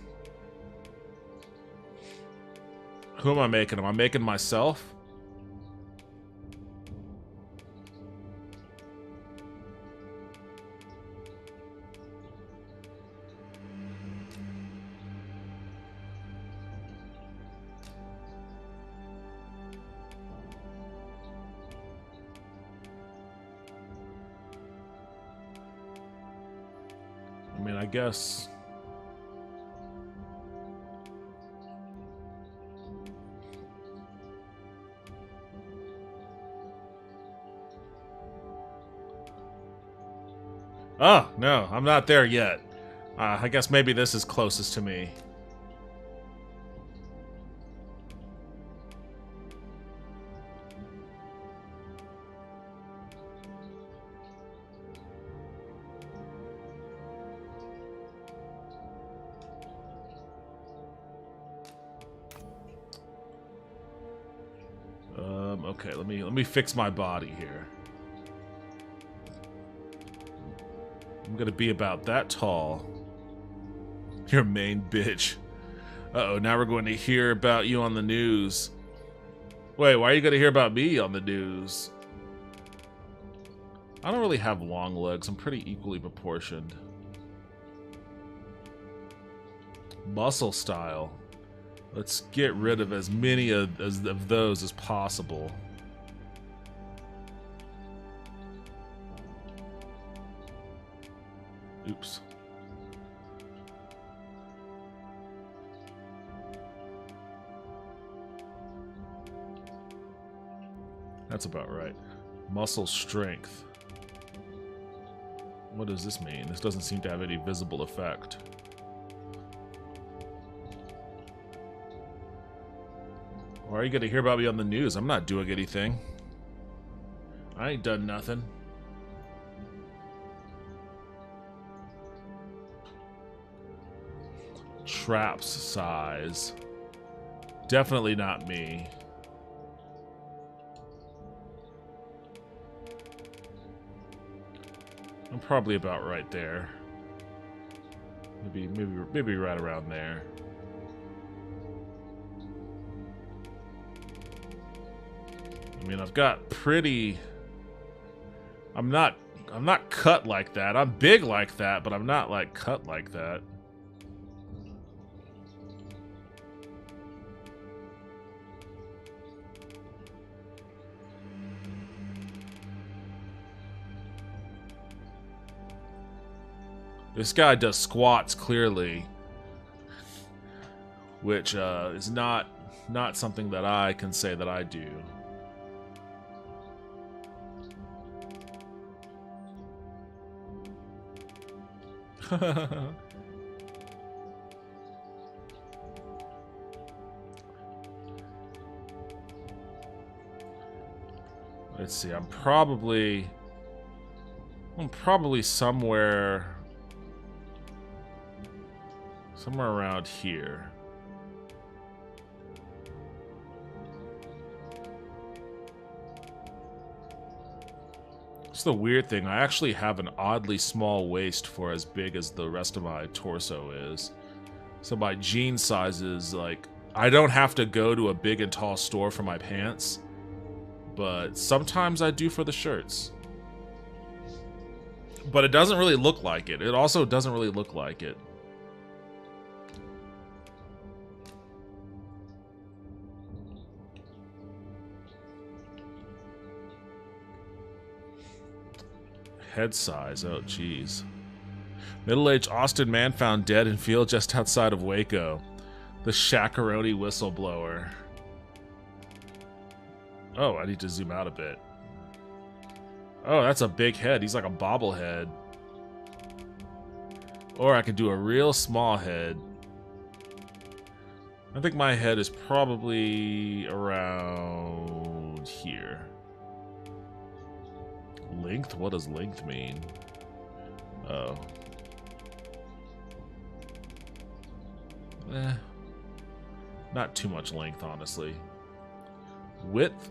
A: Who am I making? Am I making myself? I mean, I guess. Oh, no, I'm not there yet. I guess maybe this is closest to me. Okay, let me fix my body here. I'm gonna be about that tall. Your main bitch. Uh-oh, now we're going to hear about you on the news. Wait, why are you gonna hear about me on the news? I don't really have long legs. I'm pretty equally proportioned. Muscle style. Let's get rid of as many of those as possible. Oops. That's about right. Muscle strength. What does this mean? This doesn't seem to have any visible effect. Why are you gonna hear about me on the news? I'm not doing anything. I ain't done nothing. Traps size. Definitely not me. I'm probably about right there. Maybe right around there. I mean, I've got pretty... I'm not cut like that. I'm big like that, but I'm not like cut like that. This guy does squats clearly, which is not something that I can say that I do. Let's see. I'm probably somewhere around here. It's the weird thing. I actually have an oddly small waist for as big as the rest of my torso is. So my jean size is like... I don't have to go to a big and tall store for my pants. But sometimes I do for the shirts. But it doesn't really look like it. It also doesn't really look like it. Head size, oh jeez. Middle-aged Austin man found dead in field just outside of Waco. The Shakaroni whistleblower. Oh, I need to zoom out a bit. Oh, that's a big head. He's like a bobblehead. Or I could do a real small head. I think my head is probably around here. Length? What does length mean? Oh. Not too much length, honestly. Width?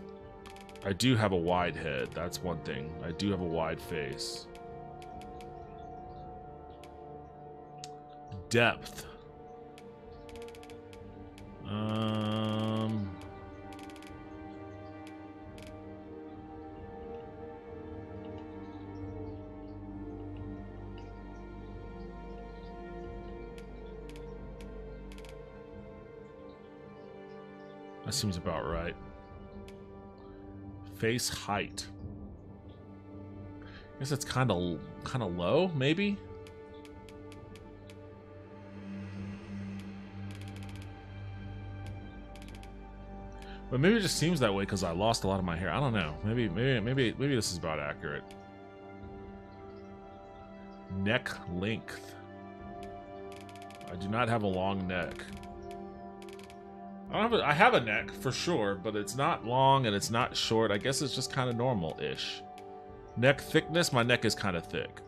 A: I do have a wide head. That's one thing. I do have a wide face. Depth. That seems about right. Face height. I guess it's kind of low, maybe. But maybe it just seems that way because I lost a lot of my hair. I don't know. Maybe this is about accurate. Neck length. I do not have a long neck. I have a neck for sure, but it's not long and it's not short. I guess it's just kind of normal-ish. Neck thickness, my neck is kind of thick.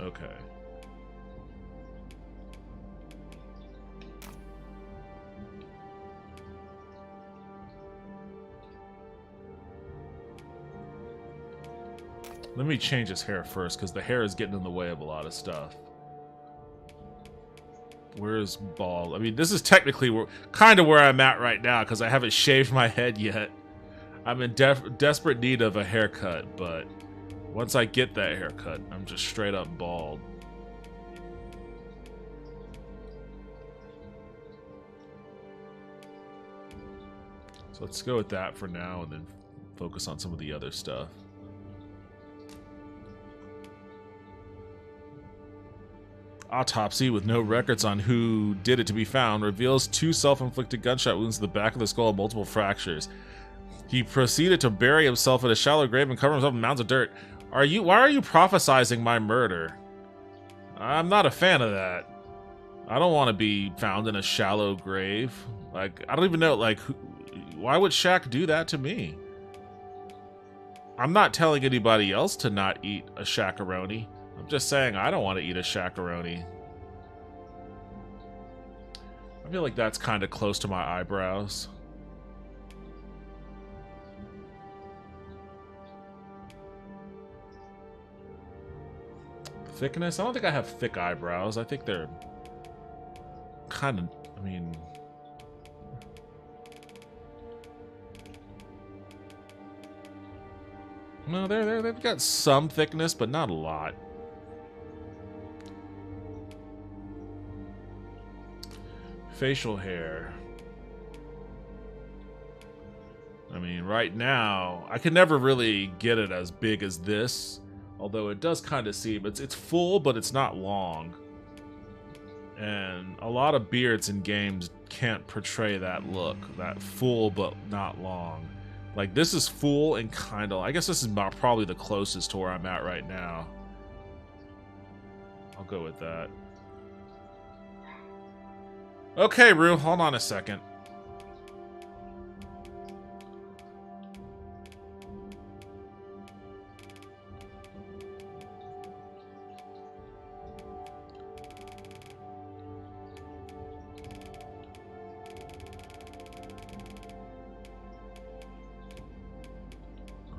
A: Okay. Let me change his hair first, because the hair is getting in the way of a lot of stuff. Where's bald? I mean, this is technically kind of where I'm at right now, because I haven't shaved my head yet. I'm in desperate need of a haircut, but once I get that haircut, I'm just straight up bald. So let's go with that for now, and then focus on some of the other stuff. Autopsy with no records on who did it to be found reveals 2 self-inflicted gunshot wounds to the back of the skull and multiple fractures. He proceeded to bury himself in a shallow grave and cover himself in mounds of dirt. Why are you prophesizing my murder? I'm not a fan of that. I don't want to be found in a shallow grave. Like, I don't even know, like, why would Shaq do that to me? I'm not telling anybody else to not eat a shakaroni. I'm just saying I don't want to eat a shakaroni. I feel like that's kind of close to my eyebrows. Thickness? I don't think I have thick eyebrows. I think they're kind of, I mean... No, they've got some thickness, but not a lot. Facial hair. I mean, right now, I can never really get it as big as this. Although it does kind of seem, it's full, but it's not long. And a lot of beards in games can't portray that look. That full, but not long. Like, this is full and kind of... I guess this is probably the closest to where I'm at right now. I'll go with that. Okay, Rue, hold on a second.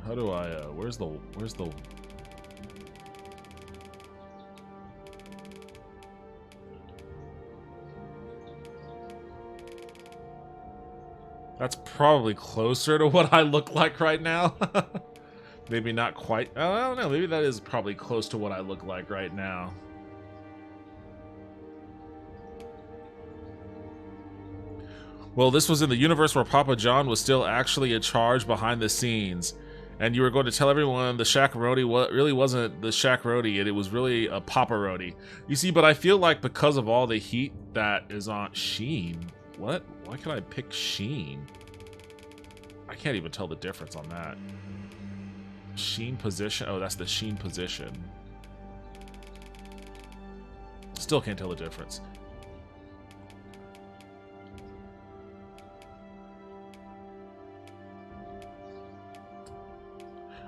A: How do I, where's the... That's probably closer to what I look like right now. Maybe not quite. I don't know. Maybe that is probably close to what I look like right now. Well, this was in the universe where Papa John was still actually in charge behind the scenes. And you were going to tell everyone the shakaroni really wasn't the shakaroni, and it was really a paparoni. You see, but I feel like because of all the heat that is on Sheen. What? Why can I pick Sheen? I can't even tell the difference on that. Sheen position? Oh, that's the Sheen position. Still can't tell the difference.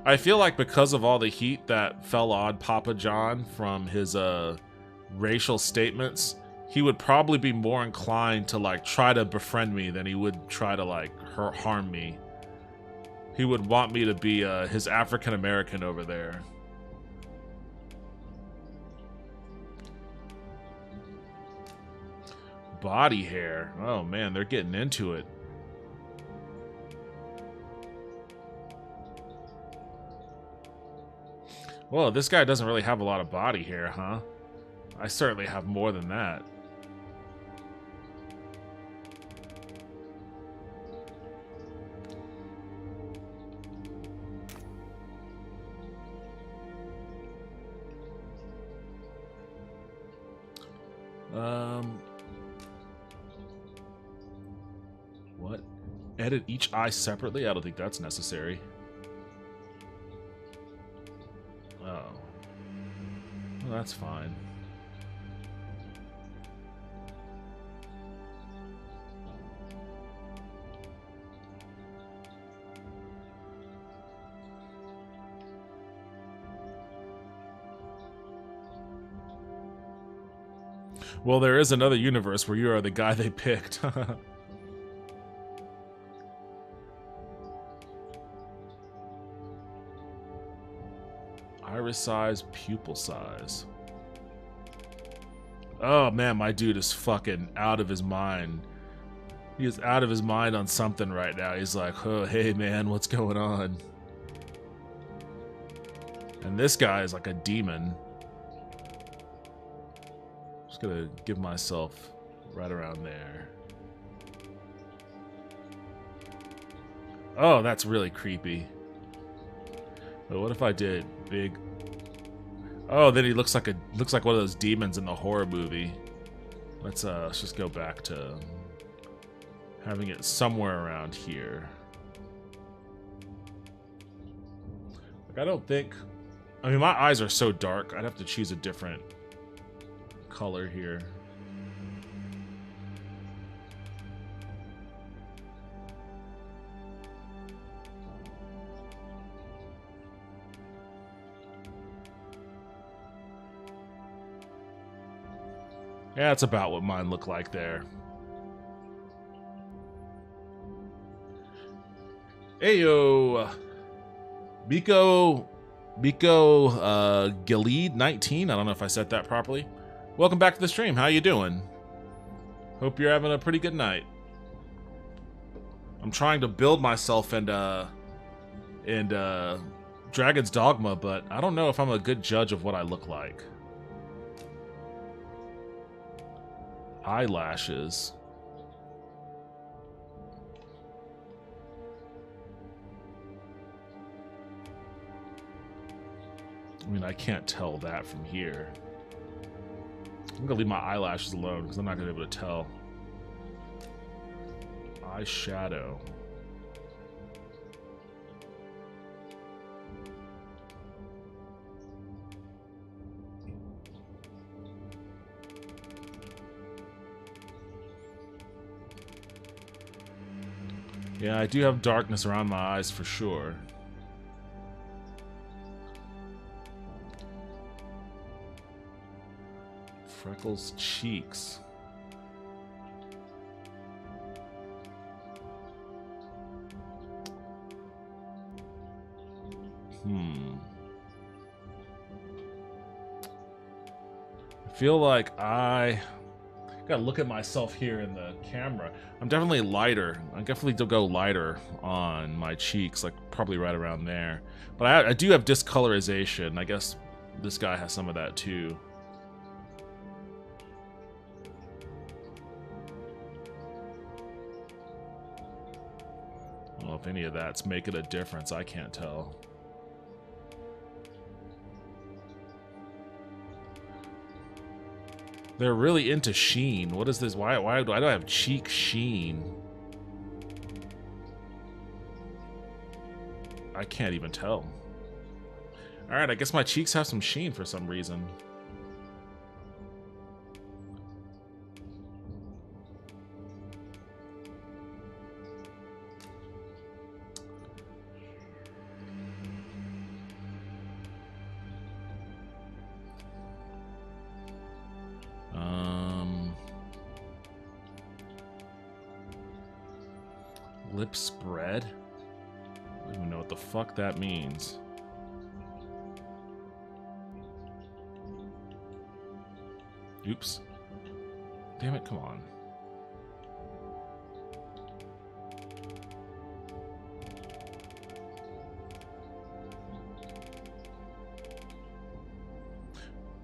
A: I feel like because of all the heat that fell on Papa John from his racial statements, he would probably be more inclined to like try to befriend me than he would try to like harm me. He would want me to be his African American over there. Body hair. Oh man, they're getting into it. Well, this guy doesn't really have a lot of body hair, huh? I certainly have more than that. What? Edit each eye separately? I don't think that's necessary. Oh. Well, that's fine. Well, there is another universe where you are the guy they picked. Iris size, pupil size. Oh man, my dude is fucking out of his mind. He is out of his mind on something right now. He's like, oh, hey man, what's going on? And this guy is like a demon. Just gonna give myself right around there. Oh, that's really creepy. But what if I did big? Oh, then he looks like one of those demons in the horror movie. Let's just go back to having it somewhere around here. Like, I don't think... I mean, my eyes are so dark, I'd have to choose a different color here. Yeah, that's about what mine look like there. Ayo, Biko Gilead 19. I don't know if I said that properly. Welcome back to the stream. How you doing? Hope you're having a pretty good night. I'm trying to build myself in Dragon's Dogma, but I don't know if I'm a good judge of what I look like. Eyelashes. I mean, I can't tell that from here. I'm gonna leave my eyelashes alone because I'm not gonna be able to tell. Eyeshadow. Yeah, I do have darkness around my eyes for sure. Freckles, cheeks. I feel like I gotta look at myself here in the camera. I'm definitely lighter. I definitely do go lighter on my cheeks, like probably right around there. But I do have discolorization. I guess this guy has some of that too. I don't know if any of that's making a difference. I can't tell. They're really into sheen. What is this? Why do I have cheek sheen? I can't even tell. Alright, I guess my cheeks have some sheen for some reason. Lip spread? I don't even know what the fuck that means. Oops. Damn it, come on.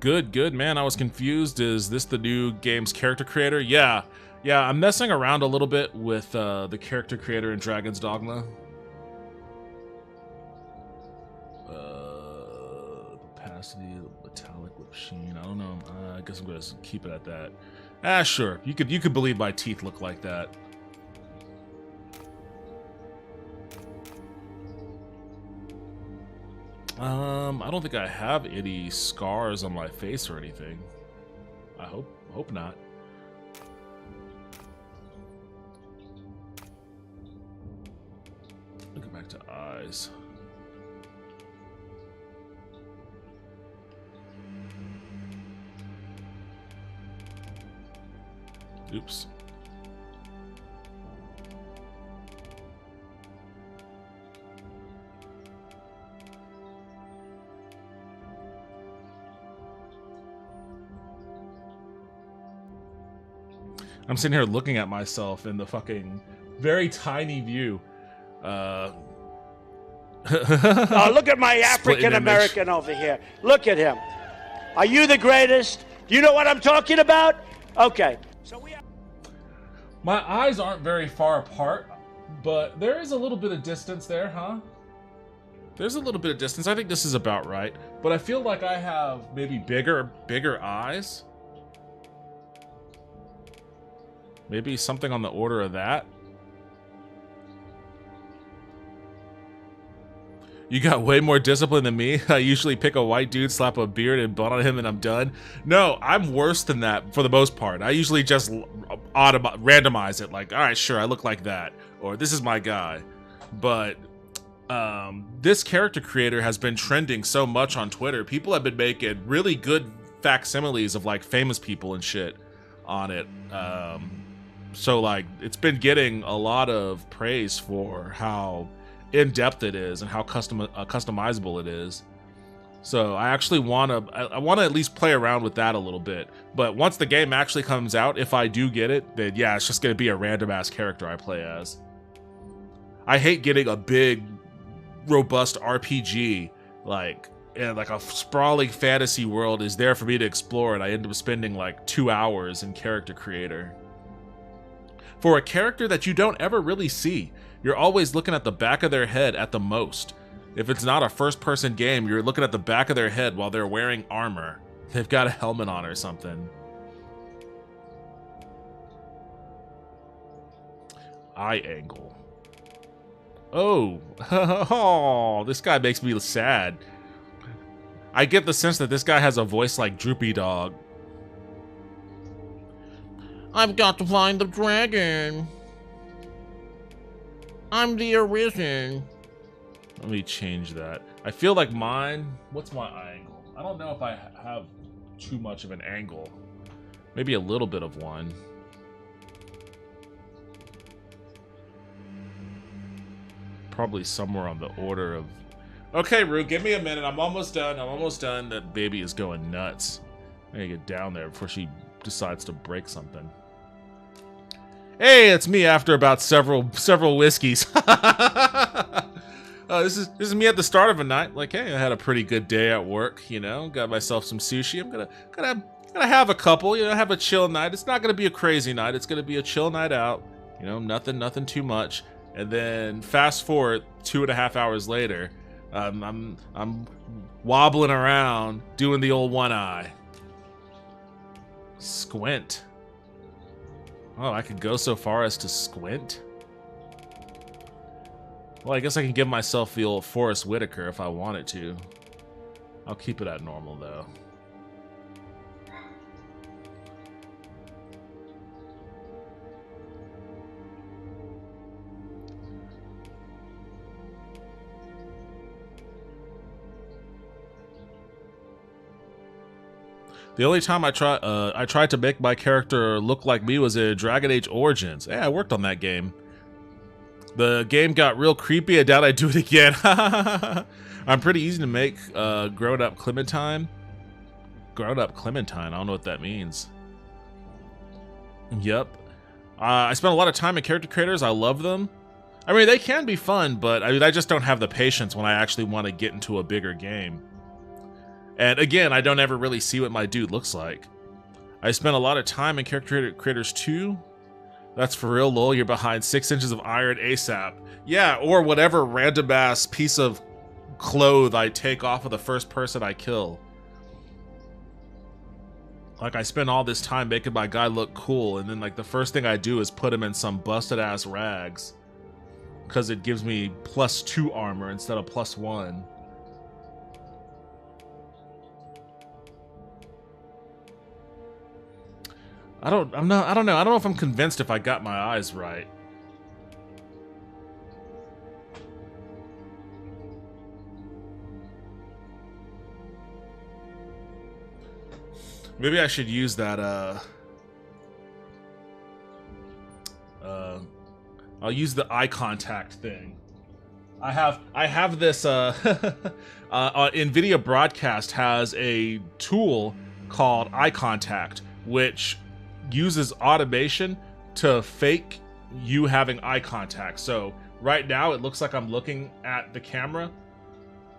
A: Good, man. I was confused. Is this the new game's character creator? Yeah, I'm messing around a little bit with the character creator in Dragon's Dogma. Opacity, metallic lip sheen. I don't know. I guess I'm gonna keep it at that. Ah, sure. You could believe my teeth look like that. I don't think I have any scars on my face or anything. I hope not. Look back to eyes. Oops. I'm sitting here looking at myself in the fucking very tiny view.
B: Oh, look at my African American over here. Look at him. Are you the greatest? Do you know what I'm talking about? Okay. So
A: my eyes aren't very far apart, but there is a little bit of distance there, huh? There's a little bit of distance. I think this is about right. But I feel like I have maybe bigger eyes. Maybe something on the order of that. You got way more discipline than me. I usually pick a white dude, slap a beard and butt on him, and I'm done. No, I'm worse than that for the most part. I usually just randomize it. Like, all right, sure, I look like that. Or this is my guy. But this character creator has been trending so much on Twitter. People have been making really good facsimiles of like famous people and shit. on it. So like it's been getting a lot of praise for how in-depth it is and how customizable it is. So I actually want to at least play around with that a little bit. But once the game actually comes out, if I do get it, then yeah, it's just going to be a random ass character I play as. I hate getting a big, robust RPG like a sprawling fantasy world is there for me to explore, and I end up spending like 2 hours in Character Creator for a character that you don't ever really see. You're always looking at the back of their head at the most. If it's not a first-person game, you're looking at the back of their head while they're wearing armor. They've got a helmet on or something. Eye angle. Oh. Oh, this guy makes me sad. I get the sense that this guy has a voice like Droopy Dog. I've got to find the dragon. I'm the Arisen. Let me change that. I feel like mine... What's my eye angle? I don't know if I have too much of an angle. Maybe a little bit of one. Probably somewhere on the order of... Okay, Rue, give me a minute. I'm almost done. I'm almost done. That baby is going nuts. I gotta get down there before she decides to break something. Hey, it's me after about several whiskeys. This is me at the start of a night. Like, hey, I had a pretty good day at work, you know. Got myself some sushi. I'm gonna have a couple, you know, have a chill night. It's not gonna be a crazy night. It's gonna be a chill night out. You know, nothing too much. And then fast forward 2.5 hours later, I'm wobbling around doing the old one eye. Squint. Oh, I could go so far as to squint? Well, I guess I can give myself the old Forrest Whitaker if I wanted to. I'll keep it at normal, though. The only time I tried to make my character look like me was in Dragon Age Origins. Hey, I worked on that game. The game got real creepy. I doubt I'd do it again. I'm pretty easy to make. Grown-up Clementine. Grown-up Clementine. I don't know what that means. Yep. I spent a lot of time in character creators. I love them. I mean, they can be fun, but I just don't have the patience when I actually want to get into a bigger game. And again, I don't ever really see what my dude looks like. I spent a lot of time in Character Creators 2. That's for real, lol. You're behind 6 inches of iron ASAP. Yeah, or whatever random ass piece of cloth I take off of the first person I kill. Like, I spend all this time making my guy look cool, and then like the first thing I do is put him in some busted ass rags. Because it gives me +2 armor instead of +1. I don't know. I don't know if I'm convinced if I got my eyes right. Maybe I should use that, I'll use the eye contact thing. I have this, NVIDIA Broadcast has a tool called eye contact, which uses automation to fake you having eye contact. So right now it looks like I'm looking at the camera.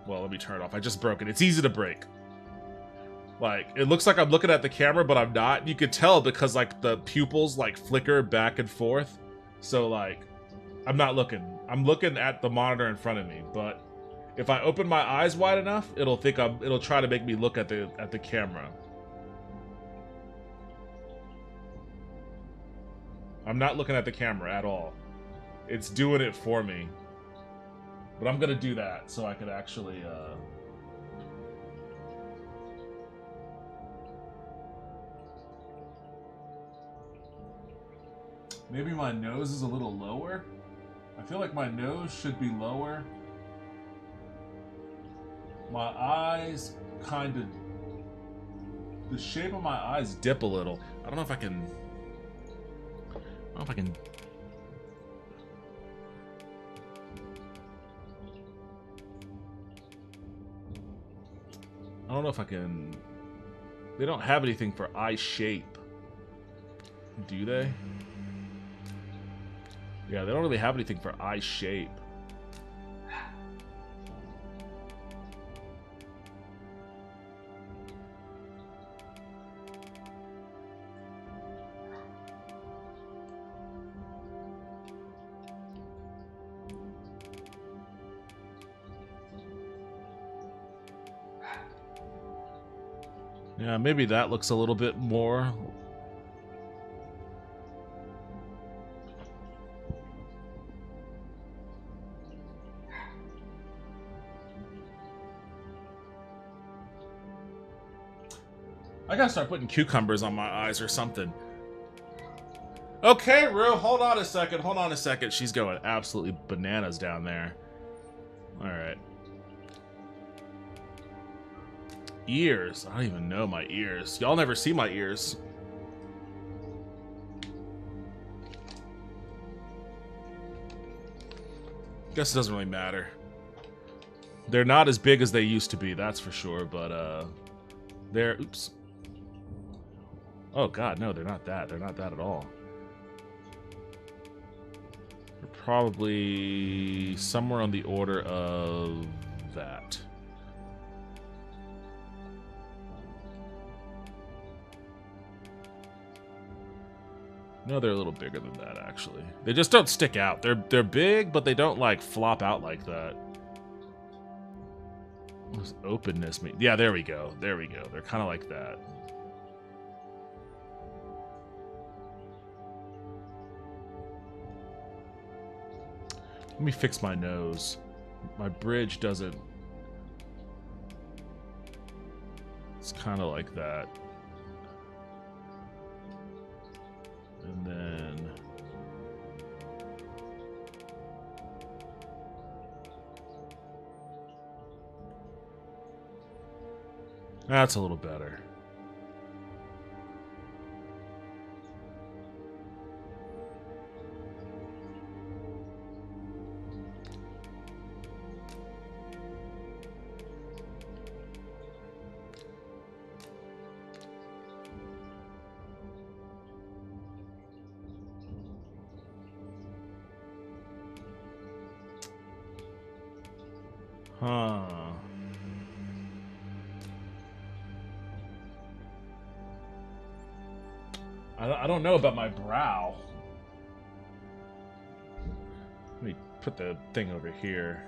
A: Well, let me turn it off. I just broke it. It's easy to break. Like, it looks like I'm looking at the camera, but I'm not. You could tell because like the pupils like flicker back and forth. So like, I'm not looking. I'm looking at the monitor in front of me, but if I open my eyes wide enough, it'll try to make me look at the camera. I'm not looking at the camera at all. It's doing it for me. But I'm gonna do that so I could actually, maybe my nose is a little lower. I feel like my nose should be lower. My eyes kind of... The shape of my eyes dip a little. I don't know if I can... I don't know if I can... I don't know if I can... They don't have anything for eye shape. Do they? Yeah, they don't really have anything for eye shape. Yeah, maybe that looks a little bit more. I gotta start putting cucumbers on my eyes or something. Okay, Rue, hold on a second, hold on a second. She's going absolutely bananas down there. Alright. Ears. I don't even know my ears. Y'all never see my ears. Guess it doesn't really matter. They're not as big as they used to be, that's for sure, but they're... Oops. Oh god, no, they're not that. They're not that at all. They're probably somewhere on the order of that. No, they're a little bigger than that, actually. They just don't stick out. They're big, but they don't, like, flop out like that. What does openness mean? Yeah, there we go. There we go. They're kind of like that. Let me fix my nose. My bridge doesn't... It's kind of like that. And then... That's a little better. Huh. I don't know about my brow. Let me put the thing over here.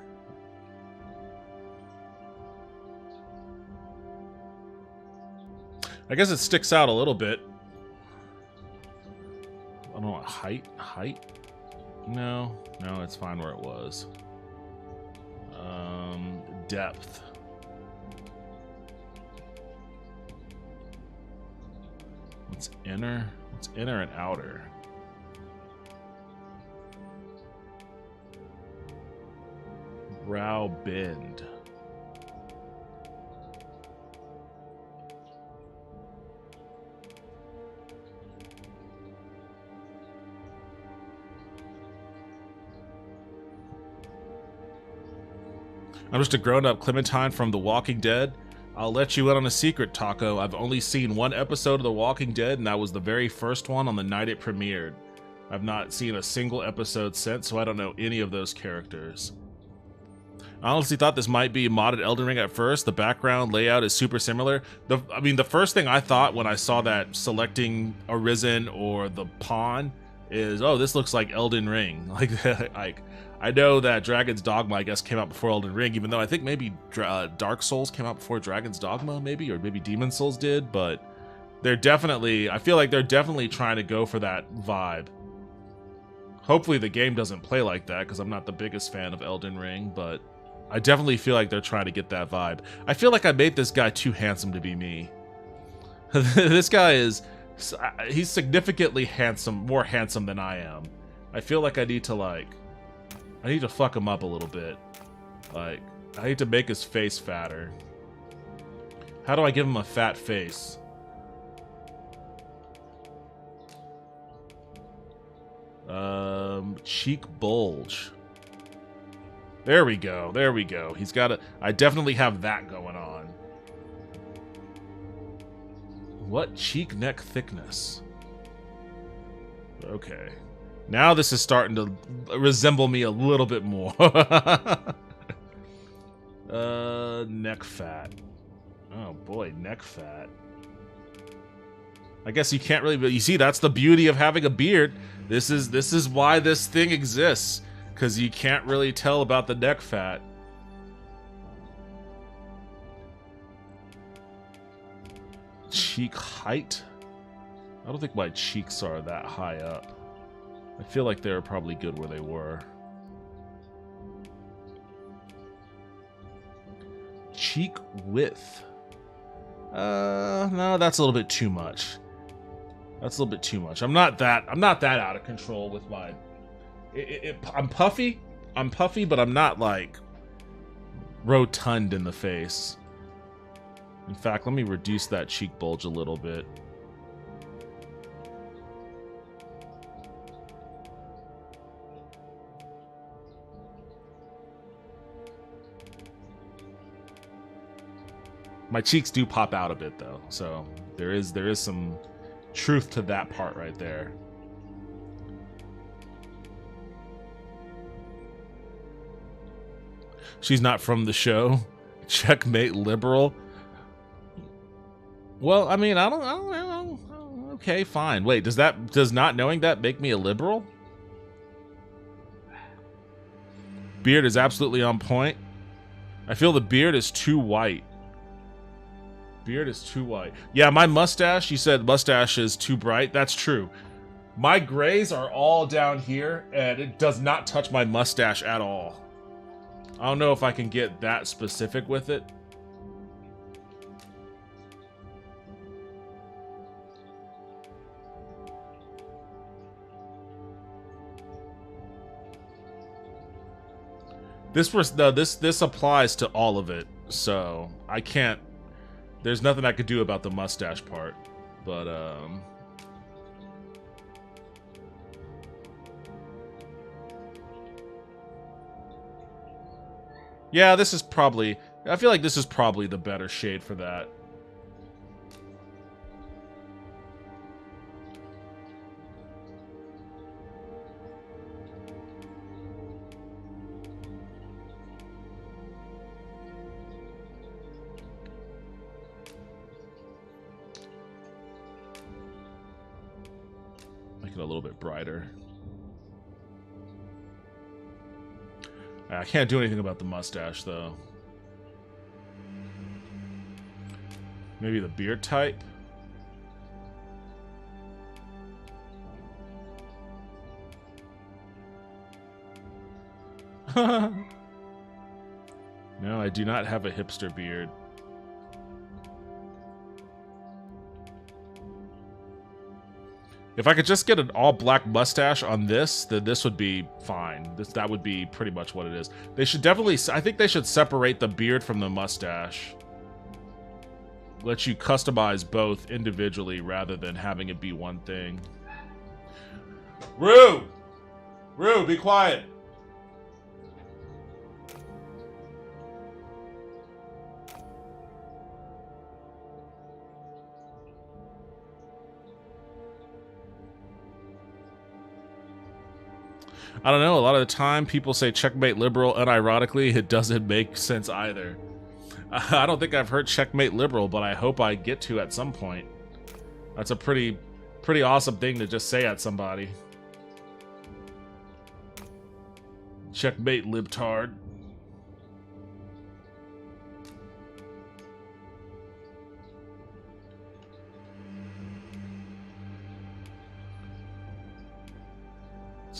A: I guess it sticks out a little bit. I don't know, height? No, it's fine where it was. Depth. What's inner? What's inner and outer? Brow bend. I'm just a grown-up Clementine from The Walking Dead. I'll let you in on a secret, Taco. I've only seen one episode of The Walking Dead, and that was the very first one on the night it premiered. I've not seen a single episode since, so I don't know any of those characters. I honestly thought this might be modded Elden Ring at first. The background layout is super similar. The first thing I thought when I saw that selecting Arisen or the Pawn is, oh, this looks like Elden Ring. Like I know that Dragon's Dogma, I guess, came out before Elden Ring, even though I think maybe Dark Souls came out before Dragon's Dogma, maybe, or maybe Demon Souls did, but they're definitely, I feel like they're definitely trying to go for that vibe. Hopefully the game doesn't play like that, because I'm not the biggest fan of Elden Ring, but I definitely feel like they're trying to get that vibe. I feel like I made this guy too handsome to be me. This guy is, he's significantly handsome, more handsome than I am. I feel like I need to fuck him up a little bit. Like, I need to make his face fatter. How do I give him a fat face? Cheek bulge. There we go. There we go. He's got a... I definitely have that going on. What cheek neck thickness? Okay. Now this is starting to resemble me a little bit more. Neck fat. Oh boy, neck fat. I guess you can't really... But you see, that's the beauty of having a beard. This is why this thing exists. Because you can't really tell about the neck fat. Cheek height? I don't think my cheeks are that high up. I feel like they were probably good where they were. Cheek width. No, that's a little bit too much. That's a little bit too much. I'm not that out of control with mine. I'm puffy, but I'm not like rotund in the face. In fact, let me reduce that cheek bulge a little bit. My cheeks do pop out a bit though, so there is some truth to that part right there. She's not from the show. Checkmate liberal. Well, I mean, I don't know. Okay, fine. Wait, does not knowing that make me a liberal? Beard is absolutely on point. I feel the beard is too white. Beard is too white. Yeah, my mustache, you said mustache is too bright. That's true. My grays are all down here, and it does not touch my mustache at all. I don't know if I can get that specific with it. This applies to all of it, so I can't. There's nothing I could do about the mustache part, but yeah, this is probably... I feel like this is probably the better shade for that. Make it a little bit brighter. I can't do anything about the mustache, though. Maybe the beard type? No, I do not have a hipster beard. If I could just get an all-black mustache on this, then this would be fine. That would be pretty much what it is. They should definitely... I think they should separate the beard from the mustache. Let you customize both individually rather than having it be one thing. Rue! Rue, be quiet! I don't know, a lot of the time people say checkmate liberal, and ironically, it doesn't make sense either. I don't think I've heard checkmate liberal, but I hope I get to at some point. That's a pretty awesome thing to just say at somebody. Checkmate libtard.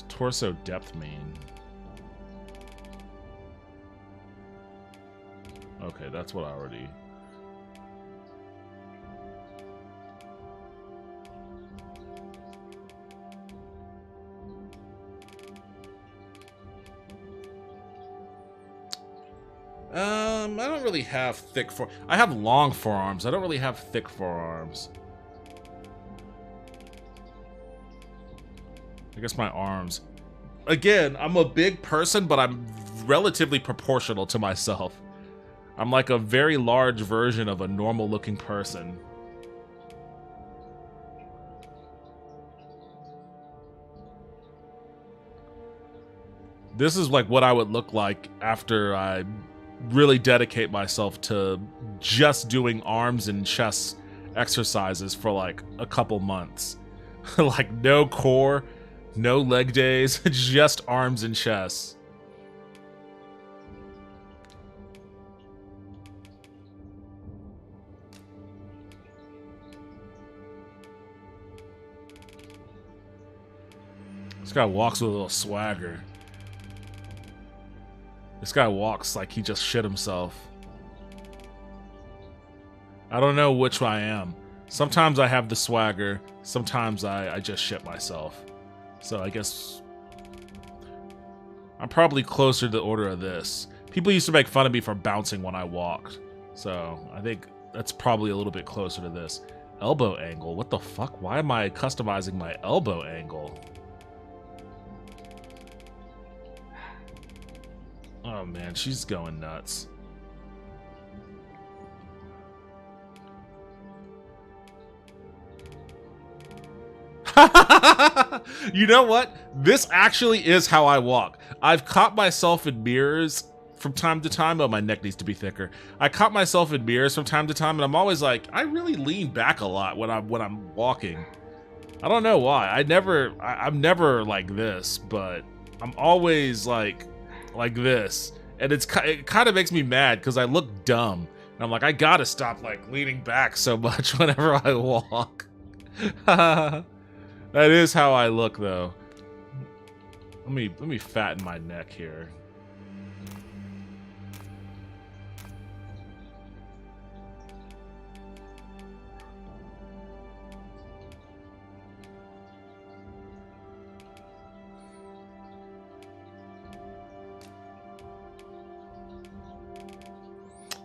A: Torso depth mean? Okay, that's what I already... I don't really have thick I have long forearms. I don't really have thick forearms. I guess my arms. Again, I'm a big person, but I'm relatively proportional to myself. I'm like a very large version of a normal-looking person. This is like what I would look like after I really dedicate myself to just doing arms and chest exercises for like a couple months. Like no core, no leg days, just arms and chest. This guy walks with a little swagger. This guy walks like he just shit himself. I don't know which I am. Sometimes I have the swagger. Sometimes I just shit myself. So I guess I'm probably closer to the order of this. People used to make fun of me for bouncing when I walked. So I think that's probably a little bit closer to this. Elbow angle. What the fuck? Why am I customizing my elbow angle? Oh man, she's going nuts. You know what? This actually is how I walk. I've caught myself in mirrors from time to time. Oh, my neck needs to be thicker. I caught myself in mirrors from time to time, and I'm always like, I really lean back a lot when I'm walking. I don't know why. I'm never like this, but I'm always like this, and it kind of makes me mad because I look dumb, and I'm like, I gotta stop like leaning back so much whenever I walk. That is how I look, though. Let me fatten my neck here.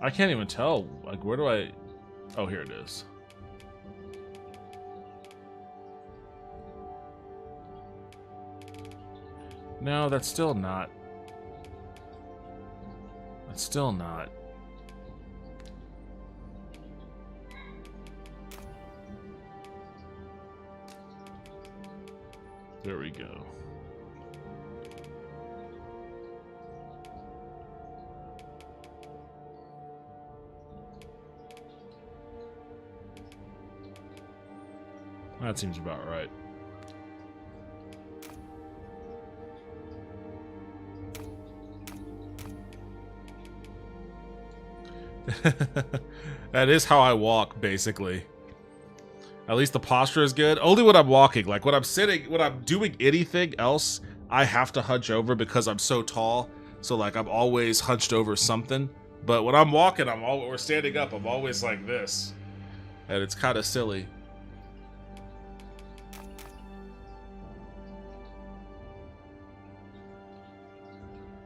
A: I can't even tell. Like, where do I... Oh, here it is. No, that's still not. That's still not. There we go. That seems about right. That is how I walk, basically. At least the posture is good. Only when I'm walking. Like, when I'm sitting, when I'm doing anything else, I have to hunch over because I'm so tall. So, like, I'm always hunched over something. But when I'm walking, or standing up, I'm always like this. And it's kind of silly.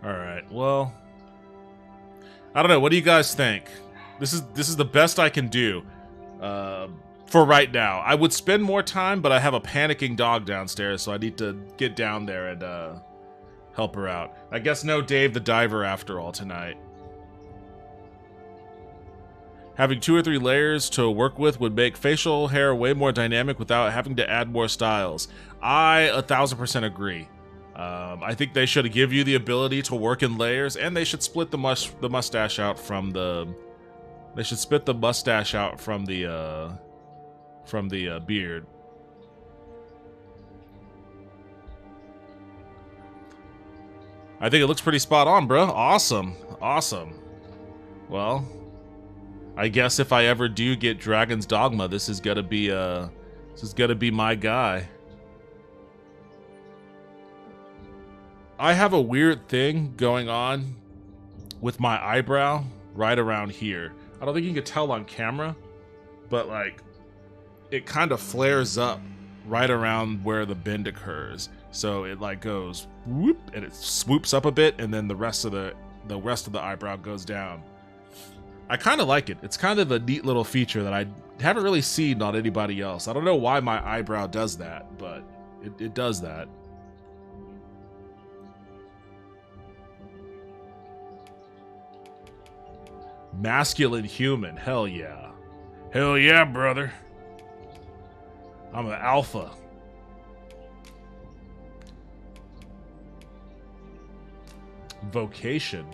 A: Alright, well... I don't know, what do you guys think? This is the best I can do. For right now. I would spend more time, but I have a panicking dog downstairs, so I need to get down there and help her out. I guess no Dave the Diver after all tonight. Having 2 or 3 layers to work with would make facial hair way more dynamic without having to add more styles. I 1000% agree. I think they should give you the ability to work in layers, and they should split the mustache out from the. They should split the mustache out from the beard. I think it looks pretty spot on, bro. Awesome, awesome. Well, I guess if I ever do get Dragon's Dogma, this is gonna be my guy. I have a weird thing going on with my eyebrow right around here. I don't think you can tell on camera, but like it kind of flares up right around where the bend occurs. So it like goes whoop and it swoops up a bit, and then the rest of the eyebrow goes down. I kind of like it. It's kind of a neat little feature that I haven't really seen on anybody else. I don't know why my eyebrow does that, but it does that. Masculine human. Hell yeah. Hell yeah, brother. I'm an alpha. Vocation.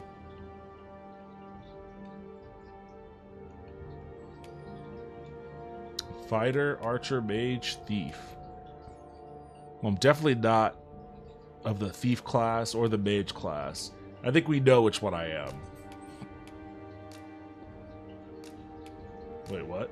A: Fighter, archer, mage, thief. Well, I'm definitely not of the thief class or the mage class. I think we know which one I am. Wait, what?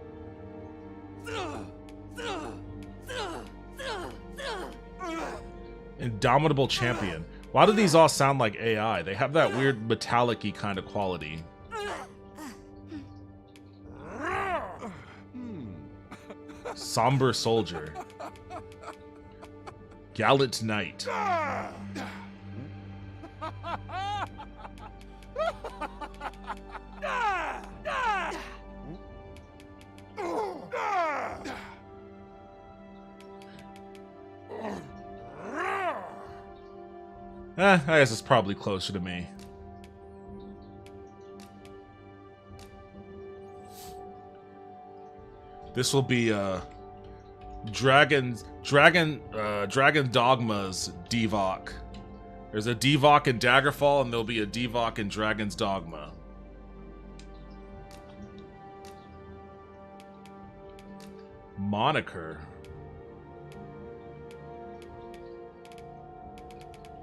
A: Indomitable champion. Why do these all sound like AI? They have that weird metallic-y kind of quality. Somber soldier. Gallant knight. I guess it's probably closer to me. This will be Dragon Dogma's Devok. There's a Devok in Daggerfall, and there'll be a Devok in Dragon's Dogma. Moniker.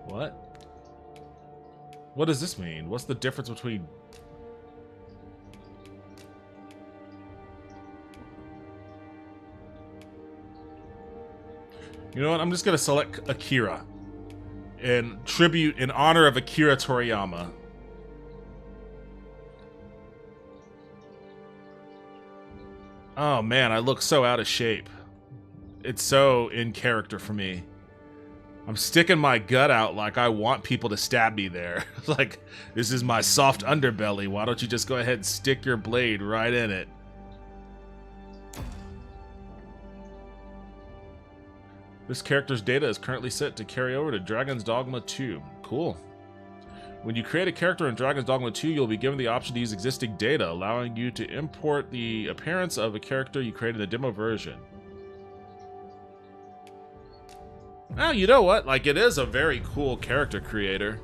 A: What? What does this mean? What's the difference between... You know what? I'm just gonna select Akira in tribute in honor of Akira Toriyama. Oh man, I look so out of shape. It's so in character for me. I'm sticking my gut out like I want people to stab me there. Like, this is my soft underbelly. Why don't you just go ahead and stick your blade right in it? This character's data is currently set to carry over to Dragon's Dogma 2. Cool. When you create a character in Dragon's Dogma 2, you'll be given the option to use existing data, allowing you to import the appearance of a character you created in the demo version. Well, you know what? Like, it is a very cool character creator.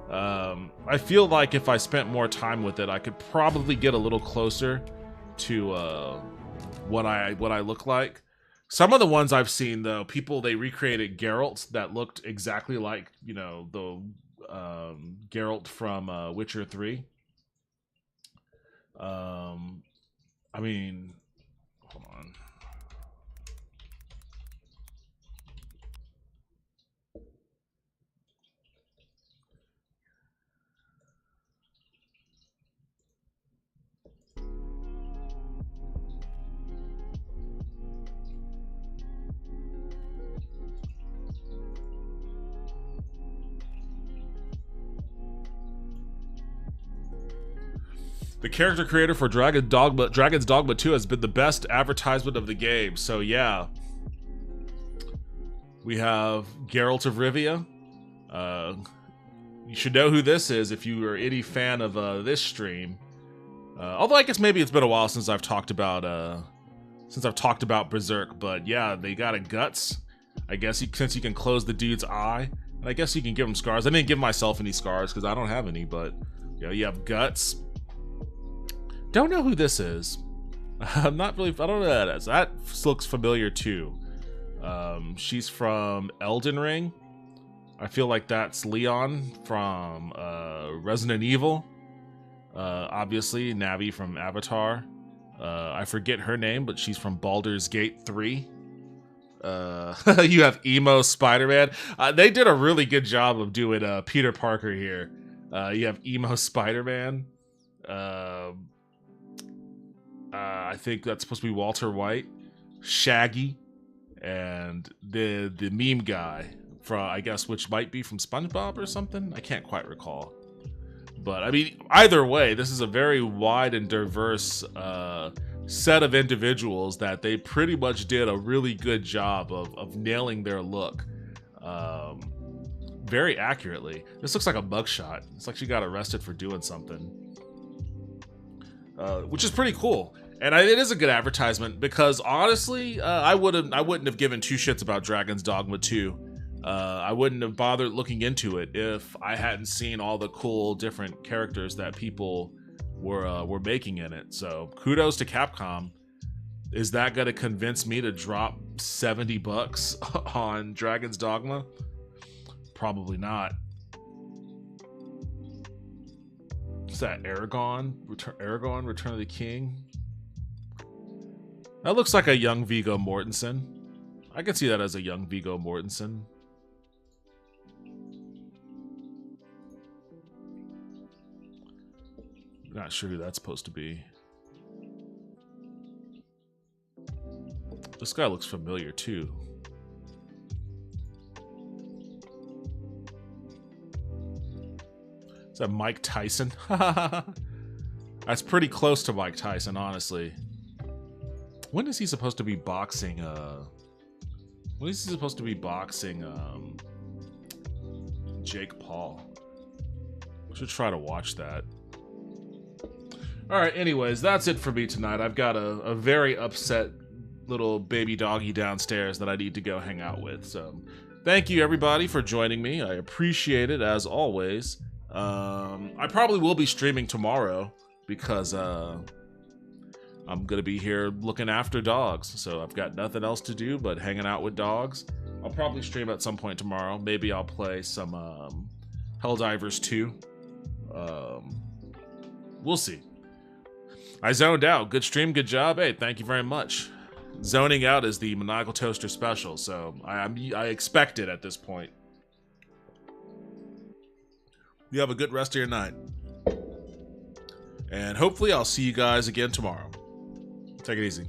A: I feel like if I spent more time with it, I could probably get a little closer to what I look like. Some of the ones I've seen, though, they recreated Geralt that looked exactly like, you know, the Geralt from Witcher 3. I mean, hold on. The character creator for Dragon's Dogma 2 has been the best advertisement of the game. So yeah, we have Geralt of Rivia. You should know who this is if you are any fan of this stream. Although I guess maybe it's been a while since I've talked about Berserk. But yeah, they got a guts. I guess since you can close the dude's eye, and I guess you can give him scars. I didn't give myself any scars because I don't have any. But you know, you have guts. Don't know who this is. I'm not really. I don't know who that is. That looks familiar too. She's from Elden Ring. I feel like that's Leon from Resident Evil. Obviously, Navi from Avatar. I forget her name, but she's from Baldur's Gate 3. You have Emo Spider-Man. They did a really good job of doing Peter Parker here. You have Emo Spider-Man. I think that's supposed to be Walter White, Shaggy, and the meme guy from, I guess, which might be from SpongeBob or something. I can't quite recall. But I mean, either way, this is a very wide and diverse set of individuals that they pretty much did a really good job of nailing their look very accurately. This looks like a mugshot. It's like she got arrested for doing something. which is pretty cool. And it is a good advertisement because honestly, I wouldn't have given two shits about Dragon's Dogma 2. I wouldn't have bothered looking into it if I hadn't seen all the cool different characters that people were making in it. So kudos to Capcom. Is that going to convince me to drop $70 on Dragon's Dogma? Probably not. Is that Aragon? Return of the King? That looks like a young Viggo Mortensen. I could see that as a young Viggo Mortensen. Not sure who that's supposed to be. This guy looks familiar too. Is that Mike Tyson? That's pretty close to Mike Tyson, honestly. When is he supposed to be boxing? When is he supposed to be boxing Jake Paul? Should try to watch that. All right, anyways, that's it for me tonight. I've got a very upset little baby doggy downstairs that I need to go hang out with. So thank you, everybody, for joining me. I appreciate it, as always. I probably will be streaming tomorrow because I'm going to be here looking after dogs. So I've got nothing else to do but hanging out with dogs. I'll probably stream at some point tomorrow. Maybe I'll play some Helldivers 2. We'll see. I zoned out. Good stream, good job. Hey, thank you very much. Zoning out is the Maniacal Toaster special, so I expect it at this point. You have a good rest of your night. And hopefully I'll see you guys again tomorrow. Take it easy.